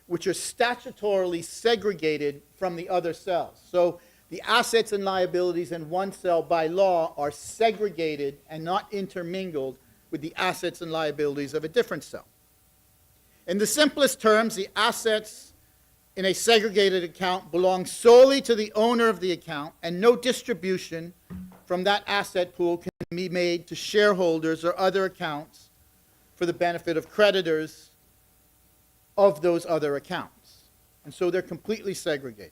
which are statutorily segregated from the other cells. So the assets and liabilities in one cell by law are segregated and not intermingled with the assets and liabilities of a different cell. In the simplest terms, the assets in a segregated account belong solely to the owner of the account, and no distribution from that asset pool can be made to shareholders or other accounts for the benefit of creditors of those other accounts. And so they're completely segregated.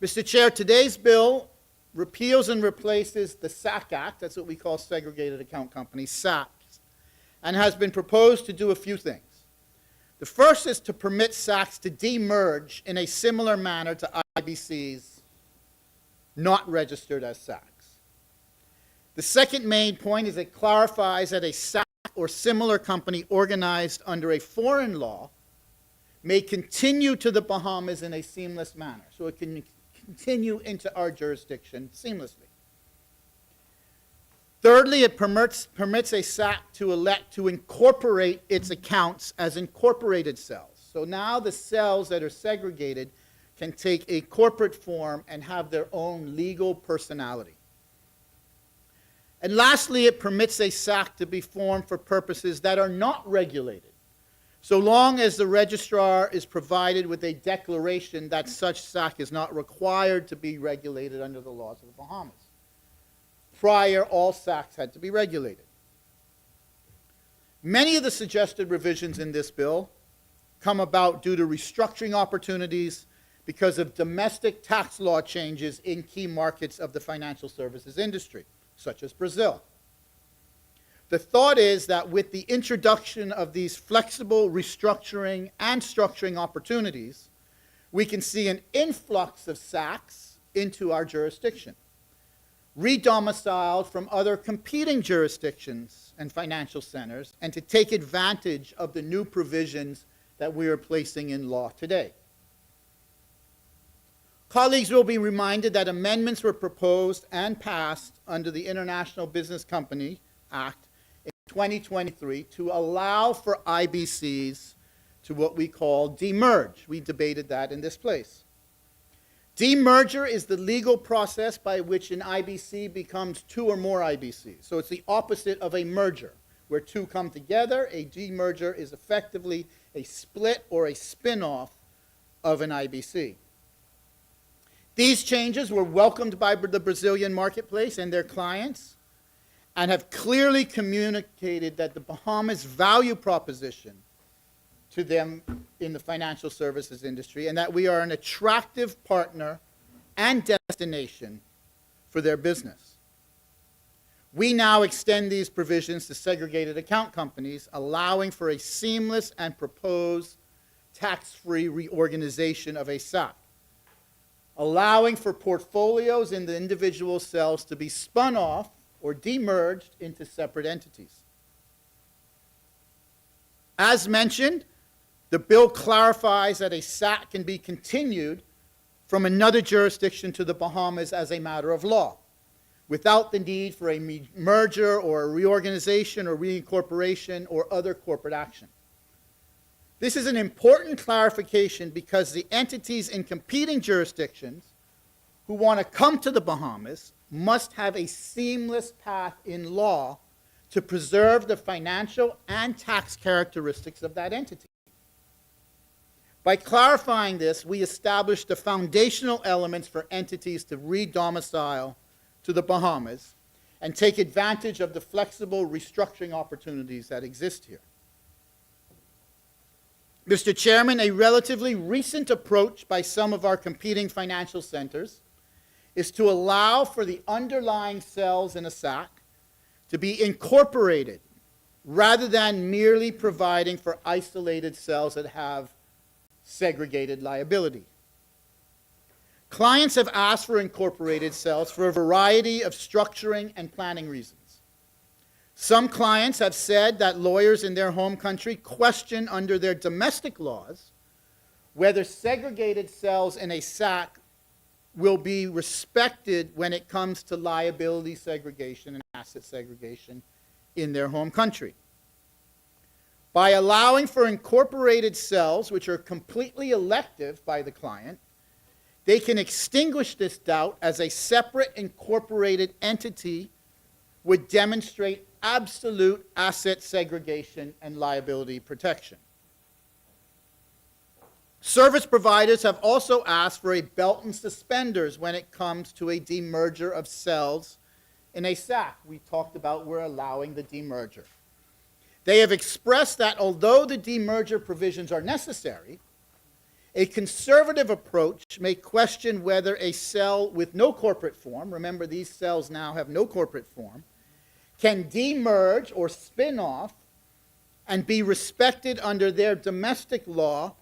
Mr. Chair, today's bill repeals and replaces the SAC Act, that's what we call Segregated Account Companies, SACs, and has been proposed to do a few things. The first is to permit SACs to demerge in a similar manner to IBCs not registered as SACs. The second main point is it clarifies that a SAC or similar company organized under a foreign law may continue to the Bahamas in a seamless manner. So it can continue into our jurisdiction seamlessly. Thirdly, it permits a SAC to elect to incorporate its accounts as incorporated cells. So now the cells that are segregated can take a corporate form and have their own legal personality. And lastly, it permits a SAC to be formed for purposes that are not regulated, so long as the registrar is provided with a declaration that such SAC is not required to be regulated under the laws of the Bahamas. Prior, all SACs had to be regulated. Many of the suggested revisions in this bill come about due to restructuring opportunities because of domestic tax law changes in key markets of the financial services industry, such as Brazil. The thought is that with the introduction of these flexible restructuring and structuring opportunities, we can see an influx of SACs into our jurisdiction, re-domiciled from other competing jurisdictions and financial centers, and to take advantage of the new provisions that we are placing in law today. Colleagues will be reminded that amendments were proposed and passed under the International Business Company Act in 2023 to allow for IBCs to what we call demerge. We debated that in this place. Demerger is the legal process by which an IBC becomes two or more IBCs. So it's the opposite of a merger. Where two come together, a demerger is effectively a split or a spin-off of an IBC. These changes were welcomed by the Brazilian marketplace and their clients and have clearly communicated that the Bahamas' value proposition to them in the financial services industry and that we are an attractive partner and destination for their business. We now extend these provisions to segregated account companies, allowing for a seamless and proposed tax-free reorganization of a SAC, allowing for portfolios in the individual cells to be spun off or demerged into separate entities. As mentioned, the bill clarifies that a SAC can be continued from another jurisdiction to the Bahamas as a matter of law, without the need for a merger or a reorganization or reincorporation or other corporate action. This is an important clarification because the entities in competing jurisdictions who want to come to the Bahamas must have a seamless path in law to preserve the financial and tax characteristics of that entity. By clarifying this, we established the foundational elements for entities to re-domicile to the Bahamas and take advantage of the flexible restructuring opportunities that exist here. Mr. Chairman, a relatively recent approach by some of our competing financial centers is to allow for the underlying cells in a SAC to be incorporated rather than merely providing for isolated cells that have segregated liability. Clients have asked for incorporated cells for a variety of structuring and planning reasons. Some clients have said that lawyers in their home country question under their domestic laws whether segregated cells in a SAC will be respected when it comes to liability segregation and asset segregation in their home country. By allowing for incorporated cells, which are completely elective by the client, they can extinguish this doubt as a separate incorporated entity would demonstrate absolute asset segregation and liability protection. Service providers have also asked for a belt and suspenders when it comes to a demerger of cells in a SAC. We talked about we're allowing the demerger. They have expressed that although the demerger provisions are necessary, a conservative approach may question whether a cell with no corporate form, remember these cells now have no corporate form, can demerge or spin off and be respected under their domestic law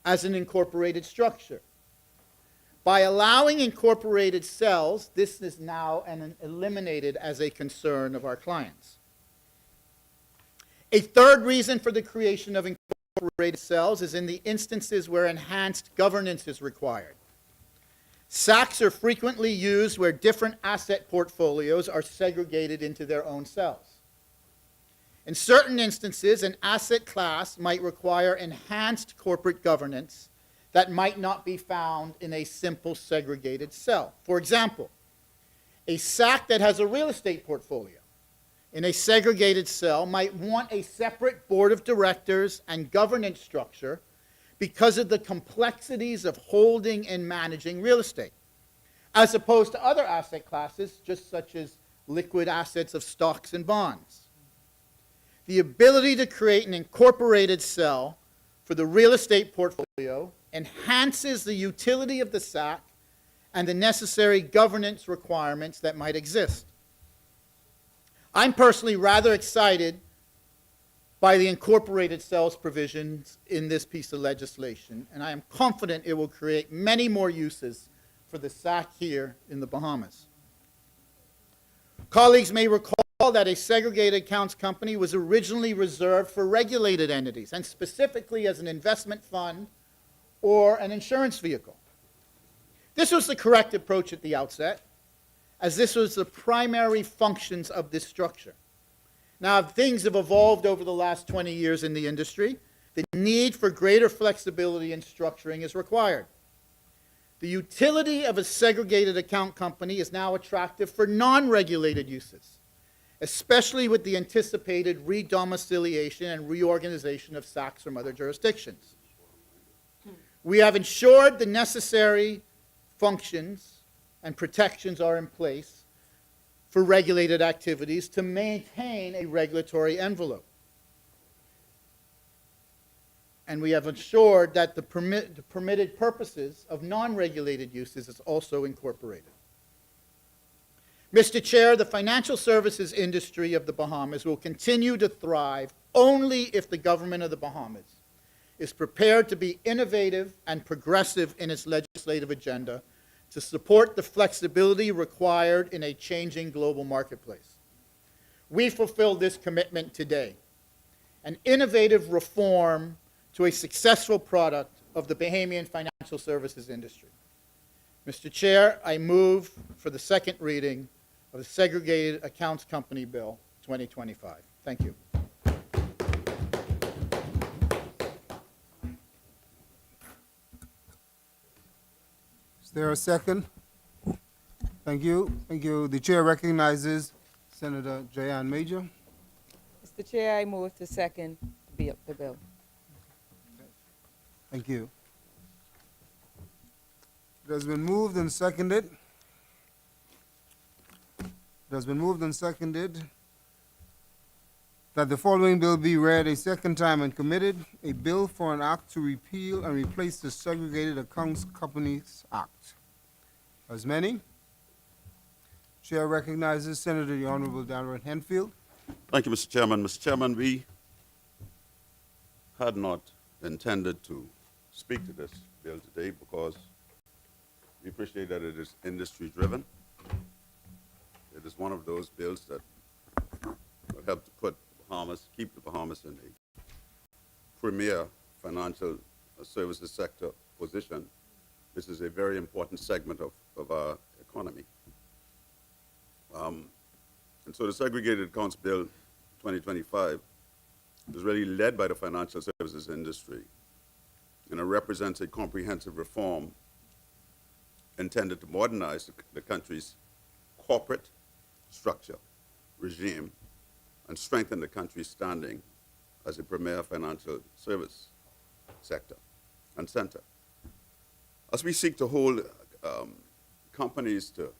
as an incorporated structure. By allowing incorporated cells, this is now eliminated as a concern of our clients. A third reason for the creation of incorporated cells is in the instances where enhanced governance is required. SACs are frequently used where different asset portfolios are segregated into their own cells. In certain instances, an asset class might require enhanced corporate governance that might not be found in a simple segregated cell. For example, a SAC that has a real estate portfolio in a segregated cell might want a separate board of directors and governance structure because of the complexities of holding and managing real estate, as opposed to other asset classes, just such as liquid assets of stocks and bonds. The ability to create an incorporated cell for the real estate portfolio enhances the utility of the SAC and the necessary governance requirements that might exist. I'm personally rather excited by the incorporated cells provisions in this piece of legislation, and I am confident it will create many more uses for the SAC here in the Bahamas. Colleagues may recall that a segregated accounts company was originally reserved for regulated entities, and specifically as an investment fund or an insurance vehicle. This was the correct approach at the outset, as this was the primary functions of this structure. Now, things have evolved over the last 20 years in the industry, the need for greater flexibility in structuring is required. The utility of a segregated account company is now attractive for non-regulated uses, especially with the anticipated redomiciliation and reorganization of SACs from other jurisdictions. We have ensured the necessary functions and protections are in place for regulated activities to maintain a regulatory envelope. And we have ensured that the permitted purposes of non-regulated uses is also incorporated. Mr. Chair, the financial services industry of the Bahamas will continue to thrive only if the government of the Bahamas is prepared to be innovative and progressive in its legislative agenda to support the flexibility required in a changing global marketplace. We fulfill this commitment today. An innovative reform to a successful product of the Bahamian financial services industry. Mr. Chair, I move for the second reading of the Segregated Accounts Company Bill 2025. Thank you. Is there a second? Thank you. Thank you. The chair recognizes Senator Jayan Major. Mr. Chair, I move to second the bill. Thank you. It has been moved and seconded. It has been moved and seconded that the following bill be read a second time and committed, a bill for an act to repeal and replace the Segregated Accounts Companies Act. As many? Chair recognizes Senator the Honorable Darren Henfield. Thank you, Mr. Chairman. Mr. Chairman, we had not intended to speak to this bill today because we appreciate that it is industry-driven. It is one of those bills that will help to put Bahamas, keep the Bahamas in a premier financial services sector position. This is a very important segment of our economy. And so the Segregated Accounts Bill 2025 is really led by the financial services industry, and it represents a comprehensive reform intended to modernize the country's corporate structure, regime, and strengthen the country's standing as a premier financial service sector and center. As we seek to hold companies to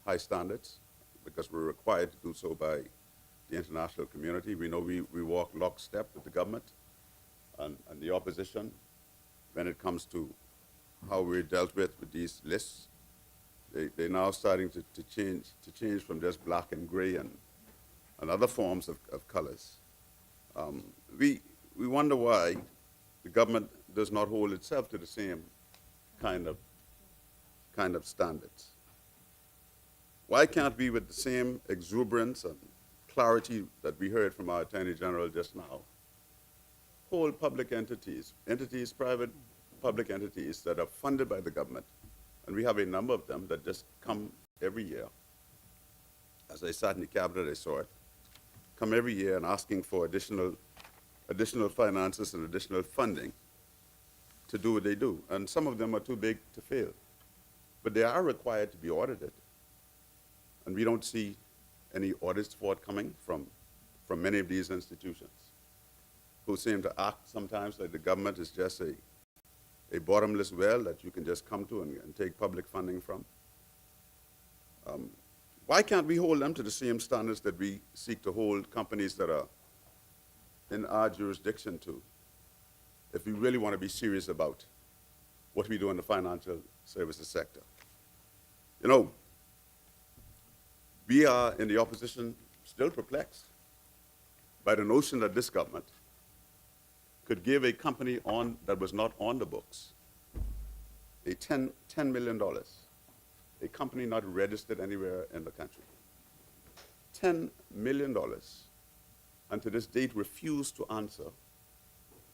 high standards, because we're required to do so by the international community, we know we walk lockstep with the government and the opposition when it comes to how we're dealt with these lists. They're now starting to change from just black and gray and other forms of colors. We wonder why the government does not hold itself to the same kind of standards. Why can't we, with the same exuberance and clarity that we heard from our Attorney General just now, hold public entities, private public entities that are funded by the government, and we have a number of them that just come every year. As I sat in the cabinet, I saw it, come every year and asking for additional finances and additional funding to do what they do. And some of them are too big to fail. But they are required to be audited. And we don't see any audits forthcoming from many of these institutions, who seem to act sometimes like the government is just a bottomless well that you can just come to and take public funding from. Why can't we hold them to the same standards that we seek to hold companies that are in our jurisdiction to, if we really want to be serious about what we do in the financial services sector? You know, we are in the opposition still perplexed by the notion that this government could give a company that was not on the books a $10 million, a company not registered anywhere in the country, $10 million, and to this date refused to answer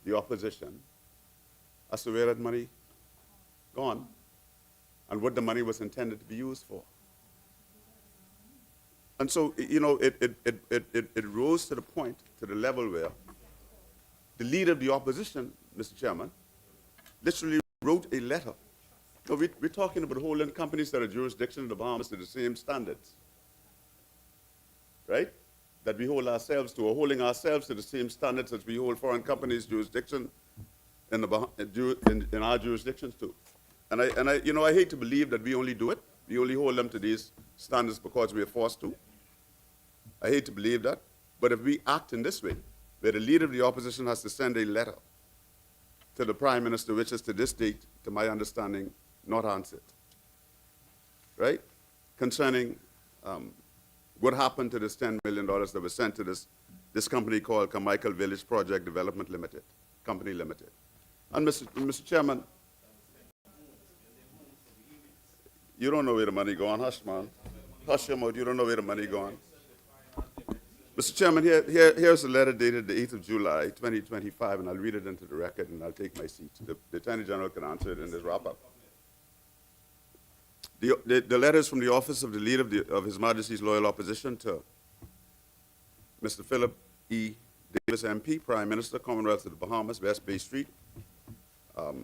the opposition as to where that money gone and what the money was intended to be used for. And so, you know, it rose to the point, to the level where the leader of the opposition, Mr. Chairman, literally wrote a letter. No, we're talking about holding companies that are jurisdiction in the Bahamas to the same standards, right? That we hold ourselves to, or holding ourselves to the same standards as we hold foreign companies' jurisdiction in, in our jurisdictions too. And I hate to believe that we only do it. We only hold them to these standards because we are forced to. I hate to believe that. But if we act in this way, where the leader of the opposition has to send a letter to the Prime Minister, which is to this date, to my understanding, not answered, right? Concerning what happened to this $10 million that was sent to this company called Carmichael Village Project Development Limited, Company Limited. And Mr. Chairman, you don't know where the money gone. Hush, man. Hush your mouth. You don't know where the money gone. Mr. Chairman, here's a letter dated the 8th of July, 2025, and I'll read it into the record and I'll take my seat. The Attorney General can answer it in this wrap-up. The letter is from the office of the leader of His Majesty's Loyal Opposition to Mr. Philip E. Davis, MP, Prime Minister, Commonwealth of the Bahamas, West Bay Street,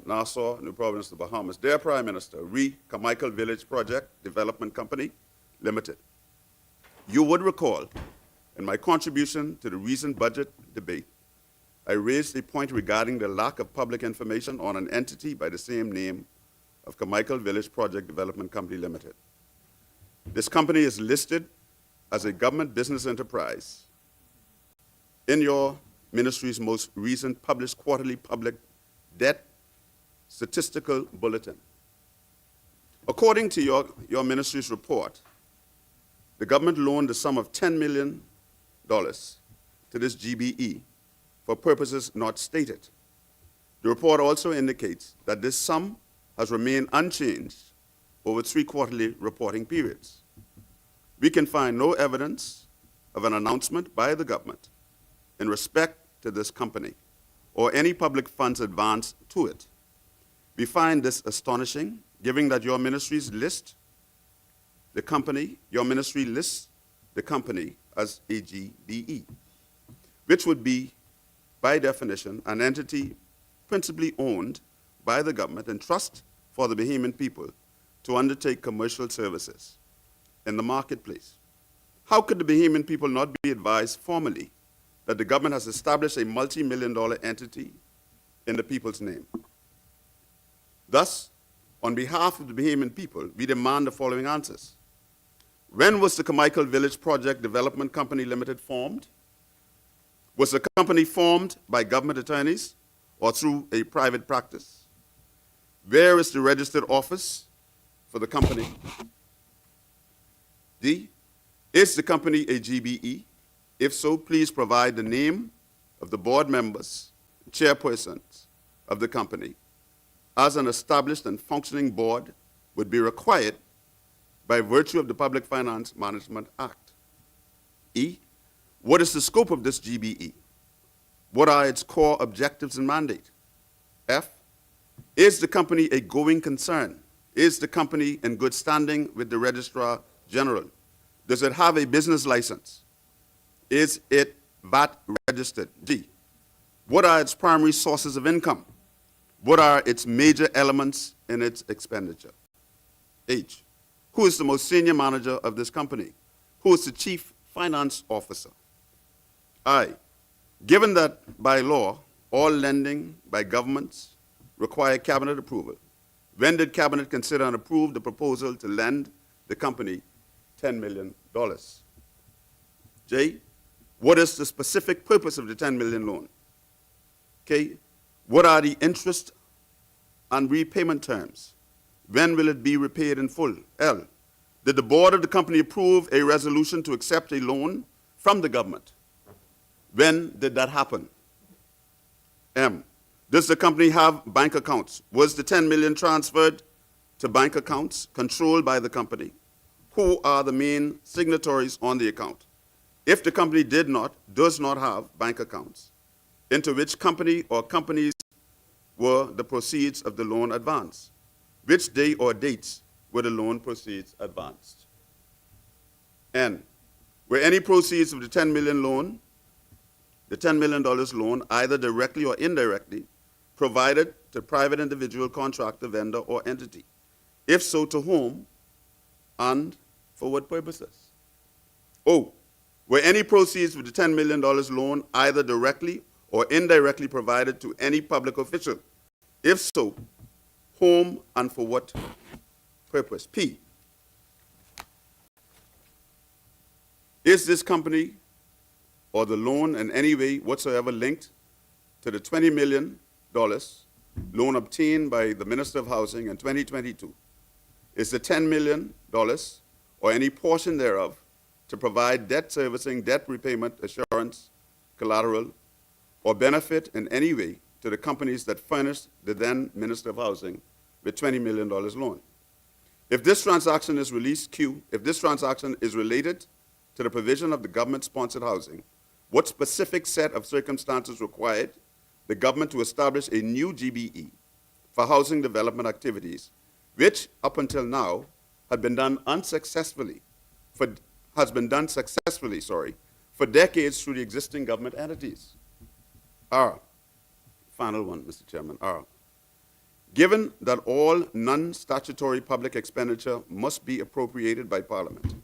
Nassau, New Providence, the Bahamas. Dear Prime Minister, Carmichael Village Project Development Company Limited. You would recall, in my contribution to the recent budget debate, I raised a point regarding the lack of public information on an entity by the same name of Carmichael Village Project Development Company Limited. This company is listed as a government business enterprise in your ministry's most recent published quarterly public debt statistical bulletin. According to your ministry's report, the government loaned the sum of $10 million to this GBE for purposes not stated. The report also indicates that this sum has remained unchanged over 3 quarterly reporting periods. We can find no evidence of an announcement by the government in respect to this company or any public funds advanced to it. We find this astonishing, given that your ministry lists the company as a GBE, which would be, by definition, an entity principally owned by the government and trust for the Bahamian people to undertake commercial services in the marketplace. How could the Bahamian people not be advised formally that the government has established a multi-million-dollar entity in the people's name? Thus, on behalf of the Bahamian people, we demand the following answers. When was the Carmichael Village Project Development Company Limited formed? Was the company formed by government attorneys or through a private practice? Where is the registered office for the company? D, is the company a GBE? If so, please provide the name of the board members, chairpersons of the company, as an established and functioning board would be required by virtue of the Public Finance Management Act. E, what is the scope of this GBE? What are its core objectives and mandate? F, is the company a going concern? Is the company in good standing with the Registrar General? Does it have a business license? Is it VAT registered? G, what are its primary sources of income? What are its major elements in its expenditure? H, who is the most senior manager of this company? Who is the chief finance officer? I, given that by law, all lending by governments require cabinet approval, when did cabinet consider and approve the proposal to lend the company $10 million? J, what is the specific purpose of the $10 million loan? K, what are the interest and repayment terms? When will it be repaid in full? L, did the board of the company approve a resolution to accept a loan from the government? When did that happen? M, does the company have bank accounts? Was the $10 million transferred to bank accounts controlled by the company? Who are the main signatories on the account? If the company does not have bank accounts, into which company or companies were the proceeds of the loan advanced? Which day or dates were the loan proceeds advanced? N, were any proceeds of the $10 million loan the $10 million loan, either directly or indirectly, provided to private individual, contractor, vendor, or entity? If so, to whom and for what purposes? O, were any proceeds of the $10 million loan either directly or indirectly provided to any public official? If so, whom and for what purpose? P, is this company or the loan in any way whatsoever linked to the $20 million loan obtained by the Minister of Housing in 2022? Is the $10 million or any portion thereof to provide debt servicing, debt repayment, assurance, collateral, or benefit in any way to the companies that furnished the then Minister of Housing with $20 million loan? If this transaction is released, Q, if this transaction is related to the provision of the government-sponsored housing, what specific set of circumstances required the government to establish a new GBE for housing development activities, which up until now had been done unsuccessfully, for decades through the existing government entities? R, final one, Mr. Chairman, R. Given that all non-statutory public expenditure must be appropriated by Parliament,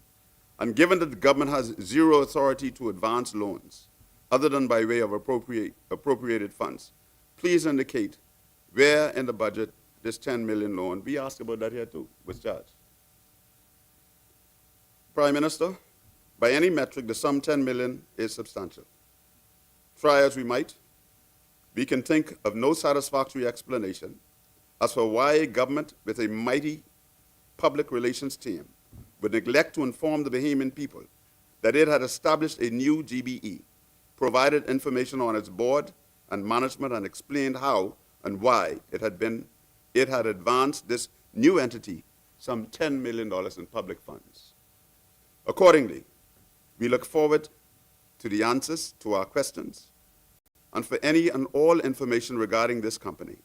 and given that the government has zero authority to advance loans other than by way of appropriated funds, please indicate where in the budget this $10 million loan, we asked about that here too, was charged. Prime Minister, by any metric, the sum $10 million is substantial. Try as we might, we can think of no satisfactory explanation as for why a government with a mighty public relations team would neglect to inform the Bahamian people that it had established a new GBE, provided information on its board and management, and explained how and why it had advanced this new entity some $10 million in public funds. Accordingly, we look forward to the answers to our questions and for any and all information regarding this company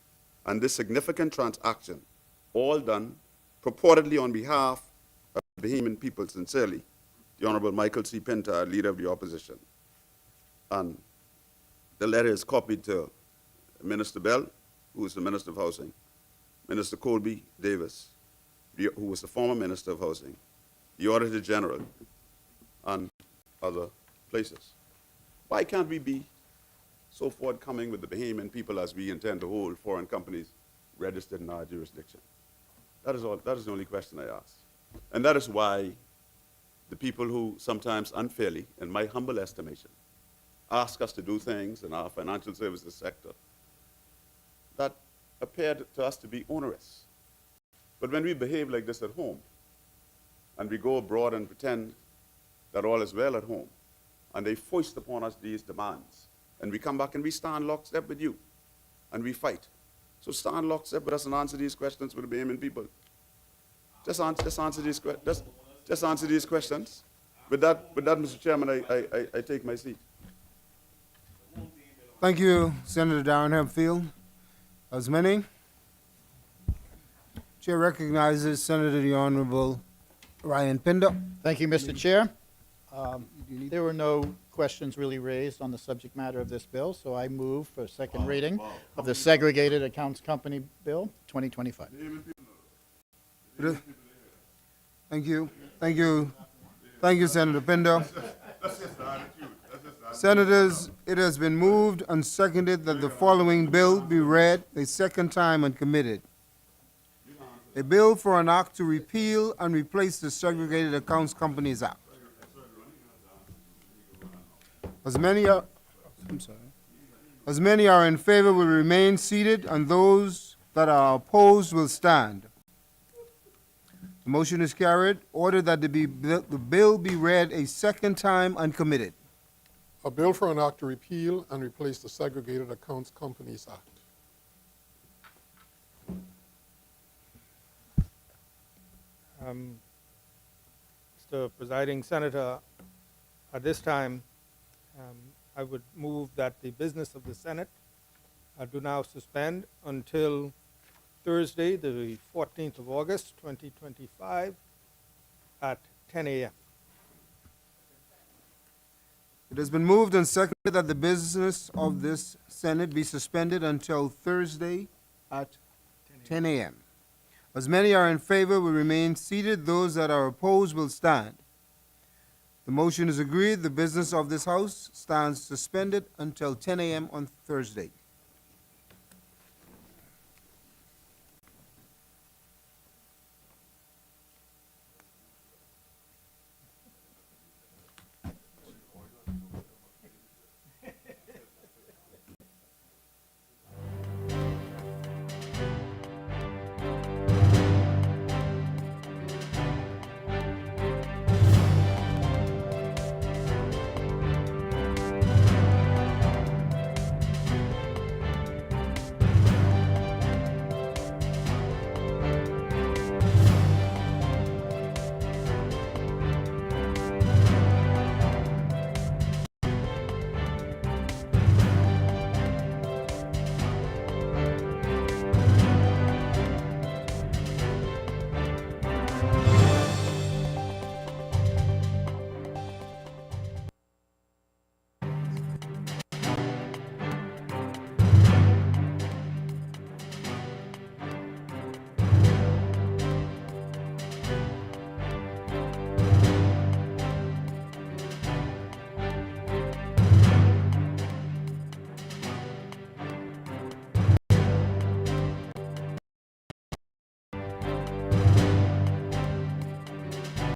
and this significant transaction, all done purportedly on behalf of the Bahamian people. Sincerely, the Honorable Michael C. Pinta, Leader of the Opposition. And the letter is copied to Minister Bell, who is the Minister of Housing, Minister Colby Davis, who was the former Minister of Housing, the Auditor General, and other places. Why can't we be so forthcoming with the Bahamian people as we intend to hold foreign companies registered in our jurisdiction? That is all. That is the only question I ask. And that is why the people who sometimes unfairly, in my humble estimation, ask us to do things in our financial services sector that appeared to us to be onerous. But when we behave like this at home, and we go abroad and pretend that all is well at home, and they foist upon us these demands, and we come back and we stand lockstep with you, and we fight. So stand lockstep with us and answer these questions for the Bahamian people. Just answer these questions. With that, Mr. Chairman, I take my seat. Thank you, Senator Darren Hempfield. As many. Chair recognizes Senator the Honorable Ryan Pinder. Thank you, Mr. Chair. There were no questions really raised on the subject matter of this bill, so I move for second reading of the Segregated Accounts Company Bill 2025. Thank you. Thank you. Thank you, Senator Pinder. Senators, it has been moved and seconded that the following bill be read a second time and committed. A bill for an act to repeal and replace the Segregated Accounts Companies Act. As many are in favor will remain seated, and those that are opposed will stand. The motion is carried. Order that the bill be read a second time and committed. A bill for an act to repeal and replace the Segregated Accounts Companies Act. Mr. Presiding Senator, at this time, I would move that the business of the Senate do now suspend until Thursday, the 14th of August, 2025, at 10 a.m. It has been moved and seconded that the business of this Senate be suspended until Thursday at 10 a.m. As many are in favor, will remain seated. Those that are opposed will stand. The motion is agreed. The business of this House stands suspended until 10 a.m. on Thursday.